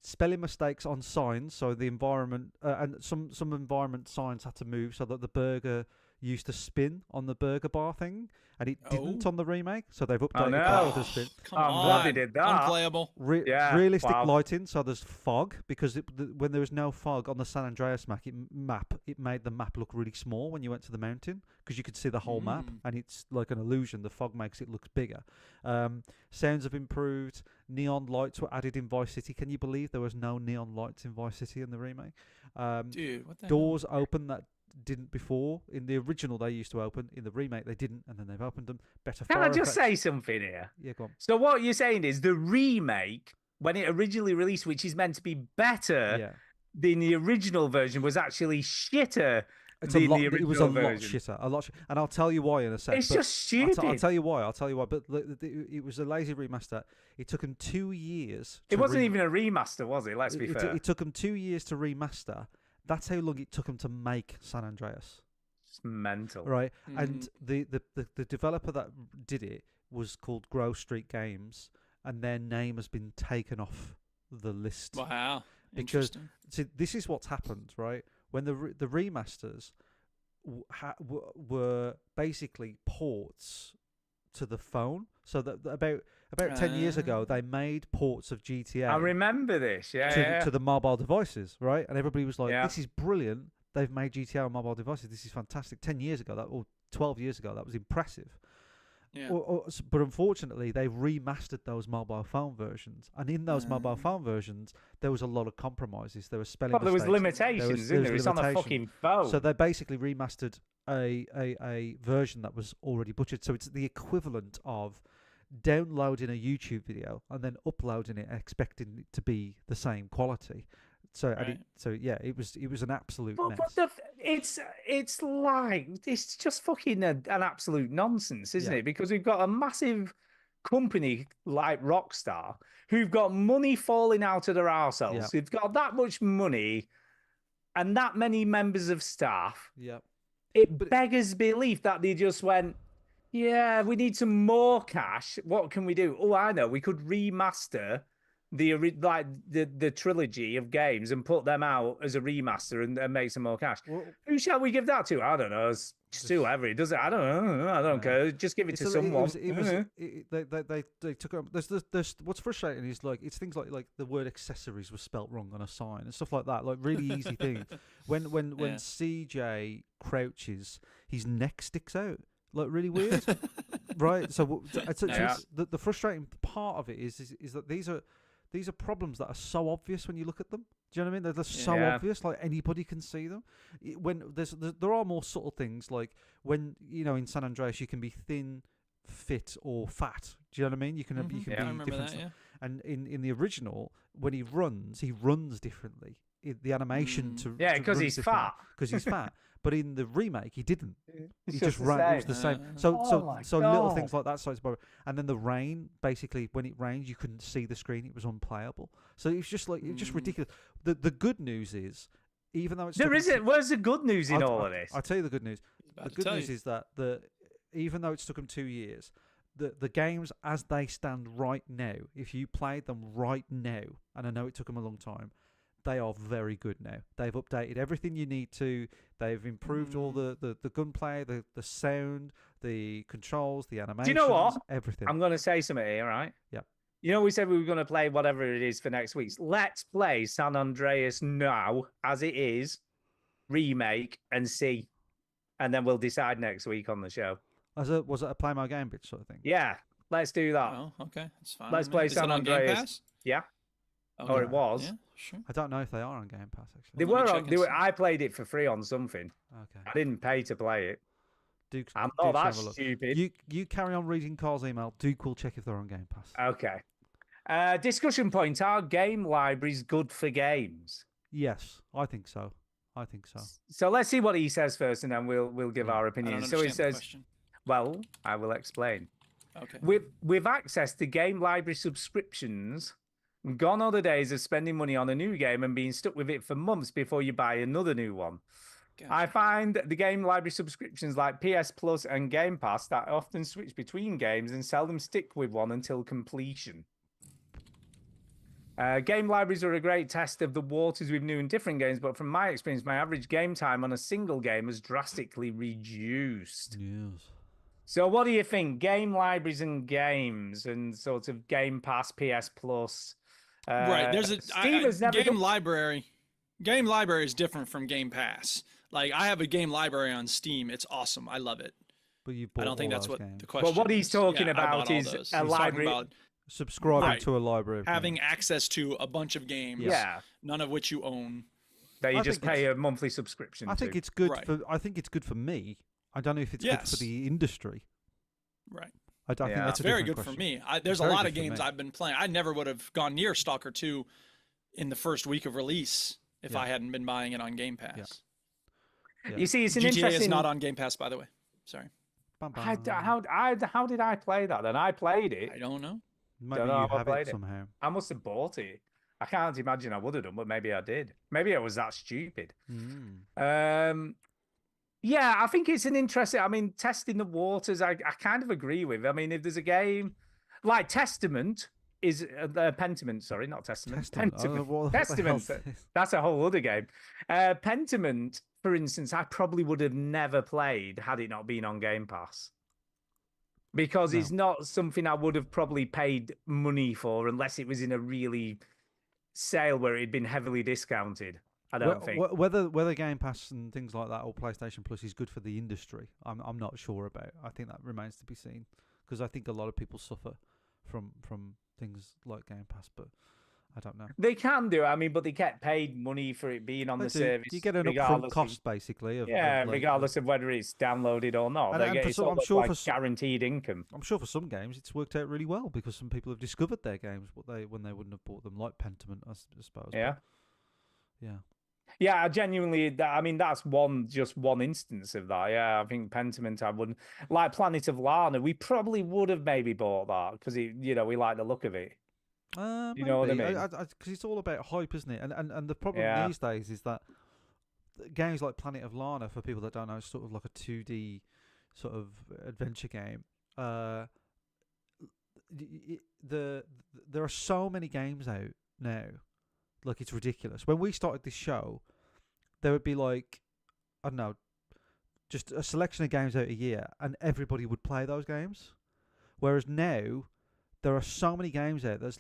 spelling mistakes on signs. So the environment and some environment signs had to move so that the burger used to spin on the burger bar thing, and it didn't Oh. on the remake. So they've updated no. that to spin. come I'm on. glad they did that. Unplayable. Yeah, Realistic wow. lighting, so there's fog because when there was no fog on the San Andreas map, it made the map look really small when you went to the mountain because you could see the whole map, and it's like an illusion. The fog makes it look bigger. Sounds have improved. Neon lights were added in Vice City. Can you believe there was no neon lights in Vice City in the remake? Dude, what the Doors open that didn't before. In the original, they used to open. In the remake, they didn't, and then they've opened them. Better. Can I fire just effects. say something here? Yeah, go on. So what you're saying is the remake, when it originally released, which is meant to be better Yeah. than the original version, was actually shitter It's than a lot, the it original was a version. lot shitter, a lot, and I'll tell you why in a sec. It's but just stupid. I'll tell you why. But it was a lazy remaster. It took them 2 years. It to wasn't even a remaster, was it? Let's be it, fair. It took them 2 years to remaster. That's how long it took them to make San Andreas. It's mental. Right, and the developer that did it was called Grove Street Games, and their name has been taken off the list. Wow. Because Interesting. see, this is what's happened, right? When the remasters were basically ports to the phone, so that about 10 years ago they made ports of GTA. I remember this, to the mobile devices, right? And everybody was like, Yeah. "This is brilliant! They've made GTA on mobile devices. This is fantastic." 10 years ago, or 12 years ago, that was impressive. Yeah. But unfortunately, they've remastered those mobile phone versions, and in those mobile phone versions, there was a lot of compromises. There was spelling. Well, there was mistakes. limitations, isn't there? It's on a limitations. fucking phone. So they basically remastered a version that was already butchered. So it's the equivalent of downloading a YouTube video and then uploading it, expecting it to be the same quality. So Right. it was an absolute But, mess. it's like it's just fucking an absolute nonsense, isn't Yeah. it? Because we've got a massive company like Rockstar who've got money falling out of their arseholes. Yeah. They've got that much money and that many members of staff. Yeah. It beggars belief that they just went, yeah, we need some more cash. What can we do? Oh, I know. We could remaster the trilogy of games and put them out as a remaster and make some more cash. Well, Who shall we give that to? I don't know. It's just whoever it does it. I don't know. I don't care. Just give it to someone. They took it. There's what's frustrating is like it's things like the word accessories was spelt wrong on a sign and stuff like that. Like really easy things. When Yeah. CJ crouches, his neck sticks out. Like really weird, right? So Yeah. the frustrating part of it is that these are problems that are so obvious when you look at them. Do you know what I mean? They're so Yeah. obvious, like anybody can see them. When there are more subtle things, like when in San Andreas you can be thin, fit, or fat. Do you know what I mean? You can Mhm. you can Yeah. I be remember different that. stuff. Yeah. And in the original, when he runs differently. The animation to Yeah, because he's fat. Because he's fat. But in the remake, he didn't. It's He just just the ran. It was same. the same. Oh my So little God. things like that started to bother. And then the rain, basically, when it rained, you couldn't see the screen. It was unplayable. So it was just like it's just ridiculous. The good news is, even though it's There isn't. Where's the good news in all of this? I'll tell you the good news. About The to good tell news you. is that even though it's took them 2 years, the games as they stand right now, if you played them right now, and I know it took them a long time, they are very good now. They've updated everything you need to. They've improved all the gunplay, the sound, the controls, the animations. Do you know what? Everything. I'm going to say something here, right? Yep. You know, we said we were going to play whatever it is for next week. Let's play San Andreas now, as it is, remake, and see. And then we'll decide next week on the show. Was it a play my game bitch sort of thing? Yeah, let's do that. Oh, okay, that's fine. Let's play Is it San on Game Andreas. Pass? Yeah. Okay. Or it was. Yeah, sure. I don't know if they are on Game Pass actually. They Let me were check on. and They were, see. I played it for free on something. Okay. I didn't pay to play it. Duke, I'm Duke's not that have a look. stupid. You carry on reading Carl's email. Duke will check if they're on Game Pass. Okay. Discussion point: are game libraries good for games? Yes, I think so. I think so. So let's see what he says first, and then we'll give our I opinion. don't So he understand the says, question. "Well, I will explain. Okay. With access to game library subscriptions, gone are the days of spending money on a new game and being stuck with it for months before you buy another new one. Gotcha. I find the game library subscriptions like PS Plus and Game Pass that often switch between games and seldom stick with one until completion. Game libraries are a great test of the waters with new and different games, but from my experience, my average game time on a single game has drastically reduced." Yes. So what do you think? Game libraries and games and sort of Game Pass, PS Plus. Right. There's a Steam has never game done- library. Game library is different from Game Pass. Like I have a game library on Steam. It's awesome. I love it. But you I bought don't think all that's those what games. the question. what he's is. talking Yeah, I about bought all is those. a He's talking library- about Subscribing Right. to a library. of having games. access to a bunch of games. Yeah. None of which you own. That you I just think pay a monthly subscription I think to. it's good Right. for. I think it's good for me. I don't know if it's good Yes. for the industry. Right. I think Yeah. that's It's a very different good for question. me. There's a very lot of good for games me. I've been playing. I never would have gone near Stalker 2 in the first week of release if Yeah. I hadn't been buying it on Game Pass. Yeah. You see, it's an GTA interesting. is not on Game Pass, by the way. Sorry. Bam, how bam. did I play that then? I played it. I don't know. Maybe Don't know you how I have played it it. somehow. I must have bought it. I can't imagine I would have done, but maybe I did. Maybe I was that stupid. Yeah, I think it's an interesting. I mean, testing the waters. I kind of agree with. I mean, if there's a game like Testament is Pentiment, sorry, not Testament. Testament. Pentiment. What the Testament. hell's this? That's a whole other game. Pentiment, for instance, I probably would have never played had it not been on Game Pass. Because it's not something I would have probably paid money for unless it was in a really sale where it had been heavily discounted. I don't think. Whether Game Pass and things like that or PlayStation Plus is good for the industry, I'm not sure about. I think that remains to be seen because I think a lot of people suffer from things like Game Pass, but I don't know. They can do, I mean, but they get paid money for it being on They the do. service. You get an upfront regardless of- cost basically. Yeah, of like- regardless of whether it's downloaded or not. And- They and get for it's some- I'm almost sure like for some- guaranteed income. I'm sure for some games it's worked out really well because some people have discovered their games when they wouldn't have bought them, like Pentiment, I suppose. but Yeah. yeah. Yeah, I genuinely. I mean, that's just one instance of that. Yeah, I think Pentiment. I wouldn't like Planet of Lana. We probably would have maybe bought that because we like the look of it. You know what I mean? Because it's all about hype, isn't it? And the problem Yeah. these days is that games like Planet of Lana, for people that don't know, is sort of like a 2D sort of adventure game. There are so many games out now, like it's ridiculous. When we started this show, there would be like, I don't know, just a selection of games out a year, and everybody would play those games. Whereas now, there are so many games out. There's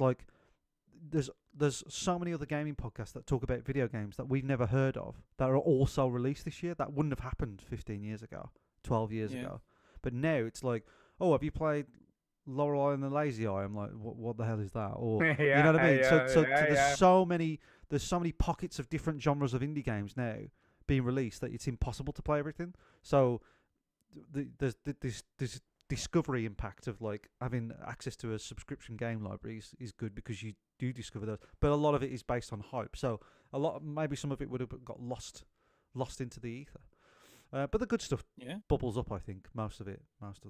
so many other gaming podcasts that talk about video games that we've never heard of that are also released this year. That wouldn't have happened 15 years ago, 12 years ago. But now it's like, oh, have you played Lorelei and the Lazy Eye? I'm like, what the hell is that? Or you know what I mean? So there's so many pockets of different genres of indie games now being released that it's impossible to play everything. So there's this discovery impact of like having access to a subscription game library is good because you do discover those, but a lot of it is based on hype. So maybe some of it would have got lost into the ether. But the good stuff bubbles up, I think, most of the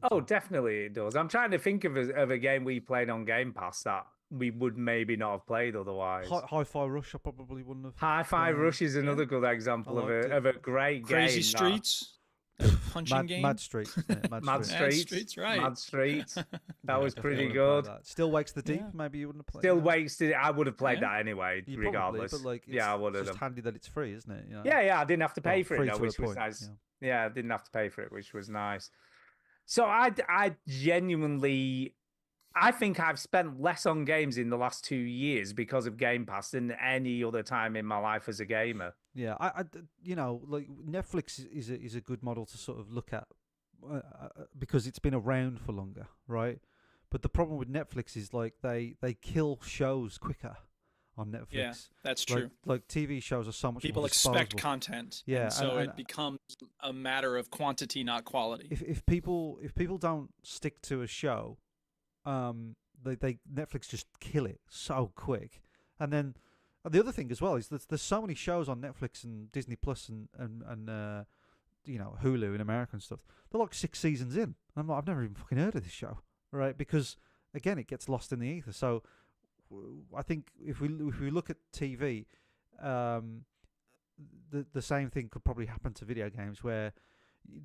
time. Definitely it does. I'm trying to think of a game we played on Game Pass that we would maybe not have played otherwise. Hi-Fi Rush, I probably wouldn't have. Hi-Fi Rush is another good example of a great Crazy game. Streets. punching game. Mad Street. Isn't it? Mad Mad Streets. Streets, right. Mad Streets. That Yeah, was definitely pretty would've played good. that. Still Wakes the Deep. Yeah. Maybe you wouldn't have played. Still that. wasted. I would have played Yeah. that anyway, You regardless. Probably, but like, it's, yeah, I would it's have. just handy that it's free, isn't it? You know? Yeah, I didn't have to pay Well, for free it, though, to a which was point, nice. yeah. Yeah, I didn't have to pay for it, which was nice. So I genuinely, I think I've spent less on games in the last 2 years because of Game Pass than any other time in my life as a gamer. Yeah, you know, like Netflix is a good model to sort of look at because it's been around for longer, right? But the problem with Netflix is like they kill shows quicker on Netflix. Yeah, that's Like- true. Like TV shows are so much People more expect disposable. content. Yeah, and so and- it becomes a matter of quantity, not quality. If people don't stick to a show, they Netflix just kill it so quick. And then the other thing as well is there's so many shows on Netflix and Disney Plus and you know, Hulu in America and stuff. They're like 6 seasons in. And I'm like, I've never even fucking heard of this show, right? Because again, it gets lost in the ether. So I think if we look at TV, the same thing could probably happen to video games where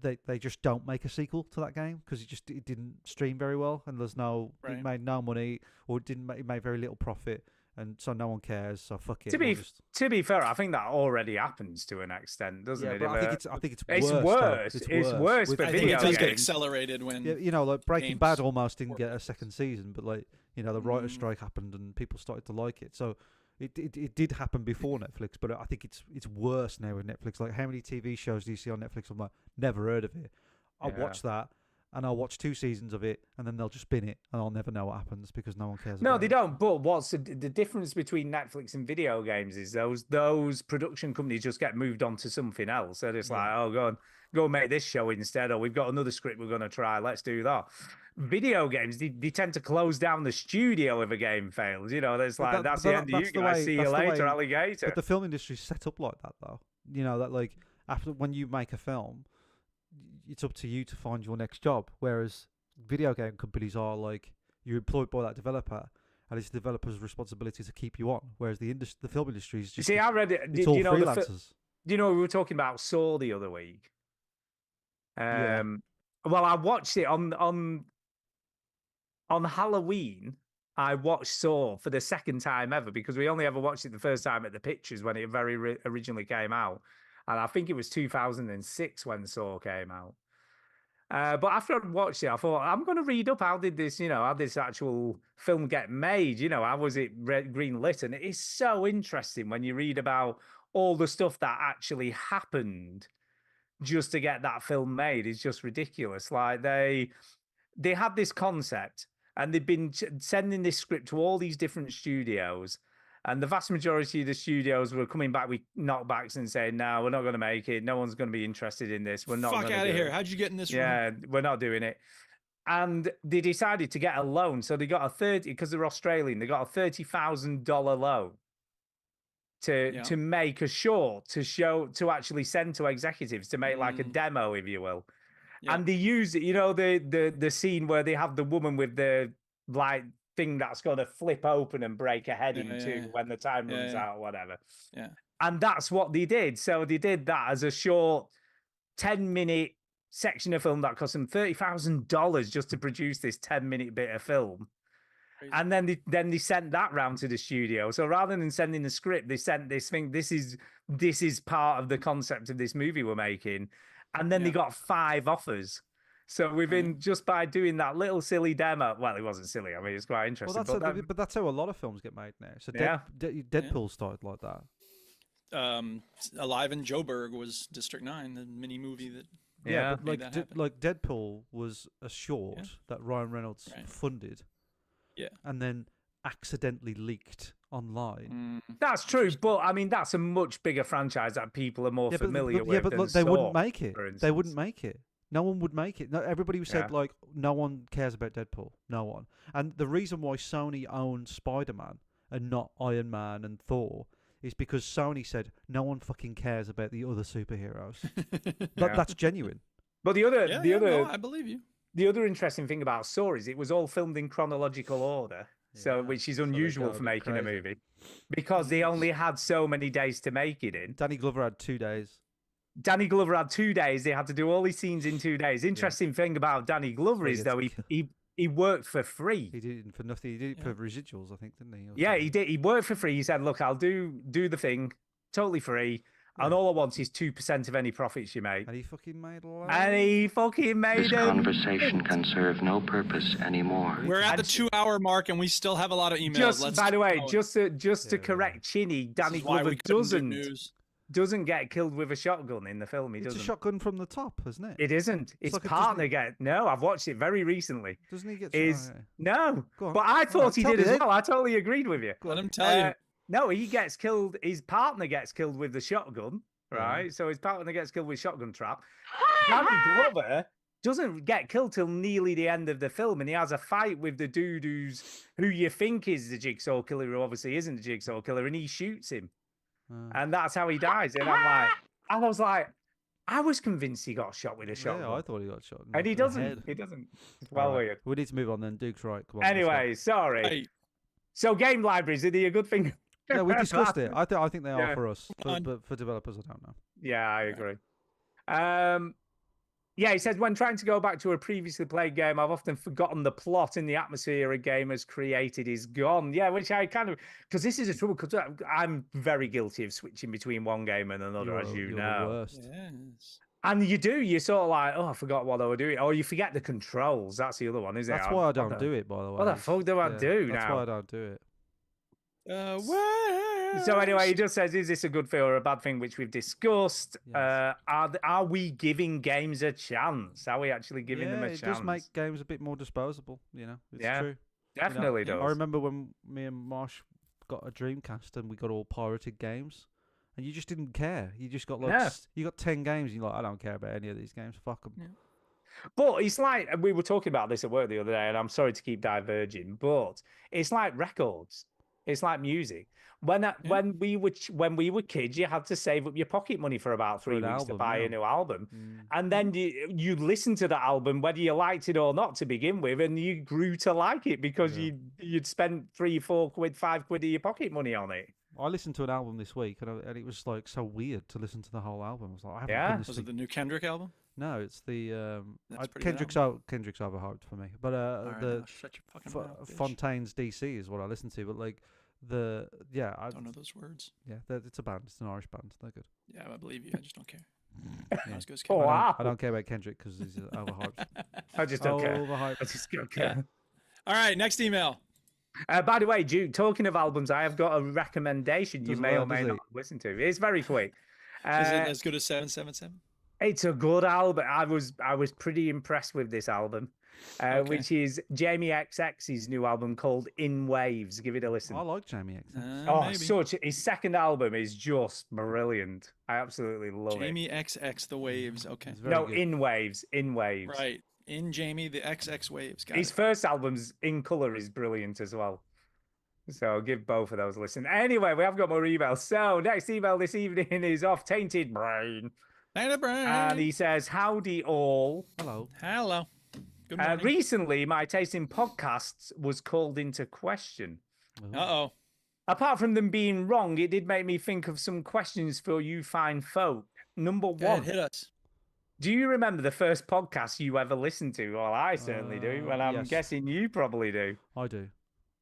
they just don't make a sequel to that game because it didn't stream very well and it made no money or it made very little profit, and so no one cares. So fuck it. To be fair, I think that already happens to an extent, doesn't it? But I think it's It's worse. worse. Though. It's worse With for I think video it does get games. accelerated when Yeah, you know, like Breaking games Bad almost didn't work. get a second season, but like, you know, the writer's strike happened and people started to like it. So it did happen before Netflix, but I think it's worse now with Netflix. Like, how many TV shows do you see on Netflix? I'm like, never heard of it. I'll Yeah. watch that and I'll watch 2 seasons of it and then they'll just bin it and I'll never know what happens because no one cares. No, about they it. don't. But what's the difference between Netflix and video games is those production companies just get moved on to something else. They're just like, oh, go make this show instead, or we've got another script we're going to try. Let's do that. Video games, they tend to close down the studio if a game fails. You know, that's But like that- that's but the that- end of that's you the guys. way- See you that's the later, way- alligator. But the film industry's set up like that, though. You know, that like after when you make a film, it's up to you to find your next job. Whereas video game companies are like, you're employed by that developer, and it's the developer's responsibility to keep you on. Whereas the film industry is You just see, I read it. it's Did all you know freelancers. Do you know we were talking about Saw the other week? Yeah. Well, I watched it on Halloween. I watched Saw for the second time ever because we only ever watched it the first time at the Pictures when it originally came out, and I think it was 2006 when Saw came out. But after I'd watched it, I thought I'm going to read up how did this actual film get made? You know, how was it green lit? And it is so interesting when you read about all the stuff that actually happened just to get that film made. It's just ridiculous. Like they had this concept and they've been sending this script to all these different studios. And the vast majority of the studios were coming back with knockbacks and saying, no, we're not going to make it. No one's going to be interested in this. We're not fuck going to out of do here. it. How'd you get in this room? Yeah, we're not doing it. And they decided to get a loan. So they got because they're Australian, they got a $30,000 loan to make a short to actually send to executives to make like a demo, if you will. Yeah. And they use it, you know, the scene where they have the woman with the like thing that's going to flip open and break a head into when the time runs out or whatever. Yeah. And that's what they did. So they did that as a short 10-minute section of film that cost them $30,000 just to produce this 10-minute bit of film. Crazy. And then they sent that round to the studio. So rather than sending the script, they sent this thing. This is part of the concept of this movie we're making. And then they got 5 offers. So within just by doing that little silly demo, well, it wasn't silly. I mean, it's quite interesting. Well, but that's how a lot of films get made now. So Deadpool started like that. Alive in Joburg was District 9, the mini movie that But made that happen. like Deadpool was a short that Ryan Reynolds funded. Yeah. And then accidentally leaked online. That's true, but I mean that's a much bigger franchise that people are more familiar with. Yeah, but than look, they Saw, wouldn't make it. for They instance. wouldn't make it. No one would make it. No, everybody said Yeah. like no one cares about Deadpool. No one. And the reason why Sony owned Spider-Man and not Iron Man and Thor is because Sony said no one fucking cares about the other superheroes. That's genuine. But the other no, I believe you. the other interesting thing about Saw is it was all filmed in chronological order. So, which is unusual go a for bit making a crazy. movie because they only had so many days to make it in. Danny Glover had 2 days. Danny Glover had 2 days. They had to do all these scenes in 2 days. Interesting thing about Danny Glover He is, gets though, he worked for free. He did it for nothing. He did it for residuals, I think, didn't he? Or Yeah, something? he did. He worked for free. He said, "Look, I'll do the thing totally free, and all I want is 2% of any profits you make." And he fucking made a lot. And he fucking made This it. conversation can serve no purpose anymore. We're at the 2-hour mark, and we still have a lot of emails. Just by the way, oh, just to correct Chinny, this Danny is why Glover we couldn't do news. doesn't get killed with a shotgun in the film. He It's doesn't. a shotgun from the top, isn't it? It isn't. His like a partner Disney- No, I've watched it very recently. Doesn't he get? Is oh, yeah. no, Go on. but I All thought right, he tell did me as then. well. I totally agreed with you. Let him tell you. No, he gets killed. His partner gets killed with the shotgun, right? So his partner gets killed with shotgun trap. Danny Glover doesn't get killed till nearly the end of the film, and he has a fight with the dude who you think is the Jigsaw killer, who obviously isn't the Jigsaw killer, and he shoots him, and that's how he dies. And I was like, I was convinced he got shot with a shotgun, Yeah, I thought he got shot. and he in the doesn't. head. He doesn't. It's All well right, weird. We need to move on then. Duke's right. Come on, let's go. Anyway, sorry. Right. So game libraries, are they a good thing? Yeah, we discussed it. I think they Yeah. are for us, on. but for developers, I don't know. Yeah, I agree. Yeah, he says, when trying to go back to a previously played game, I've often forgotten the plot and the atmosphere a game has created is gone. Yeah, which I kind of, because this is a trouble, because I'm very guilty of switching between one game and another, as you you're know. the worst. Yes. And you do, you're sort of like, oh, I forgot what I were doing. Or you forget the controls. That's the other one, isn't it? That's why I don't do it, by the way. What the fuck do I do That's now? why I don't do it. So anyway, he just says, is this a good thing or a bad thing, which we've discussed? Yes. Are we giving games a chance? Are we actually giving them a it chance? does make games a bit more disposable. You know, it's Yeah, true. Definitely does. I remember when me and Marsh got a Dreamcast and we got all pirated games, and you just didn't care. You just got like Yeah. you got 10 games. And you're like, I don't care about any of these games. Fuck them. But it's like, we were talking about this at work the other day, and I'm sorry to keep diverging, but it's like records. It's like music. When we were kids, you had to save up your pocket money for about 3 an weeks to album, buy yeah. a new album, and then you listen to the album whether you liked it or not to begin with, and you grew to like it because you'd spent 3, 4 quid, 5 quid of your pocket money on it. I listened to an album this week, and it was like so weird to listen to the whole album. I was like, I haven't Yeah? done this Was thing- it the new Kendrick album? No, it's the That's a pretty good Kendrick's overhyped for me. But All right, the now shut your fucking mouth, bitch. Fontaine's DC is what I listen to. But like I Don't know those words. yeah, it's a band. It's an Irish band. They're good. Yeah, I believe you. I just don't care. Yeah. Let's go skip Oh, it. wow. I don't care about Kendrick because he's overhyped. I just don't care. Overhyped. I just don't care. All right, next email. By the way, Duke, talking of albums, I have got a recommendation you Doesn't may or work, may does not it? listen to. It's very quick. Is it as good as 777? It's a good album. I was pretty impressed with this album, which is Jamie XX's new album called In Waves. Give it a listen. I like Jamie X. Maybe. His second album is just brilliant. I absolutely love Jamie XX The Waves. Okay. It's it. very No, good. In Waves. Right. In Jamie the XX Waves. Got His it. first album's In Color is brilliant as well. So give both of those a listen. Anyway, we have got more emails. So next email this evening is off Tainted Brain. Tainted Brain. And he says, howdy all. Hello. Hello. Good morning. Recently, my taste in podcasts was called into question. Uh-oh. Apart from them being wrong, it did make me think of some questions for you fine folk. Number Go ahead, one, hit us. do you remember the first podcast you ever listened to? Well, I certainly do, and I'm yes. guessing you probably do. I do.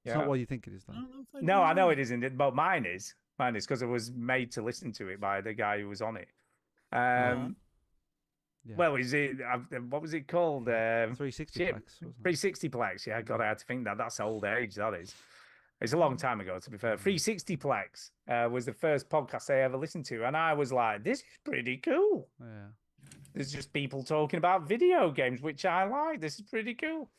It's Yeah. not what you think it is, though. I don't know if No, do. I know it isn't, but mine is. Mine is because I was made to listen to it by the guy who was on it. Yeah. Well, is it? What was it called? 360 shit, plex, wasn't it? 360 plex. Yeah, God, I had to think that. That's old age. That is. It's a long time ago, to be fair. 360 plex was the first podcast I ever listened to, and I was like, "This is pretty cool." Yeah. There's just people talking about video games, which I like. This is pretty cool.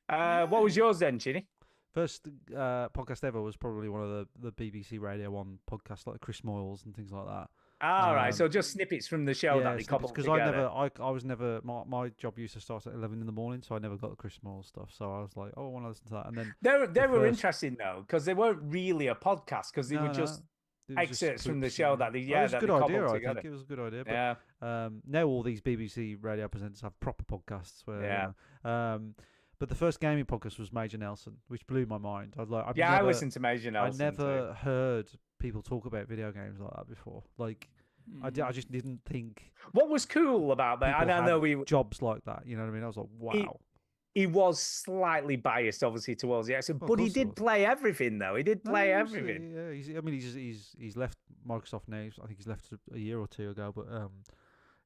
What was yours then, Chinny? First podcast ever was probably one of the BBC Radio 1 podcasts, like Chris Moyles and things like that. All right, so just snippets from the show that they coupled because together. I was never my job used to start at 11 in the morning, so I never got the Chris Moyles stuff. So I was like, oh, I want to listen to that, and then They were first- interesting though, because they weren't really a podcast, because they were just it was just excerpts from the clips, show yeah. that they It was a that good they idea. cobbled I together. think it was a good idea. But, Yeah. now all these BBC radio presenters have proper podcasts. Where, Yeah. But the first gaming podcast was Major Nelson, which blew my mind. I've Yeah, never, I listened to Major Nelson. I never heard people talk about video games like that before. Like, I just didn't think What was cool about that, people and I know had jobs like that. You know what I mean? I was like, wow. he was slightly biased, obviously, towards the accent, Well, of but he course he did was. play everything, though. He did No, play obviously, everything. Yeah, I mean, he's left Microsoft now. I think he's left a year or two ago. But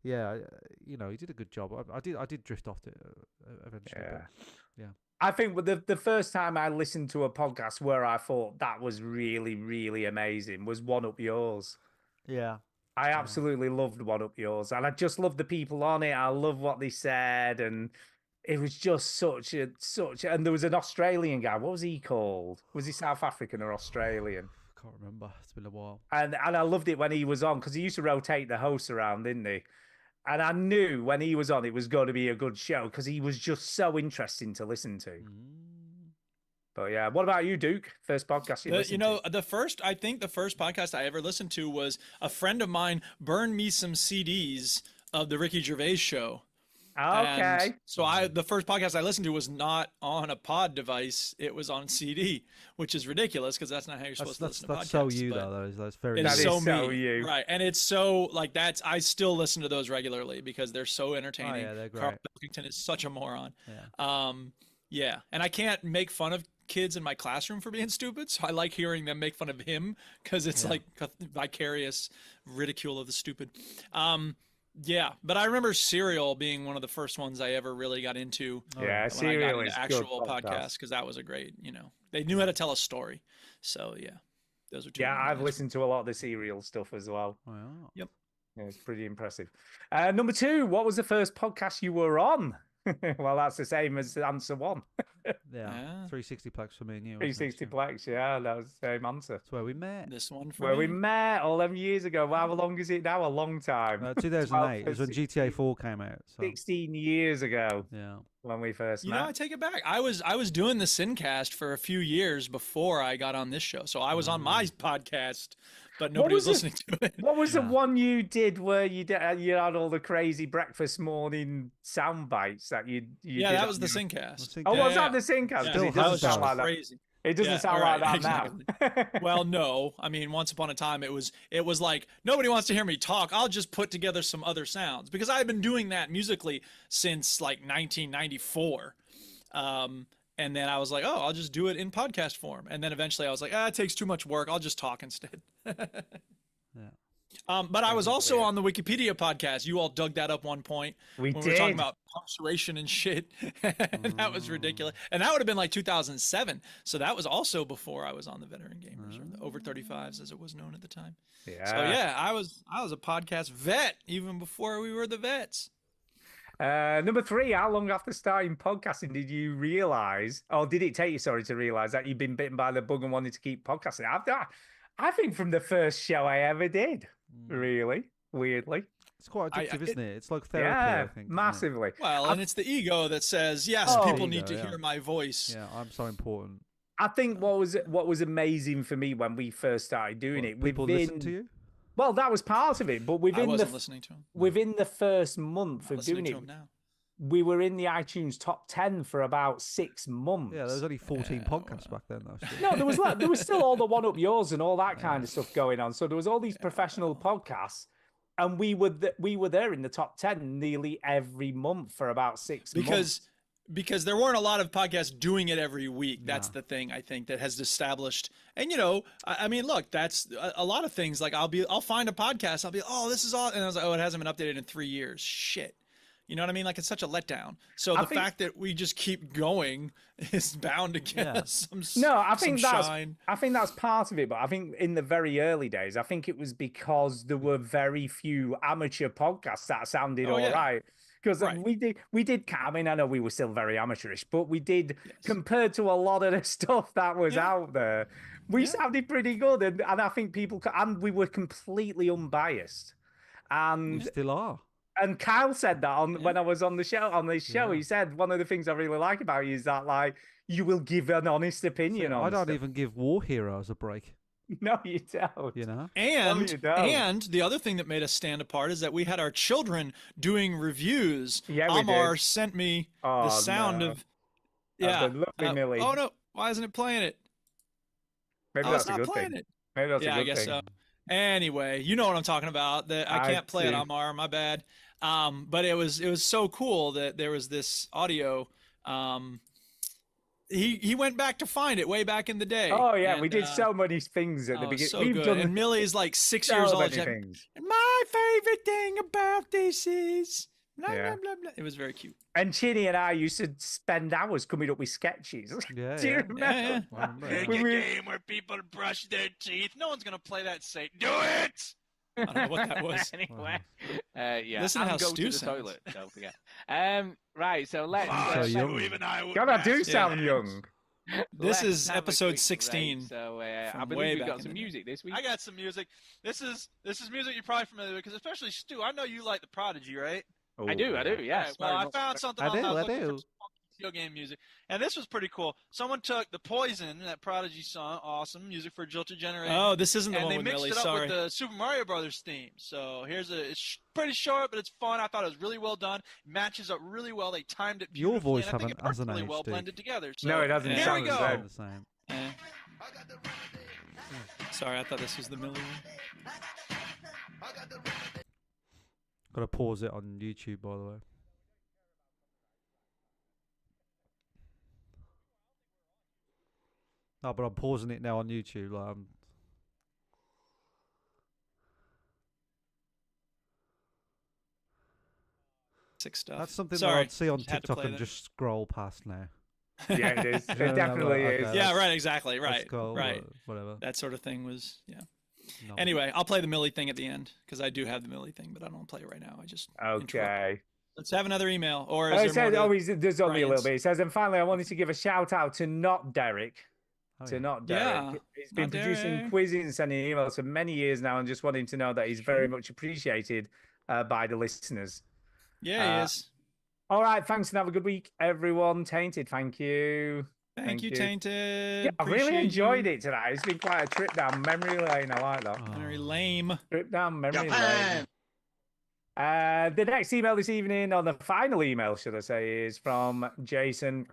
yeah, you know, he did a good job. I did drift off it eventually. Yeah. But, yeah. I think the first time I listened to a podcast where I thought that was really, really amazing was One Up Yours. Yeah. I absolutely loved One Up Yours, and I just loved the people on it. I love what they said, and it was just such. And there was an Australian guy. What was he called? Was he South African or Australian? Can't remember. It's been a while. And I loved it when he was on because he used to rotate the hosts around, didn't he? And I knew when he was on, it was going to be a good show because he was just so interesting to listen to. But yeah, what about you, Duke? First podcast you listened to? I think the first podcast I ever listened to was a friend of mine burned me some CDs of the Ricky Gervais show. Okay. And so the first podcast I listened to was not on a pod device; it was on CD, which is ridiculous because that's not how you're supposed to listen to podcasts. That's so you, but though. That's very. It's That is so so me, you. right? And it's so like that's. I still listen to those regularly because they're so entertaining. yeah, they're Carl great. Pilkington is such a moron. Yeah. Yeah, and I can't make fun of kids in my classroom for being stupid, so I like hearing them make fun of him because it's like vicarious ridicule of the stupid. Yeah, but I remember Serial being one of the first ones I ever really got into. Yeah, when Serial I got is into actual good podcasts because that was a great, they knew how to tell a story. So yeah, those are two. Yeah, of my I've favorites. listened to a lot of the Serial stuff as well. Wow. Yep. Yeah, it's pretty impressive. Number 2, what was the first podcast you were on? Well, that's the same as answer 1. Yeah. Yeah. 360 plex for me and you. wasn't it? 360 plex, yeah, that was the same answer. That's where we met. This one for Where we me. met all them years ago. Wow, how long is it now? A long time. 2008 is when GTA 4 came out. So 16 years ago yeah. when we first You met. know, I take it back. I was doing the Sincast for a few years before I got on this show, so I was on my podcast, but nobody was was listening to it. What was the one you did where you had all the crazy breakfast morning sound bites that you Yeah, did that on was the your- Sincast. Oh, Yeah, was yeah. that the Syncast? Yeah, Because it Still doesn't has sound that. like that. Crazy. It doesn't Yeah, sound right, like that now. Well, no. I mean, once upon a time, it was like nobody wants to hear me talk. I'll just put together some other sounds because I've been doing that musically since like 1994. And then I was like, oh, I'll just do it in podcast form. And then eventually I was like, it takes too much work. I'll just talk instead. But I was also on the Wikipedia podcast. You all dug that up one point. We when we were talking did. about punctuation and shit. And that was ridiculous. And that would have been like 2007. So that was also before I was on the Veteran Gamers or the Over 35s as it was known at the time. Yeah. So yeah, I was a podcast vet even before we were the vets. Number 3, how long after starting podcasting did you realize, or did it take you, to realize that you'd been bitten by the bug and wanted to keep podcasting? I think from the first show I ever did, really, weirdly. It's quite addictive, isn't it? It's like therapy, Yeah, I think. isn't it? massively. Well, and it's the ego that says, yes, Oh. people Ego, need to yeah. hear my voice. Yeah, I'm so important. I think what was amazing for me when we first started doing it, People listen to you? Well, that was part of it, but I within wasn't listening to him. within the first month I'm of doing listening to it, him now. we were in the iTunes top 10 for about 6 months. Yeah, there was only 14 podcasts back then, though. still. No, there was still all the One Up Yours and all that kind of stuff going on. So there was all these professional podcasts, and we were there in the top 10 nearly every month for about 6 months. Because there weren't a lot of podcasts doing it every week. That's the thing I think that has established. And I mean, look, that's a lot of things. Like I'll find a podcast. I'll be, oh, this is all, and I was like, oh, it hasn't been updated in 3 years. Shit. You know what I mean? Like it's such a letdown. So the fact that we just keep going is bound to get us some. No, I think shine. that's part of it. But I think in the very early days, I think it was because there were very few amateur podcasts that sounded all right. Because we did. I mean, I know we were still very amateurish, but we did compared to a lot of the stuff that was out there. We sounded pretty good, and I think and we were completely unbiased. And You still are. And Kyle said that when I was on this show. He said one of the things I really like about you is that like you will give an honest opinion on. I don't stuff. even give War Heroes a break. No, you don't. You know. And you don't. and the other thing that made us stand apart is that we had our children doing reviews. Yeah, we Amar did. sent me Oh, the sound no. of yeah. the lovely Millie. Oh no, why isn't it playing it? Maybe Oh, that's it's a not good playing thing. it. Maybe that's Yeah, a I good guess thing. so. Anyway, you know what I'm talking about. I can't play it do. on Mar, my bad. But it was so cool that there was this audio. He went back to find it way back in the day. Oh yeah, we and, did so many things at the beginning. So We've good. done And Millie's like 6 so years old. many She's like, things. my favorite thing about this is blah, Yeah. blah, blah, blah. It was very cute. And Chinny and I used to spend hours coming up with sketches. Yeah, Do you yeah. remember? Yeah, I remember Make that. a game where people brush their teeth. No one's gonna play that. Say, do it. I don't know what that was. Anyway, yeah. Listen to and how go Stu to the sounds. toilet. Don't forget. Right. So let's. So young. God, I do sound young. This let's is have a episode quick 16. break. So I from way believe we've back got in some the day. music this week. I got some music. This is music you're probably familiar with, because especially Stu, I know you like the Prodigy, right? I do. Yes. Well, very I much. found something. I else. do, I was I looking for do. some funky video game music, and this was pretty cool. Someone took the Poison, that Prodigy song, awesome music for Jilted Generation. Oh, this isn't the and one they with mixed Millie. it up Sorry. with the Super Mario Brothers theme. So it's pretty short, but it's fun. I thought it was really well done. It matches up really well. They timed it Your beautifully, voice and I think haven't- it worked hasn't really well aged, blended together. So, No, it doesn't Here sound we the go. same. The same. Eh. Sorry, I thought this was the Millie one. Got to pause it on YouTube, by the way. No, but I'm pausing it now on YouTube. Like, Sick stuff. that's something Sorry, that I'd see on just had to TikTok play and that. just scroll past now. Yeah, it is. Yeah, It no, definitely okay, is. that's- Yeah, right. Exactly. Let's Right. go, Right. Whatever. That sort of thing was, yeah. No. Anyway, I'll play the Millie thing at the end because I do have the Millie thing, but I don't want to play it right now. I just interrupt. Okay. Let's have another email. Or Oh, is it there says, more? there's only a little Brian's? bit. It says, and finally, I wanted to give a shout out to Not Derek. Oh, To yeah. Not Derek. Yeah, He's been Not producing Derek. quizzes and sending emails for many years now, and just wanting to know that he's very much appreciated by the listeners. Yeah, he is. All right, thanks and have a good week, everyone. Tainted, thank you. Thank you, Tainted. Yeah, I really Appreciate enjoyed you. it today. It's been quite a trip down memory lane. I like that. Oh. Very lame. Trip down memory lane. The next email this evening, or the final email, should I say, is from Jason.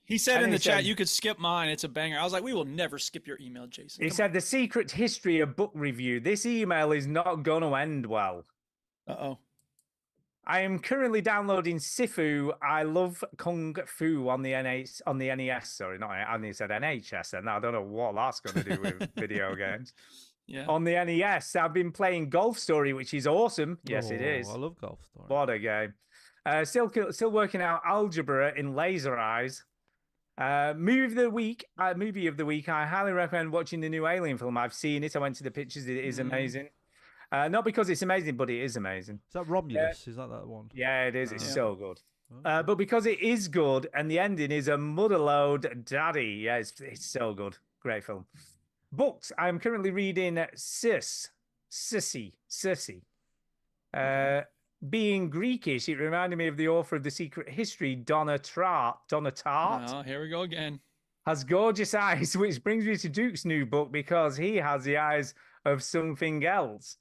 He said And in he the chat, said- you could skip mine. It's a banger. I was like, we will never skip your email, Jason. He said, the secret history of book review. This email is not going to end well. Uh-oh. I am currently downloading Sifu. I love Kung Fu on the NES. Sorry, not I only said NHS, and I don't know what that's going to do with video games. Yeah. On the NES, I've been playing Golf Story, which is awesome. Yes, it Oh, is. I love Golf Story. What a game. Still working out algebra in Laser Eyes. Movie of the week. I highly recommend watching the new Alien film. I've seen it. I went to the pictures. It is amazing. Not because it's amazing, but it is amazing. Is that Romulus? Is that one? Yeah, it is. It's Yeah. so good. Oh. But because it is good, and the ending is a motherload daddy. Yeah, it's so good. Great film. Books. I'm currently reading Sissy. Being Greekish, it reminded me of the author of The Secret History, Donna Tartt. Oh, here we go again. Has gorgeous eyes, which brings me to Duke's new book because he has the eyes of something else.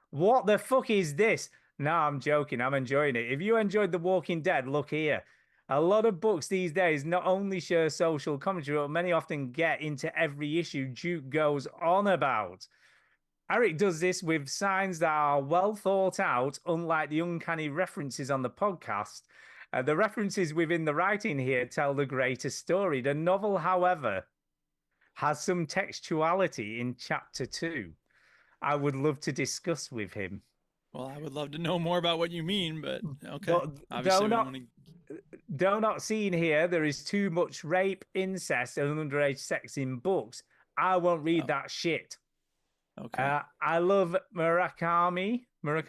What the fuck is this? No, I'm joking. I'm enjoying it. If you enjoyed The Walking Dead, look here. A lot of books these days not only share social commentary, but many often get into every issue Duke goes on about. Eric does this with signs that are well thought out, unlike the uncanny references on the podcast. The references within the writing here tell the greater story. The novel, however, has some textuality in chapter 2. I would love to discuss with him. Well, I would love to know more about what you mean, but okay. But Obviously, we though wanna- not seen here, there is too much rape, incest, and underage sex in books. I won't read that shit. Okay. I love Murakami, but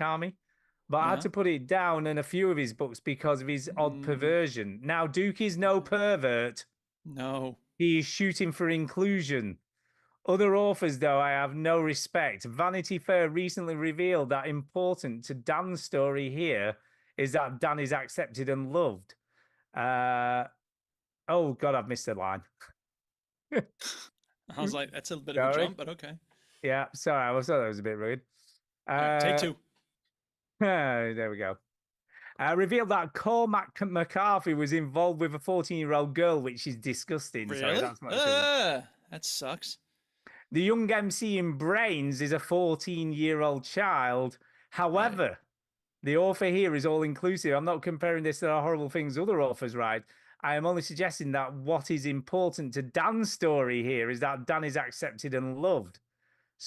I Yeah. had to put it down in a few of his books because of his odd perversion. Now, Duke is no pervert. No. He is shooting for inclusion. Other authors, though, I have no respect. Vanity Fair recently revealed that important to Dan's story here is that Dan is accepted and loved. Oh, God, I've missed a line. I was like, that's a bit of a Sorry. jump, but okay. Yeah, sorry, I thought that was a bit rude. All right, take two. There we go. Revealed that Cormac McCarthy was involved with a 14-year-old girl, which is disgusting. Really? Sorry, that's not true. That sucks. The young MC in Brains is a 14-year-old child. However, the author here is all-inclusive. I'm not comparing this to the horrible things other authors write. I am only suggesting that what is important to Dan's story here is that Dan is accepted and loved.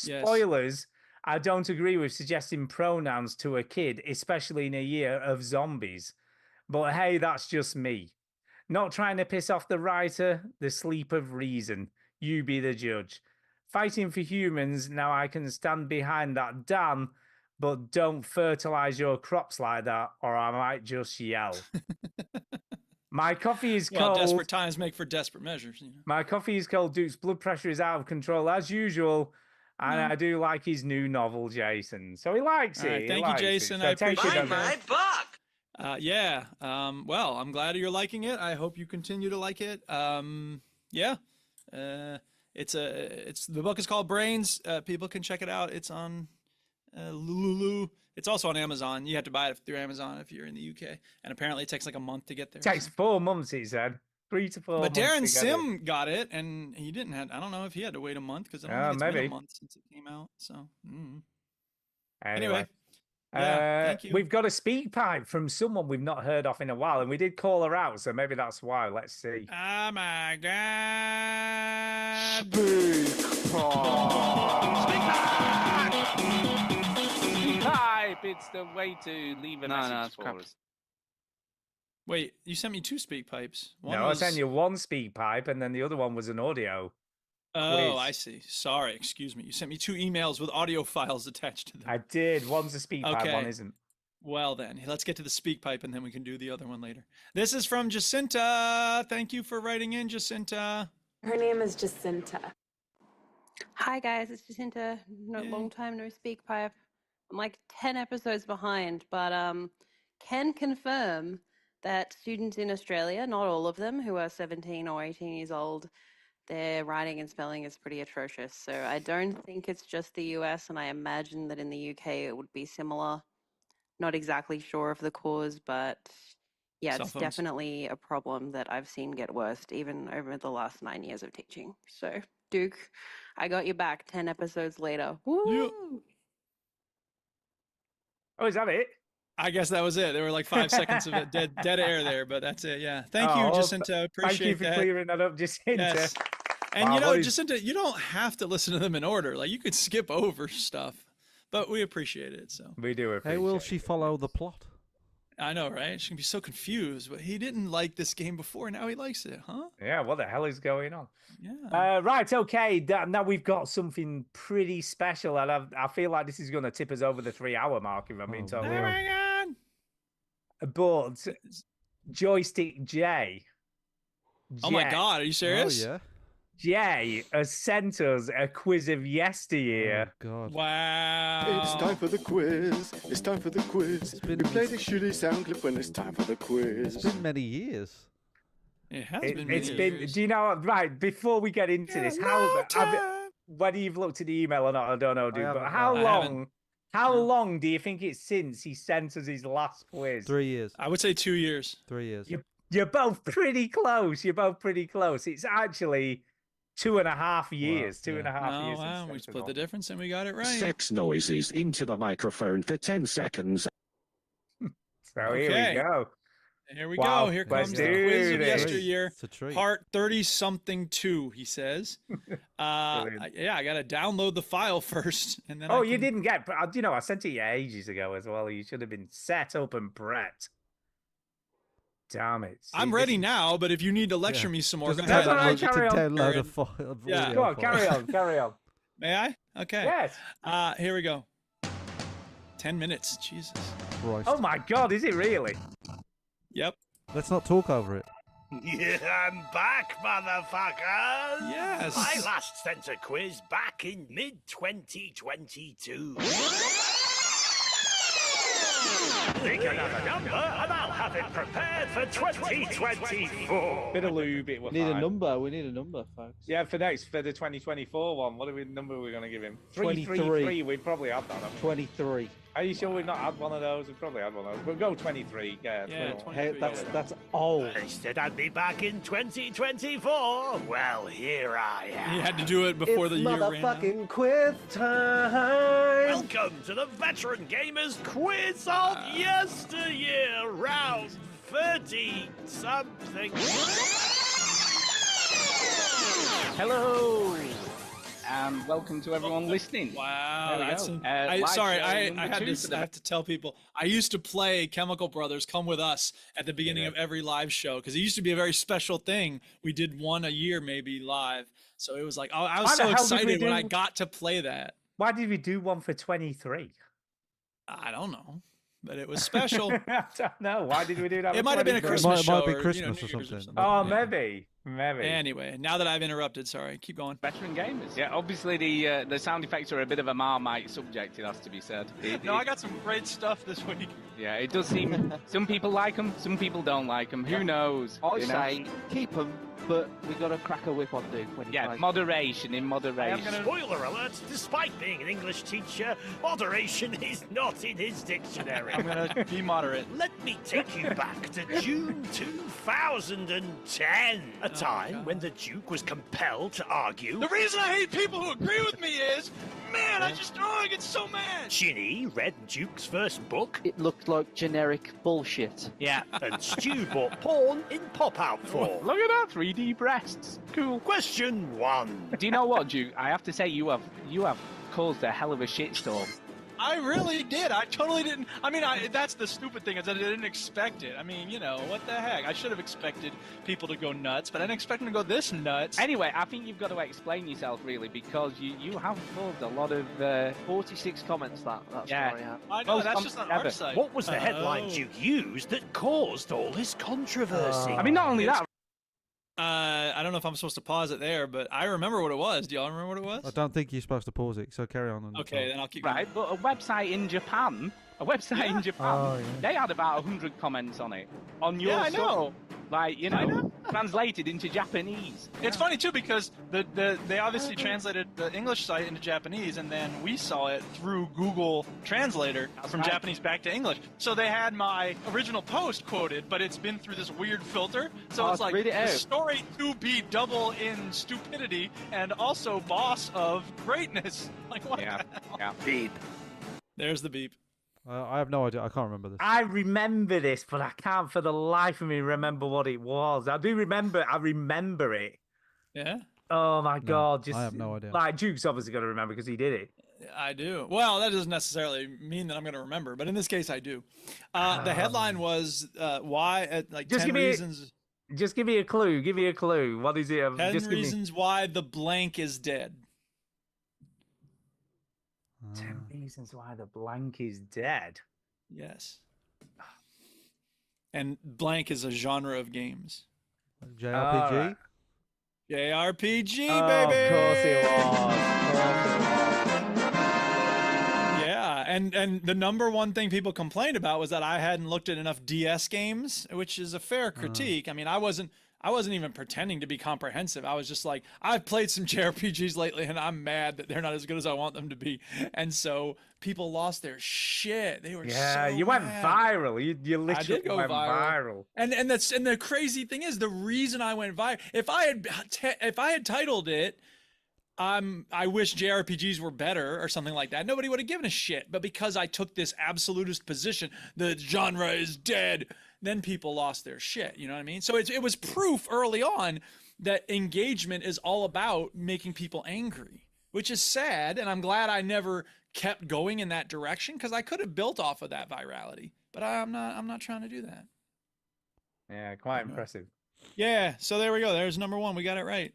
Yes. Spoilers, I don't agree with suggesting pronouns to a kid, especially in a year of zombies. But hey, that's just me. Not trying to piss off the writer, the sleep of reason. You be the judge. Fighting for humans, now I can stand behind that, Dan, but don't fertilize your crops like that, or I might just yell. My coffee is Well, cold. desperate times make for desperate measures. You know? My coffee is cold. Duke's blood pressure is out of control as usual. And I do like his new novel, Jason. So he likes All it. right, he thank you, likes it. Jason. So I take it appreciate as that. a- Yeah. Well, I'm glad you're liking it. I hope you continue to like it. Yeah. It's the book is called Brains. People can check it out. It's on Lulu. It's also on Amazon. You have to buy it through Amazon if you're in the UK. And apparently it takes like a month to get there. Takes 4 months, he said. 3 to 4 But months. Darren to get Sim got it, and he didn't have. I don't know if he had to wait a month because I don't think it's been maybe. a month since it came out. So it. anyway, yeah, thank you. We've got a speak pipe from someone we've not heard of in a while, and we did call her out, so maybe that's why. Let's see. Oh my God! Type, it's the way to leave a message for us. Wait, you sent me 2 speak pipes. One No, was... I sent you 1 speak pipe, and then the other one was an audio. Oh, quiz. I see. Sorry, excuse me. You sent me 2 emails with audio files attached to them. I did. One's a speak pipe, one Okay. isn't. Well then, let's get to the speak pipe and then we can do the other one later. This is from Jacinta. Thank you for writing in, Jacinta. Her name is Jacinta. Hi guys, it's Jacinta. Long time no speak pipe. I'm like 10 episodes behind, but can confirm that students in Australia, not all of them, who are 17 or 18 years old, their writing and spelling is pretty atrocious. So I don't think it's just the US, and I imagine that in the UK it would be similar. Not exactly sure of the cause, but yeah, Cell it's phones. definitely a problem that I've seen get worse even over the last 9 years of teaching. So Duke, I got you back 10 episodes later. Woo! Oh, is that it? I guess that was it. There were like 5 seconds of it, dead air there, but that's it. Yeah. Thank you, Jacinta. Appreciate Thank you for that. clearing that up, Jacinta. Yes. And Wow, you know, what is- Jacinta, you don't have to listen to them in order. Like you could skip over stuff, but we appreciate it. So We do appreciate How will she follow the plot? I know, right? She can be so confused. But he didn't like this game before. Now he likes it, huh? Yeah, what the hell is going on? Yeah. Right, okay. Now we've got something pretty special, and I feel like this is going to tip us over the 3-hour mark, if I'm being Oh totally honest. my God. But Joystick J. Oh my J- God. Are you serious? Oh yeah. Jay has sent us a quiz of yesteryear. Oh God. Wow. It's time for the quiz. It's time for the quiz. been- We play the shitty sound clip when it's time for the quiz. It's been many years. It has It, been. has many been. years. Do you know? Right before we get into this, whether you've looked at the email or not, I don't know, dude. But haven't, how no. I haven't. long? How long do you think it's since he sent us his last quiz? 3 years. I would say 2 years. 3 years. You're both pretty close. You're both pretty close. It's actually 2.5 years. Well, 2.5 Oh years. wow, since we sent split us the one. difference and we got it right. Sex noises into the microphone for 10 seconds. So here Okay. we go. Here we Wow, go. Here let's comes the do quiz of this. yesteryear. It's a treat. Part 30-something 2, he says. Yeah, I got to download the file first. And then Oh, I you can- didn't get. You know, I sent it you ages ago as well. You should have been set up and prepped. Damn it! See, I'm this ready is- now, but if you need to lecture me some more, Just go That's ahead. all right, to carry on. download a Aaron. file. Yeah. Go on, carry on, carry on. May I? Okay. Yes. Here we go. 10 minutes. Jesus. Christ. Oh my God, is it really? Yep. Let's not talk over it. Yeah, I'm back, motherfuckers! Yes. I last sent a quiz back in mid-2022. Pick another number and I'll have it prepared for 2024. Bit of lube, it was We need a fine. number. We need a number, folks. Yeah, for the 2024 one, what number are we going to give him? 23. 333, we'd probably have that. haven't we? 23. Are you sure we've not had one of those? We've probably had one of those. We'll go 23. Yeah, Yeah, 21. Hey, that's old. They said I'd be back in 2024. Well, here I am. You had to do it before the year ran out. Motherfucking quiz time. Welcome to the Veteran Gamers Quiz of Yesteryear, round 30 something. Hello, and welcome to everyone listening. Wow, There we that's go. I Live show number had two to for the- I have to tell people I used to play Chemical Brothers Come With Us at the beginning of every live show because it used to be a very special thing. We did one a year maybe live, so it was like I was Why the so hell did we excited when I do- got to play that. Why did we do one for 23? I don't know, but it was special. I don't know. Why did we do that? It for might have been a 23? Christmas It show might be or, Christmas New or Year's something. Oh, Yeah. maybe. Anyway, now that I've interrupted, sorry, keep going. Veteran gamers. Yeah, obviously the sound effects are a bit of a Marmite subject. It has to be said. No, I got some great stuff this week. Yeah, it does seem some people like them, some people don't like them. Who knows? I you know? say keep them, but we got to crack a whip on dude when he Yeah, plays. moderation in moderation. Spoiler alert, despite being an English teacher, moderation is not in his dictionary. I'm gonna be moderate. Let me take you back to June 2010, a time when the Duke was compelled to argue. The reason I hate people who agree with me is, man, I get so mad. Ginny read Duke's first book. It looked like generic bullshit. Yeah, and Stu bought porn in pop-out form. Look at that, 3D breasts. Cool. Question 1. Do you know what, Duke? I have to say you have caused a hell of a shitstorm. I really did. I totally didn't. I mean, that's the stupid thing is that I didn't expect it. I mean, you know, what the heck? I should have expected people to go nuts, but I didn't expect them to go this nuts. Anyway, I think you've got to explain yourself really because you have caused a lot of 46 comments that yeah. story had. I know, Most that's just on our ever. site. What was the headline Duke used that caused all this controversy? I mean, not only that. I don't know if I'm supposed to pause it there, but I remember what it was. Do y'all remember what it was? I don't think you're supposed to pause it, so carry on. And Okay, then I'll keep Right, but a website in Japan, Oh, yeah. they had about 100 comments on it. On your Yeah, I stuff. know. Like, you know, translated into Japanese. It's funny too because they obviously translated the English site into Japanese, and then we saw it through Google Translator from right. Japanese back to English. So they had my original post quoted, but it's been through this weird filter. So it's like read it the out. story to be double in stupidity and also boss of greatness. Like what? Yeah, the hell? yeah. Beep. There's the beep. I have no idea. I can't remember this. I remember this, but I can't for the life of me remember what it was. I remember it. Yeah, Oh my God. Just I have no idea. Like, Duke's obviously going to remember because he did it. I do. Well, that doesn't necessarily mean that I'm going to remember, but in this case, I do. The headline was why, like, Just 10 give me reasons. Just give me a clue. Give me a clue. What is it? 10 Just give me reasons why the blank is dead. 10 reasons why the blank is dead. Yes. And blank is a genre of games. JRPG. Alright. JRPG, Oh, baby. of course it was. Yeah, and the number one thing people complained about was that I hadn't looked at enough DS games, which is a fair critique. I mean, I wasn't even pretending to be comprehensive. I was just like, I've played some JRPGs lately, and I'm mad that they're not as good as I want them to be. And so people lost their shit. They were Yeah, so you went mad. viral. You I literally did go went viral. viral. And the crazy thing is, the reason I went viral, if I had titled it, I wish JRPGs were better or something like that, nobody would have given a shit. But because I took this absolutist position, the genre is dead, then people lost their shit. You know what I mean? So it was proof early on that engagement is all about making people angry, which is sad. And I'm glad I never kept going in that direction because I could have built off of that virality. But I'm not trying to do that. Yeah, quite impressive. Yeah. So there we go. There's number one. We got it right.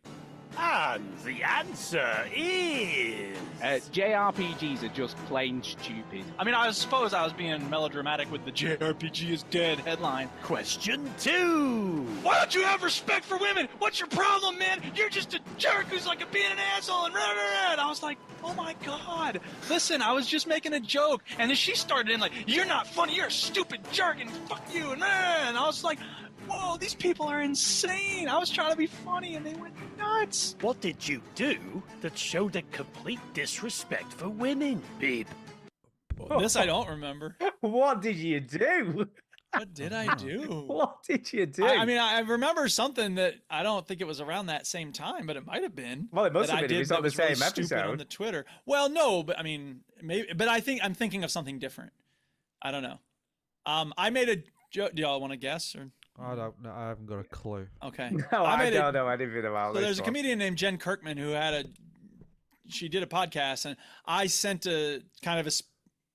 And the answer is... JRPGs are just plain stupid. I mean, I suppose I was being melodramatic with the JRPG is dead headline. Question 2. Why don't you have respect for women? What's your problem, man? You're just a jerk who's like being an asshole and rah, rah, rah. And I was like, oh my God. Listen, I was just making a joke. And then she started in like, you're not funny. You're a stupid jerk and fuck you. And I was like, whoa, these people are insane. I was trying to be funny and they went nuts. What did you do that showed a complete disrespect for women, Beep? Well, this I don't remember. What did you do? What did I do? What did you do? I mean, I remember something that I don't think it was around that same time, but it might have been. Well, it must that have I been. did It's that not the was really same stupid on episode. the Twitter. Well, no, but I mean, maybe. But I think I'm thinking of something different. I don't know. I made a joke. Do y'all want to guess or? I don't know. I haven't got a clue. Okay. No, I made don't know anything about So this there's a one. comedian named Jen Kirkman who she did a podcast, and I sent a kind of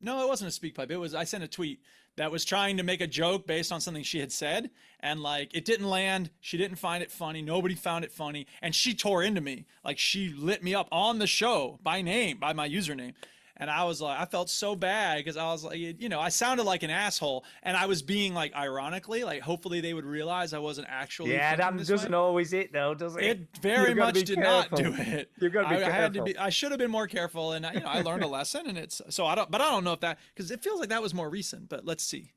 no, it wasn't a speak pipe. I sent a tweet that was trying to make a joke based on something she had said, and like it didn't land. She didn't find it funny. Nobody found it funny, and she tore into me. Like she lit me up on the show by name, by my username. And I was like, I felt so bad because I was like, I sounded like an asshole, and I was being like, ironically, like, hopefully they would realize I wasn't actually. Yeah, thinking that this doesn't way. always it though, does it? It very You've gotta much be did not do careful. it. You've got to be I had to careful. be. I should have been more careful, and I learned a lesson, and it's so I don't. But I don't know if that because it feels like that was more recent. But let's see.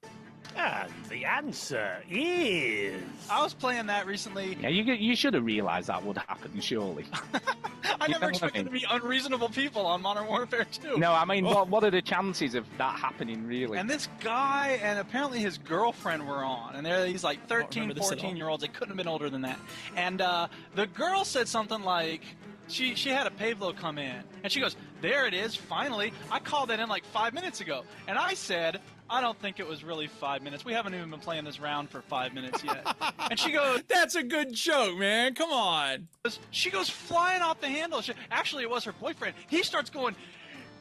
And the answer is... I was playing that recently. Yeah, you should have realized that would happen, surely. I You never know what I expected to mean? be unreasonable people on Modern Warfare 2. No, I mean, what are the chances of that happening, really? And this guy and apparently his girlfriend were on, and they're these like 13, remember this at all. 14-year-olds. They couldn't have been older than that. And the girl said something like, she had a Pavlo come in, and she goes, there it is, finally. I called that in like 5 minutes ago. And I said, I don't think it was really 5 minutes. We haven't even been playing this round for 5 minutes yet. And she goes, That's a good joke, man. Come on. she goes flying off the handle. Actually, it was her boyfriend. He starts going,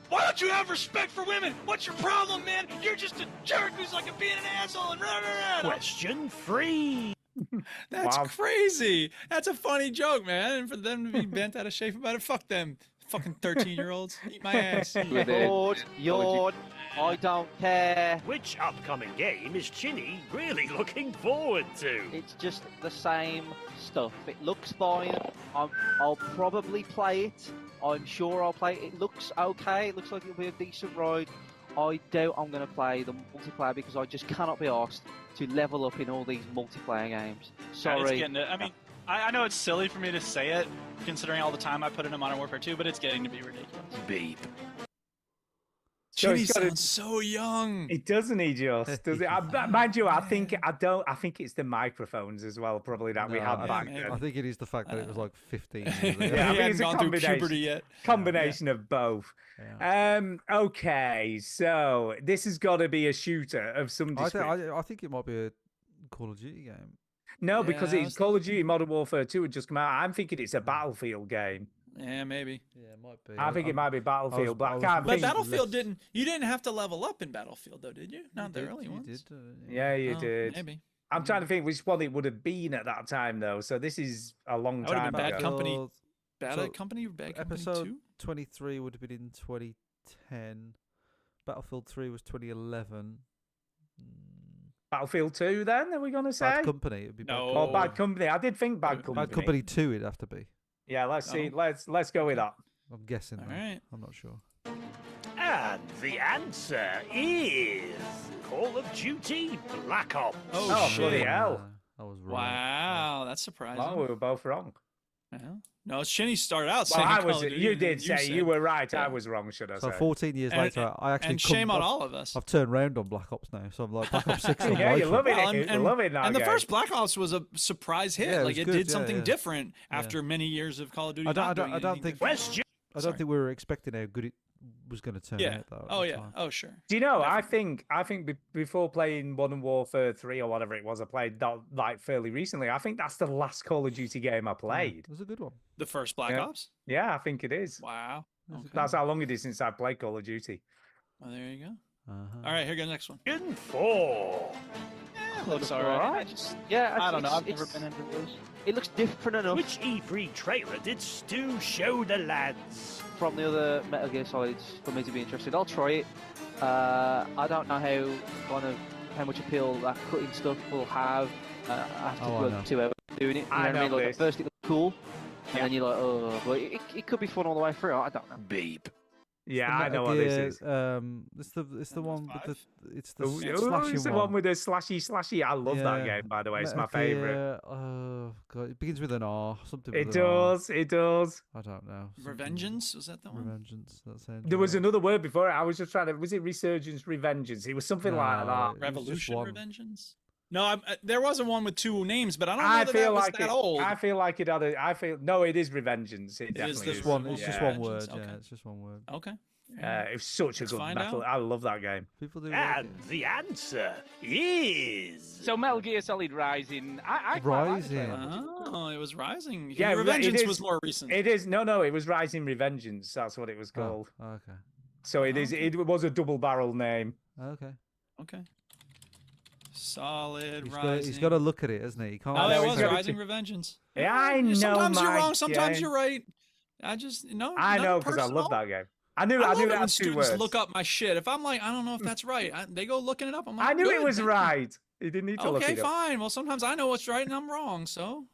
why don't you have respect for women? What's your problem, man? You're just a jerk who's like being an asshole and rah, rah, rah. Question 3. That's Wow. crazy. That's a funny joke, man. And for them to be bent out of shape about it, fuck them. Fucking 13-year-olds. Eat my ass. Yawn. I don't care. Which upcoming game is Chinny really looking forward to? It's just the same stuff. It looks fine. I'll probably play it. I'm sure I'll play it. It looks okay. It looks like it'll be a decent ride. I doubt I'm going to play the multiplayer because I just cannot be asked to level up in all these multiplayer games. It's Sorry. getting to, I mean, I know it's silly for me to say it, considering all the time I put into Modern Warfare 2, but it's getting to be ridiculous. Beep. So Chinny it's gotta- sounds so young. It doesn't he just? Does it? Mind you, I think it's the microphones as well, probably that we No, had I back think- then. I think it is the fact that it was like 15 years Yeah, ago. I he think hadn't it's a gone through combination. puberty yet. Combination of both. Okay, so this has got to be a shooter of some description. I think it might be a Call of Duty game. No, because Yeah, I it's was Call of Duty Modern Warfare 2 had just come out. I'm thinking it's a Battlefield game. Yeah, maybe. Yeah, it might be. I think it might be Battlefield, but I can't But think. Battlefield you didn't have to level up in Battlefield, though, did you? Not the early ones. Yeah, you Oh, did. Maybe. I'm trying to think which one it would have been at that time, though. So this is a long That would have time been Bad ago. Company. Bad So, Company? Bad Company Episode 2? 23 would have been in 2010. Battlefield 3 was 2011. Battlefield 2, then, are we going to say? Bad Company. It'd be No. Or Bad Company. I did think Bad Company. Bad Company 2 it'd have to be. Yeah, let's see. Oh. Let's go with that. I'm guessing. All though. right. I'm not sure. And the answer is Call of Duty Black Ops. Oh, shit. bloody hell. I was wrong. Wow, that's surprising. Well, we were both wrong. Yeah. No, Shinny started out Well, saying I Call was. of Duty, You and did then say said- you were right. I Yeah. was wrong. Should I So say? 14 years And- later, I actually and shame come- on I've- all of us. I've turned round on Black Ops now, so I'm like Black Ops 6. I'm Yeah, you're liking. loving Well, it. You're loving that and the game. first Black Ops was a surprise hit. Yeah, it like was it good, did yeah, something yeah. different Yeah. after many years of Call of Duty. I don't, not I don't, doing I don't anything think. different. Question. I don't think we were expecting how good it was going to turn Yeah. out, though. at Oh the yeah. time. Oh sure. Do you know? I think before playing Modern Warfare 3 or whatever it was, I played that like fairly recently. I think that's the last Call of Duty game I played. It was a good one. The first Black Yeah. Ops. Yeah, I think it is. Wow. Okay. That's how long it is since I played Call of Duty. Well, there you go. Uh-huh. All right, here goes the next one. Question 4. looks all alright. right. I don't know. I've never been into those. It looks different enough. Which E3 trailer did Stu show the lads? From the other Metal Gear Solids for me to be interested. I'll try it. I don't know how much appeal that cutting stuff will have after like 2 hours doing it. You know what I mean? Like, at first it looks cool, and then you're like, oh, but it could be fun all the way through. I don't know. Beep. Yeah, I know what this is. It's the one with the It's slashy the one with the slashy. I love that game, by the way. It's my favorite. Oh god, it begins with an R. Something. It with an R. does. It does. I don't know. Revengeance, was that the one? Revengeance. That's it. There was another word before it. I was just trying to. Was it Resurgence, Revengeance? It was something like that. Revolution, Revengeance. No, there wasn't one with 2 names, but I don't know that was that old. I feel like it had a. No, it is Revengeance. It It's definitely just one. is. It's just one word. Yeah, it's just one word. Okay. It's such a good metal. I love that game. People do. And the answer is... So Metal Gear Solid Rising. I quite like the Rising. trailer. Oh, it was Rising. Yeah, Revengeance was more recent. It is. No, it was Rising Revengeance. That's what it was called. Oh, okay. So it is. It was a double barrel name. Okay. Solid He's Rising. got to look at it, hasn't he? He can't. Oh, it was Rising Revengeance. Yeah, I know. Sometimes you're my wrong. Sometimes game. you're right. I just no. I know because I love that game. I knew love it that when had 2 students words. look up my shit. If I'm like, I don't know if that's right, they go looking it up. I'm like, I knew it good, was thank you. right. He didn't need to look Okay, it up. fine. Well, sometimes I know what's right and I'm wrong. So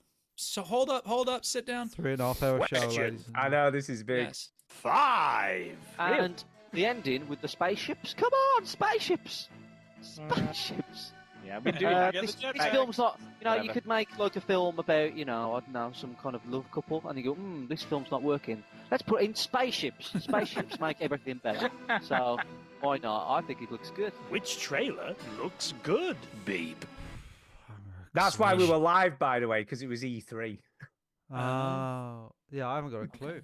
hold up, sit down. 3.5 hour show, Question. ladies. I know this is big. Yes. 5. And the ending with the spaceships. Come on, spaceships! Spaceships! Yeah, we do. This film's not, you could make like a film about, I don't know, some kind of love couple, and you go, this film's not working. Let's put in spaceships. Spaceships make everything better. So, why not? I think it looks good. Which trailer looks good, Beep? That's why we were live, by the way, because it was E3. Oh, yeah, I haven't got a clue.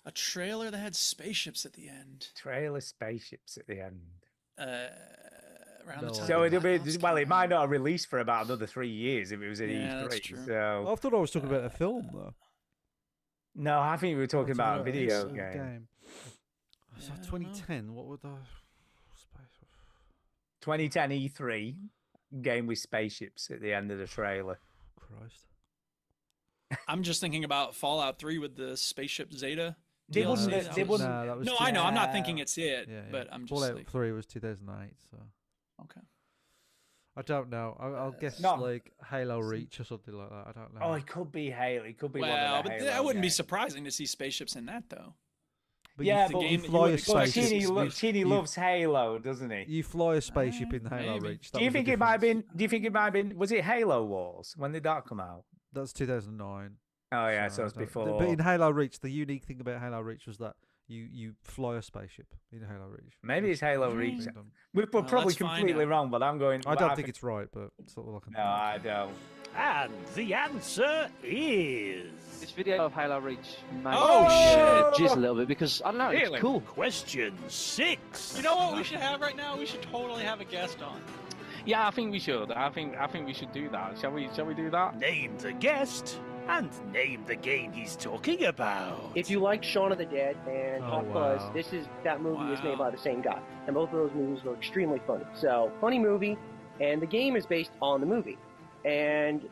A trailer that had spaceships at the end. Trailer spaceships at the end. Around the time. So it'll be it might not have released for about another 3 years if it was at Yeah, E3. that's true. So I thought I was talking about a film though. no, I think we were talking about a video It's a game. So 2010. What would the 2010 E3 game with spaceships at the end of the trailer. Christ. I'm just thinking about Fallout 3 with the spaceship Zeta. They DLC. wouldn't- That they was- wouldn't- No, that was No, too- I know. I'm not thinking it's it, Yeah, but I'm just Fallout like, 3 was 2008, so okay. I don't know. I'll guess No. like Halo Reach or something like that. I don't know. Oh, it could be Halo. It could be one Well, of the but Halo that wouldn't be games. surprising to see spaceships in that though. But Yeah, the but game you that you fly would a expect spaceship. is- Chini loves Halo, doesn't he? You fly a spaceship in Halo maybe. Reach. Do you think it might have been? Do you think it might have been? Was it Halo Wars? When did that come out? That's 2009. Oh yeah, so I it's don't- before. But in Halo Reach, the unique thing about Halo Reach was that you fly a spaceship in Halo Reach. Maybe it's Halo Reach. Random. We're probably let's find completely out. wrong, but I'm going. I don't think it's right, but it's all I can No, I don't. And the answer is... This video of Halo Reach made Oh, me jizz a little bit because, I don't know, Really? it's cool. Question 6. You know what we should have right now? We should totally have a guest on. Yeah, I think we should. I think we should do that. Shall we do that? Name the guest and name the game he's talking about. If you like Shaun of the Dead and Oh, Hot wow. Fuzz, that movie is made Wow. by the same guy, and both of those movies were extremely funny. So, funny movie, and the game is based on the movie. And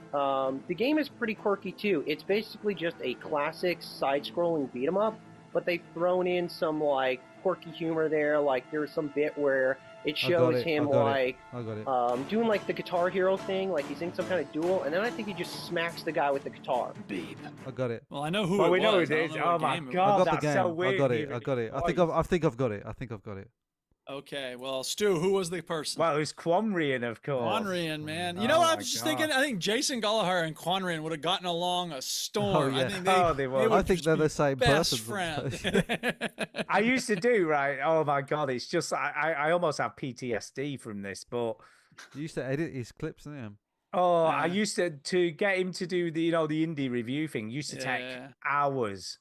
the game is pretty quirky too. It's basically just a classic side-scrolling beat 'em up, but they've thrown in some like quirky humor there. Like there's some bit where it shows him like I got it. doing like the Guitar Hero thing, like he's in some kind of duel, and then I think he just smacks the guy with the guitar. Beep. I got it. Well, I know who Well, it we know was. it I is. don't know Oh what my game it was. God, I got that's the game. so weird. I got it. even I got it. I twice. think I've got it. I think I've got it. Okay, well, Stu, who was the person? Well, it was Quanrian, of course. Quanrian, man. You know what? I was just thinking. I think Jason Gallagher and Quanrian would have gotten along a storm. Oh, yeah. I think They were. I think they're the same best person. friend. I used to do right. Oh my God, it's just I almost have PTSD from this, but You used to edit his clips, didn't you? oh, I used to get him to do the the indie review thing. Used to take Yeah. hours.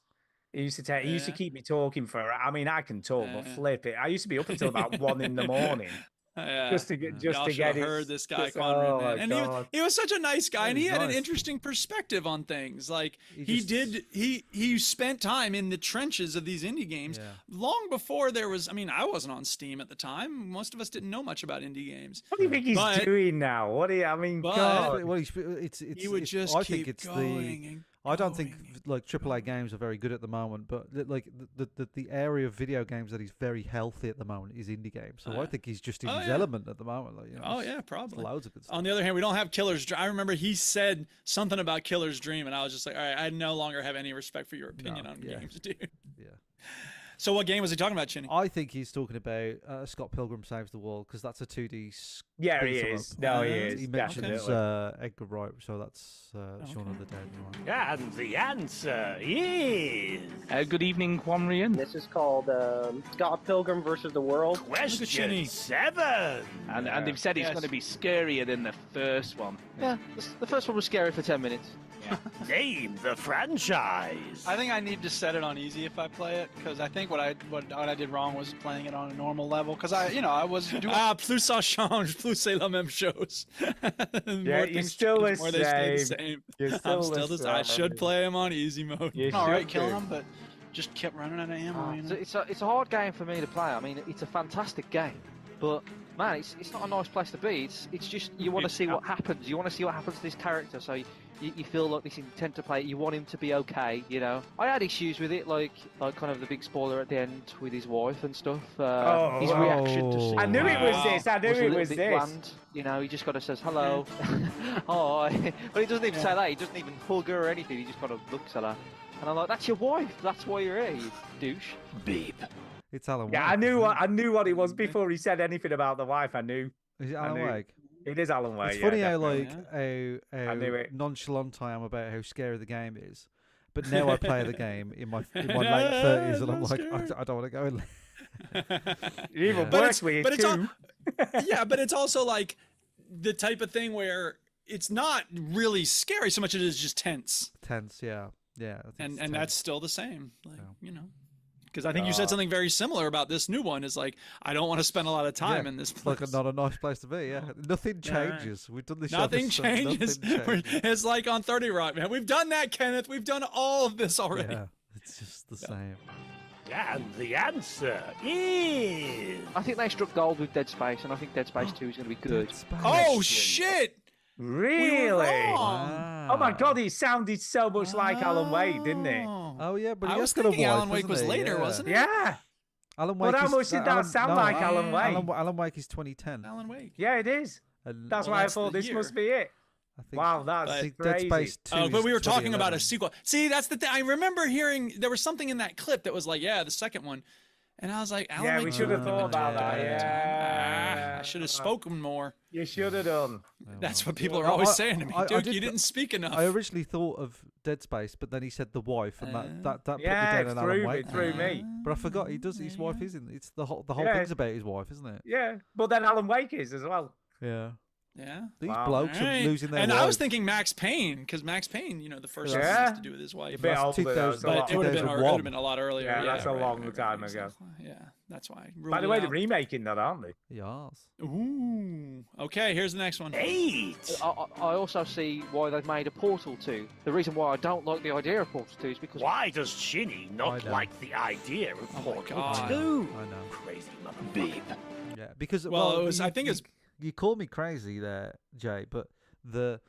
He used to Yeah. keep me talking for. I mean, I can talk, but flip it. I used to be up until about 1 in the morning. Just to get Y'all should have heard this guy, Conrad, oh man. my And God. he was such a nice guy, and he had an nice. interesting perspective on things. Like He he spent time in the trenches of these indie games long before there was. I mean, I wasn't on Steam at the time. Most of us didn't know much about indie games. What do you think he's But- doing now? What do you? I mean, But- God. Well, it's He would just I keep think it's going and I don't think like AAA games are very good at the moment, but like the area of video games that is very healthy at the moment is indie games. So I think he's just in his element at the moment. Like, you know, Oh it's- yeah, it's probably. loads of good stuff. On the other hand, we don't have Killer's Dream. I remember he said something about Killer's Dream, and I was just like, all right, I no longer have any respect for your opinion on games, dude. Yeah. So what game was he talking about, Chinny? I think he's talking about Scott Pilgrim Saves the World because that's a 2D. Yeah, he beat 'em is. up. No, he And is, He mentions definitely. Edgar Wright, so that's Shaun of the Dead. And the answer is... Good evening, Quamrian. This is called Scott Pilgrim versus the World. Question 7. And they've said it's going to be scarier than the first one. Yeah, the first one was scary for 10 minutes. Name the franchise. I think I need to set it on easy if I play it, because I think what I did wrong was playing it on a normal level, because I was doing. Plus ça change, plus c'est la même chose. Yeah, you're still the more they stay the same. same. You're I'm still still the I same. should play him on easy mode. You All right, should killing do. them, but just kept running out of ammo. you know? It's a hard game for me to play. I mean, it's a fantastic game, but man, it's not a nice place to be. It's just you want to see what happens. You want to see what happens to this character, so you feel like this intent to play it. You want him to be okay, you know. I had issues with it, like kind of the big spoiler at the end with his wife and stuff. His reaction to see I knew it was this. I knew a it little was bit this. bland. You know, he just kind of says hello, hi, but he doesn't even say that. He doesn't even hug her or anything. He just kind of looks at her, and I'm like, that's your wife. That's why you're here, you douche. Beep. It's Alan Yeah, Wake. I knew what it was before he said anything about the wife. I knew. Is it I Alan knew. Wake? It is Alan Wake. It's yeah, funny how definitely. how I knew it. nonchalant I am about how scary the game is, but now I play the game in my late 30s and I'm like, I don't want to go in. You're even But worse with it's two. yeah, but it's also like the type of thing where it's not really scary so much as it is just tense. Tense, yeah, yeah. I think And it's that's tense. still the same, like you know. Because I think you said something very similar about this new one. Is like I don't want to spend a lot of time Yeah, in this it's place. like not a nice place to be. Yeah, nothing Yeah, right. changes. We've done this. show Nothing for so- changes. nothing changes. It's like on 30 Rock, man. We've done that, Kenneth. We've done all of this already. Yeah, it's just the same. And the answer is... I think they struck gold with Dead Space, and I think Dead Space 2 is going to be good. Oh shit! Really? wrong. Oh my God! It sounded so much like Alan Wake, didn't it? Oh yeah, but I he was has got a thinking wife, Alan Wake hasn't was he? later, Yeah. wasn't it? Yeah. Alan Well, Wake. how is- much did that sound like Alan Wake? Alan Wake is 2010. Alan Wake. Yeah, it is. And That's Well, why that's I thought the this year. must be it. I think Wow, that's I think crazy. Dead Space 2 Oh, but is we were talking about 2011. a sequel. See, that's the thing. I remember hearing there was something in that clip that was like, yeah, the second one. And I was like, Alan Yeah, Wake we 2 should have wouldn't thought been about that. too bad. Yeah. I should have spoken more. You should have done. That's what people are always saying to me. I Dude, did you th- didn't speak enough. I originally thought of Dead Space, but then he said the wife, and that put Yeah, me down it on threw Alan me, Wake. threw me. But I forgot he does. His wife isn't. It's the whole Yeah. thing's about his wife, isn't it? Yeah, but then Alan Wake is as well. Yeah. Yeah. These Wow. blokes are Alright. losing their And wives. I was thinking Max Payne, because Max Payne, you know, the first one Yeah. has to do with his wife. A bit That's older, though, 2000, it's a But lot it would have older. been a lot earlier. Yeah, that's a right, long right, time right, ago. exactly. Yeah, that's why. I By ruled the it way, out. they're remaking that, aren't they? Yes. Ooh. Okay, here's the next one. 8. I also see why they've made a Portal 2. The reason why I don't like the idea of Portal 2 is because Why does Chinny not I know. like the idea of Oh my Portal God. 2? I know. Crazy mother beep. Yeah, because Well, it was- you- I think you, it's- you called me crazy there, Jay, but the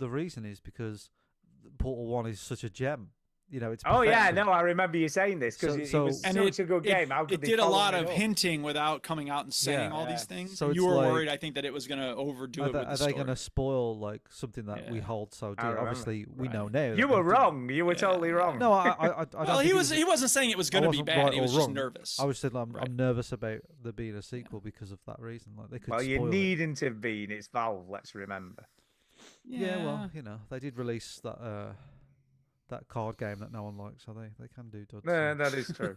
reason is because Portal 1 is such a gem. You know, it's Oh yeah, perfection. no, I remember you saying this because it was And such a good game. How It could they did a follow lot it of up? hinting without coming out and saying Yeah. all these Yeah. things. So it's you were like- worried, I think, that it was going to overdo Are it they, with the are they story. going to spoil like something that we Yeah. hold so I dear? remember. Obviously, we know Right. now. You that were we didn't. wrong. You were totally wrong. No, I don't Well, think he wasn't saying it was I going to be wasn't bad. right He or was just wrong. nervous. I was saying I'm Right. nervous about there being a sequel because of that reason. Like they could Well, you spoil it. needn't have been. It's Valve. Let's remember. Yeah, well, you know, they did release that that card game that no one likes, so they can do duds. No, that is true.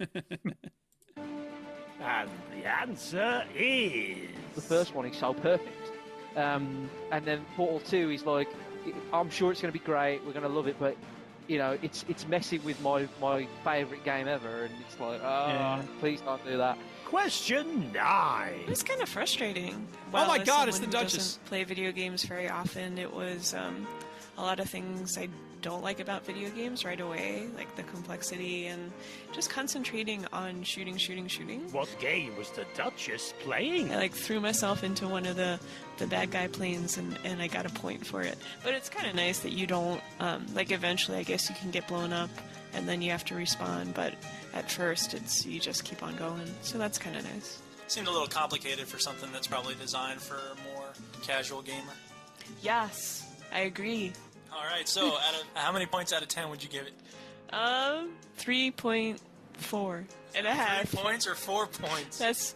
And the answer is... the first one is so perfect. And then Portal 2 is like, I'm sure it's going to be great, we're going to love it, but you know, it's messing with my favourite game ever, and it's like, please don't do that. Question 9. It was kind of frustrating. Oh my as God, it's someone the who Duchess. doesn't play video games very often. It was a lot of things I don't like about video games right away, like the complexity and just concentrating on shooting. What game was the Duchess playing? I threw myself into one of the bad guy planes and I got a point for it. But it's kind of nice that you don't, eventually I guess you can get blown up and then you have to respawn, but at first you just keep on going. So that's kind of nice. Seemed a little complicated for something that's probably designed for a more casual gamer. Yes, I agree. All right, so how many points out of 10 would you give it? 3.4 and a half. 3 points or 4 points? That's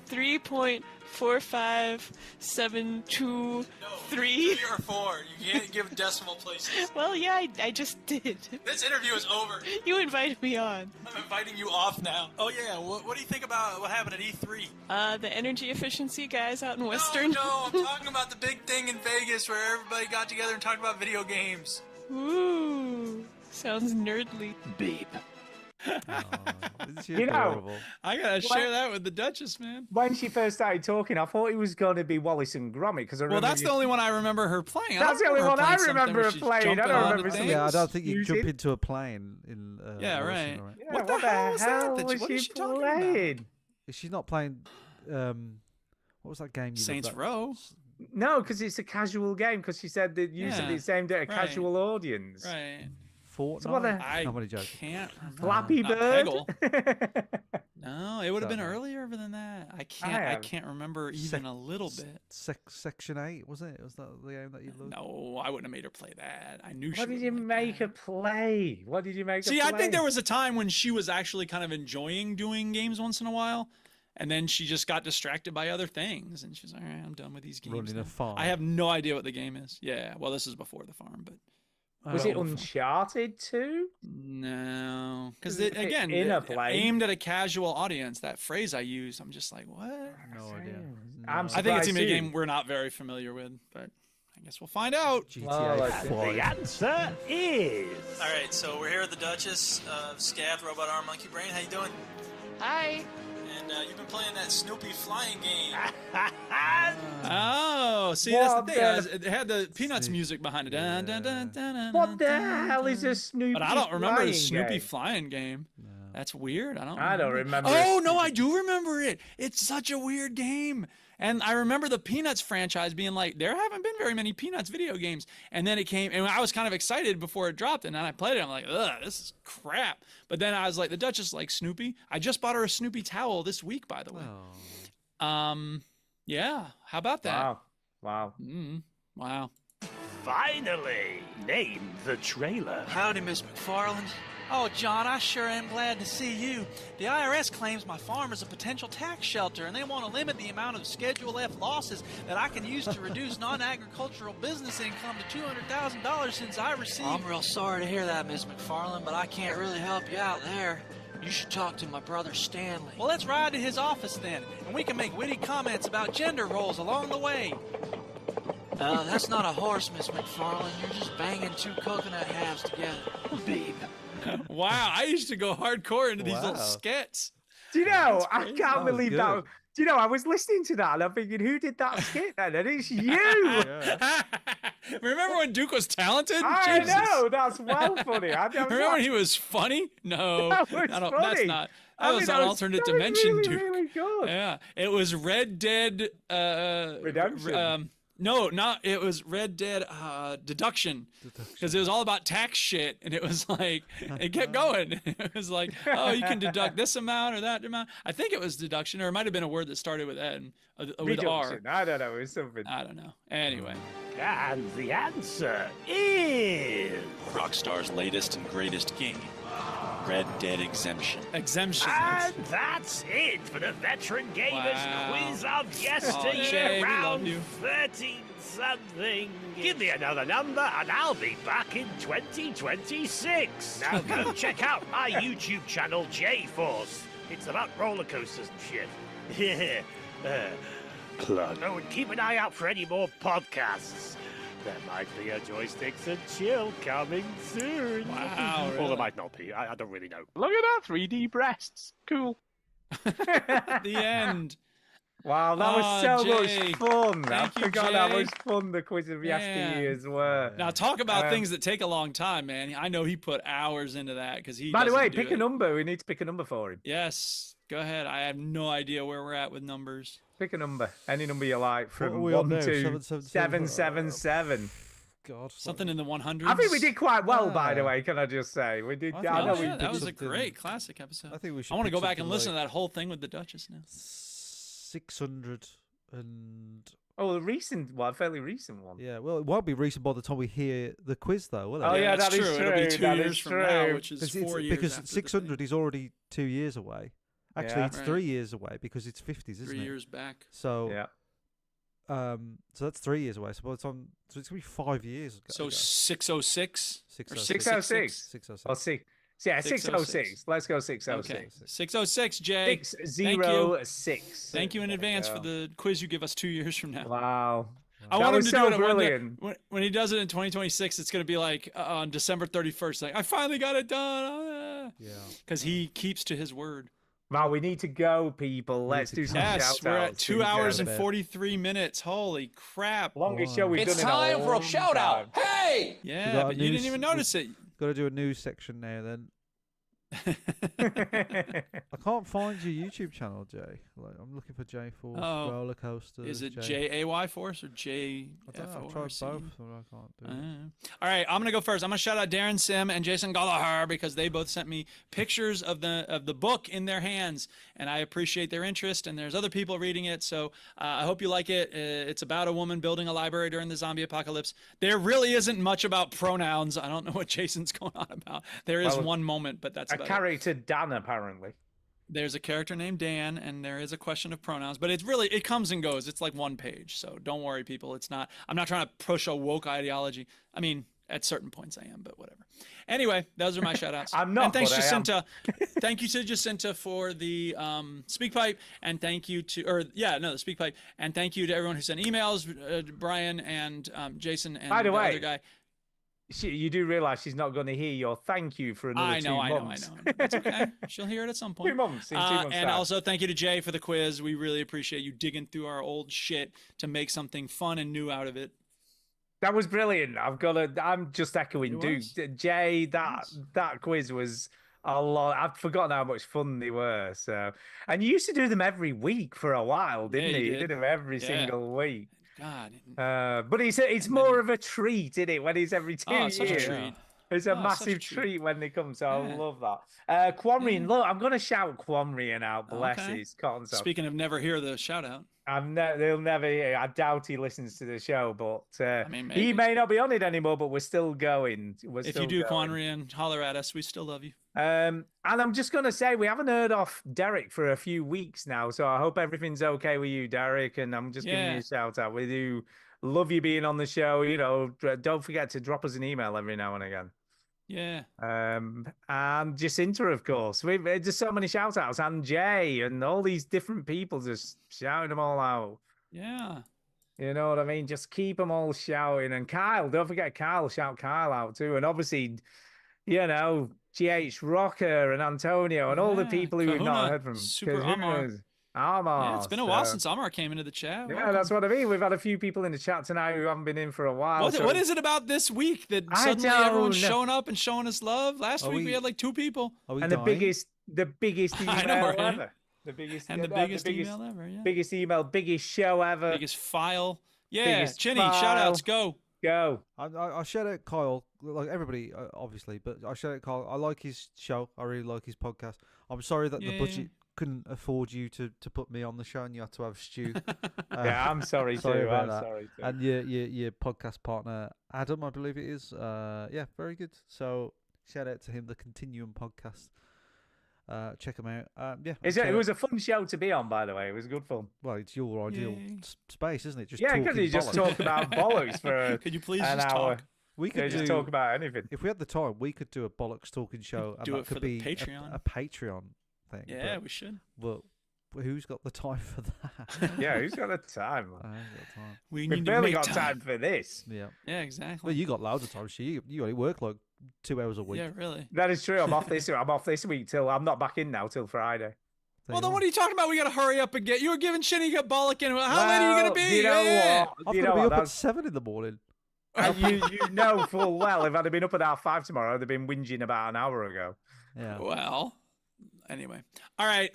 3.45723. 3 or 4. You can't give decimal places. Well, yeah, I just did. This interview is over. You invited me on. I'm inviting you off now. Oh yeah, what do you think about what happened at E3? The energy efficiency guys out in Western. No, I'm talking about the big thing in Vegas where everybody got together and talked about video games. Ooh, sounds nerdly. Beep. You know, I gotta share that with the Duchess, man. When she first started talking, I thought it was going to be Wallace and Gromit because I remember. Well, that's the only one I remember her playing. That's the only one I remember her playing. I don't remember. Yeah, I don't think you jump into a plane in. Yeah, right. Yeah, what the hell was she playing? Is she not playing? What was that game? Saints Row. No, because it's a casual game. Because she said that usually it's aimed at a casual audience. Right. Fortnite. So what the- Nobody joking. Can't remember. Flappy Not Bird. Peggle. No, it would have been earlier than that. I can't remember even a little bit. Section 8 was it? Was that the game that you loved? No, I wouldn't have made her play that. I knew she. What did you make her play? What did you make her See, play? I think there was a time when she was actually kind of enjoying doing games once in a while, and then she just got distracted by other things, and she's like, all right, I'm done with these games. Running now." a farm. I have no idea what the game is. Yeah, well, this is before the farm, but. Was it Uncharted 2? No, because Is it again, inner play? aimed at a casual audience. That phrase I use, I'm just like, what? No idea. I'm I think it's surprised a too. game we're not very familiar with, but I guess we'll find out. The answer is... All right, so we're here at the Duchess of Scav, Robot Arm, Monkey Brain. How you doing? Hi. And you've been playing that Snoopy flying game. Oh, see, What that's the thing. It had the Peanuts music behind it. Dun, dun, dun, dun, dun, What the dun, hell is a Snoopy? But I don't remember the flying Snoopy game? flying game. That's weird. I don't remember Oh it. no, I do remember it. It's such a weird game. And I remember the Peanuts franchise being like, there haven't been very many Peanuts video games. And then it came, and I was kind of excited before it dropped. And then I played it. I'm like, ugh, this is crap. But then I was like, the Duchess likes Snoopy. I just bought her a Snoopy towel this week, by the way. Yeah. How about that? Wow. Wow. Finally, name the trailer. Howdy, Miss McFarland. Oh, John, I sure am glad to see you. The IRS claims my farm is a potential tax shelter, and they want to limit the amount of Schedule F losses that I can use to reduce non-agricultural business income to $200,000 since I received... I'm real sorry to hear that, Ms. McFarland, but I can't really help you out there. You should talk to my brother Stanley. Well, let's ride to his office then, and we can make witty comments about gender roles along the way. That's not a horse, Miss McFarland. You're just banging two coconut halves together. Babe. Wow, I used to go hardcore into these little Wow. skits. Do you know? That's I crazy. can't That was believe that. good. Do you know? I was listening to that and I'm thinking, who did that skit then? And it's you. Remember when Duke was talented? I Jesus. know. That's well funny. Remember when he was funny? No, That was I don't, funny. that's not. That I was mean, an that was- alternate that was dimension, really, Duke. really good. Yeah, it was Red Dead Redemption. No, not it was Red Dead Deduction, because it was all about tax shit, and it was like it kept going. It was like, oh, you can deduct this amount or that amount. I think it was deduction, or it might have been a word that started with N, with R. Reduction. I don't know. It was something. I don't know. Anyway, And the answer is... Rockstar's latest and greatest game, Red Dead Exemption. Exemption. And that's it for the Veteran Gamers Wow. Quiz of Jay, yesteryear, we love round you. 13-something. Give me another number and I'll be back in 2026. Now go check out my YouTube channel, J-Force. It's about roller coasters and shit. Plug. Oh, and keep an eye out for any more podcasts. There might be a Joysticks and Chill coming soon. Wow, Or really? there might not be. I don't really know. Look at that, 3D breasts. Cool. The end. Wow, that was Oh, so Jay. much fun. Thank I you, forgot how Jay. much fun the quiz of yesteryears were. Now talk about Um, things that take a long time, man. I know he put hours into that because he. By the way, doesn't do pick a it. number. We need to pick a number for him. Yes, go ahead. I have no idea where we're at with numbers. Pick a number. Any number you like What from are we on 1 now? to 777? 777. God. Something in the 100s. I think we did quite well, by the Yeah. way. Can I just say we did? I I think- know Oh, we yeah, that picked was a something- great classic episode. I think we should. I want to pick go back and something listen like to that whole thing with the Duchess now. 600 and Oh, the recent one, fairly recent one. yeah. Well, it won't be recent by the time we hear the quiz, though, will it? Oh, yeah, that's that is true. It'll be true, 2 that years is from now, true. which is Because 4 years because after the 600 is already 2 years away. Actually, Yeah. it's Right. 3 years away because it's 50s, isn't 3 it? years back. So Yeah. so that's 3 years away. So by the time, so it's gonna be 5 years. So ago. 606 or 606. 606. Or six. Yeah, 606. 606. Let's go 606. Okay, 606, Jay. 606. Thank you in advance for the quiz you give us 2 years from now. Wow. I That want him was to so do it at brilliant. when he does it in 2026. It's going to be like on December 31st. Like I finally got it done. Yeah. Because he keeps to his word. Wow, we need to go, people. Let's do some Yes, shout-outs. we're at 2 hours and together. 43 minutes. Holy crap! Longest show we've It's done in time for a long shout out. time. Hey! Yeah, got a but you didn't news- even notice it. Got to do a news section now then. I can't find your YouTube channel, Jay. Like, I'm looking for Jay Force Oh. roller coaster. Is it JAY Force or JFO? I don't know. I've tried both, but I can't do it. All right, I'm gonna go first. I'm gonna shout out Darren Sim and Jason Gallagher because they both sent me pictures of the book in their hands, and I appreciate their interest. And there's other people reading it, so I hope you like it. It's about a woman building a library during the zombie apocalypse. There really isn't much about pronouns. I don't know what Jason's going on about. There is Well, one moment, but that's A about it. character, Dan, apparently. There's a character named Dan, and there is a question of pronouns, but it comes and goes. It's like one page, so don't worry, people. I'm not trying to push a woke ideology. I mean, at certain points I am, but whatever. Anyway, those are my shout outs. I'm not, And thanks, but I am. Jacinta. Thank you to Jacinta for the SpeakPipe, and thank you to, the SpeakPipe, and thank you to everyone who sent emails, Brian and Jason and By the way, other guy. You do realize she's not going to hear your thank you for another 2 months. I know. It's okay. She'll hear it at some point. 2 months. In 2 months. And time. also thank you to Jay for the quiz. We really appreciate you digging through our old shit to make something fun and new out of it. That was brilliant. I'm just echoing Duke. Jay, that quiz was a lot. I've forgotten how much fun they were. So, and you used to do them every week for a while, didn't Yeah, you? you You did. did them every Yeah. single week. God. But it's more of a treat, isn't it? When it's every 2 Oh, years. such a treat. It's a Oh, such a massive treat. treat when they come. So I Yeah. love that. Quamrian, look, I'm going to shout Quamrian out. Bless Okay. his cotton sock. Speaking of never hear the shout out. They'll never hear. I doubt he listens to the show, but mean, he maybe. may not be on it anymore. But we're still going. If you do, Quanrian, holler at us. We still love you. And I'm just going to say we haven't heard off Derek for a few weeks now, so I hope everything's okay with you, Derek. And I'm just giving Yeah. you a shout out. We do love you being on the show. You know, don't forget to drop us an email every now and again. Yeah. And Jacinta, of course. We've just so many shout outs, and Jay, and all these different people just shouting them all out. Yeah. You know what I mean? Just keep them all shouting. And Kyle, don't forget Kyle, shout Kyle out too. And obviously, you know, GH Rocker and Antonio and all the Yeah, people who we've not Kahuna, heard from. Super Kahunas, Amar. Amar. Yeah, it's been a while so- since Amar came into the chat. Yeah, that's what I mean. We've had a few people in the chat tonight who haven't been in for a while. so- What is it about this week that I suddenly don't everyone's know. showing up and showing us love? Last Are week we we- had like 2 people. Are we And dying? the biggest email I know, right? ever. The biggest And the biggest email ever, yeah. Biggest email, biggest show ever. Biggest file. Yeah, Biggest Chinny, shout outs, go. Go. I shout out Kyle, like everybody, obviously, but I shout out Kyle. I like his show. I really like his podcast. I'm sorry that the Yeah. budget couldn't afford you to put me on the show, and you had to have Stu. Yeah, I'm sorry too. about I'm that. sorry too. And your podcast partner Adam, I believe it is. Yeah, very good. So shout out to him. The Continuum podcast. Check him out. Yeah, It was a fun show to be on, by the way. It was good fun. Well, it's your ideal Yay. space, isn't it? Just Yeah, because talking you just bollocks. talk about bollocks for Could you please an just hour. talk? We could Yeah, just do- talk about anything. If we had the time, we could do a bollocks talking show. And do that it for could the be Patreon. a Patreon thing. Yeah, but, we should. But Who's got the time for that? Yeah, who's got the time? I ain't got time. We We've need to barely make got time for this. Yeah. Yeah, exactly. Well, you got loads of time. So you only work like 2 hours a week. Yeah, really. That is true. I'm off this week till I'm not back in now till Friday. Well, then what are you talking about? We got to hurry up and get. You were giving Shinny Bollican. How late are you going to be? You know Yeah. what? I'm going to be up at 7 in the morning. You know full well if I'd have been up at 5:30 tomorrow, I'd have been whinging about an hour ago. Yeah. Well, anyway. All right.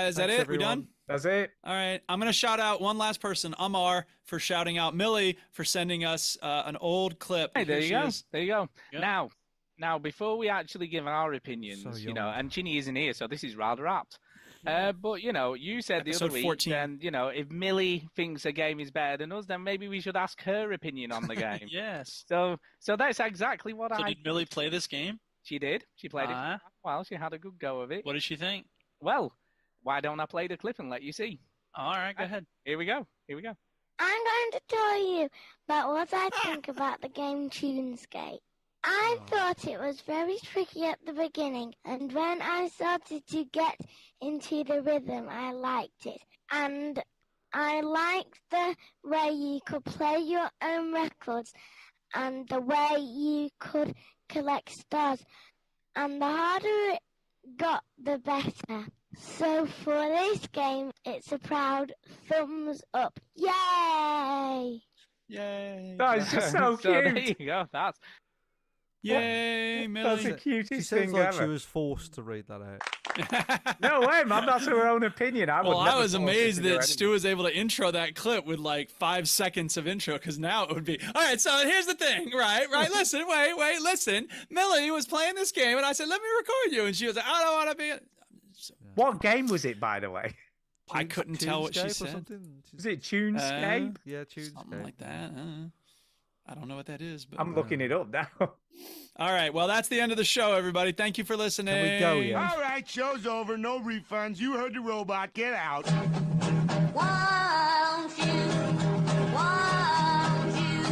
Is that Thanks, it? everyone. We done? That's it. All right. I'm going to shout out one last person, Amar, for shouting out Millie for sending us an old clip. Hey, there Here you she go. is. There you go. Yeah. Now, before we actually give our opinions, young. and Ginny isn't here, so this is rather apt. But you said the Episode other week, 14. and if Millie thinks a game is better than us, then maybe we should ask her opinion on the game. Yes. So that's exactly what So I. did Millie play this game? She did. She played Ah. it. Well, she had a good go of it. What did she think? Well, why don't I play the clip and let you see? All right, go ahead. Here we go. Here we go. I'm going to tell you about what I think about the game Tunescape. I thought it was very tricky at the beginning, and when I started to get into the rhythm, I liked it. And I liked the way you could play your own records and the way you could collect stars. And the harder it got, the better. So for this game, it's a proud thumbs up. Yay! Yay. That is just so There cute. you go. That's Yay, Millie. That's the She cutest sounds thing like ever. she was forced to read that out. No way, man. That's her own opinion. Well, I was amazed that that Stu was able to intro that clip with like 5 seconds of intro, because now it would be, all right, so here's the thing, right, listen, wait, listen. Millie was playing this game, and I said, let me record you, and she was like, I don't want to be. What game was it, by the way? I couldn't tell what she Tunescape or said. something? Was it Tunescape? Yeah, Tunescape. Something like that. I don't know what that is, but I'm looking it up now. all right, well, that's the end of the show, everybody. Thank you for listening. Can we go yet? All right, show's over. No refunds. You heard the robot. Get out. Won't you, won't you,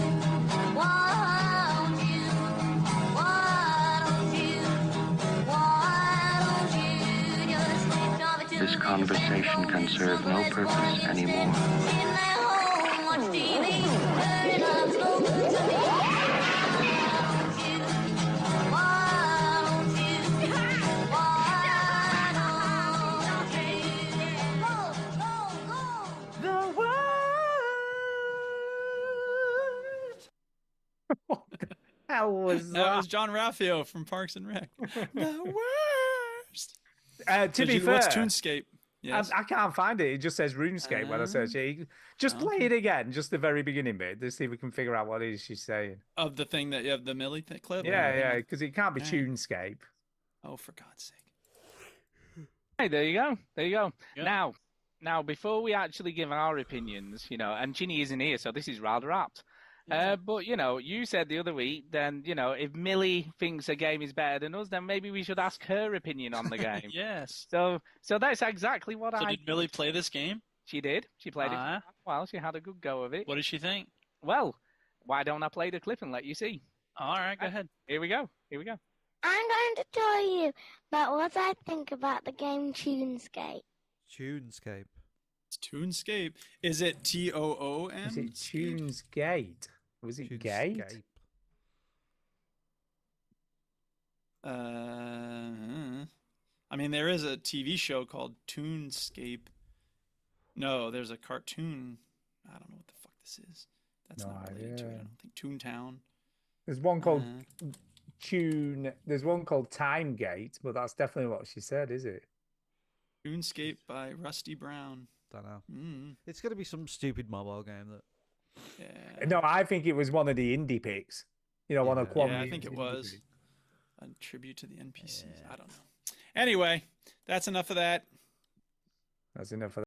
won't you, won't you just switch off to This conversation can serve no purpose anymore. sit at home, watch TV, turn it up, smoke good to me. Won't you, The world. What the hell was That was John Raffio from Parks and Rec. The worst. To So, be Julie, fair, what's Tunescape? Yes. I can't find it. It just says RuneScape when I search it. Just play it again, just the very beginning bit. Let's see if we can figure out what it is she's saying. Of the thing that you have the Millie clip? Yeah, because it can't be Yeah. Tunescape. Oh, for God's sake. Hey, there you go. There you go. Now, before we actually give our opinions, and Ginny isn't here, so this is rather apt. But you said the other week, then if Millie thinks a game is better than us, then maybe we should ask her opinion on the game. Yes. So that's exactly what So I. did Millie play this game? She did. She played Ah. it. Well, she had a good go of it. What did she think? Well, why don't I play the clip and let you see? All right, go ahead. Here we go. Here we go. I'm going to tell you about what I think about the game Tunescape. Tunescape. It's Tunescape. Is it TOON? Is it Tunesgate? Was it Gate? Tunescape. I mean, there is a TV show called Tunescape. No, there's a cartoon. I don't know what the fuck this is. That's No not related to it. I idea. don't think Toontown. There's one called Tune. There's one called Timegate, but that's definitely what she said, is it? Tunescape by Rusty Brown. Don't know. Mm. It's going to be some stupid mobile game that. Yeah. No, I think it was one of the indie picks. One of Quam. Yeah, I think it was a tribute to the NPCs. I don't know. Anyway, that's enough of that. That's enough of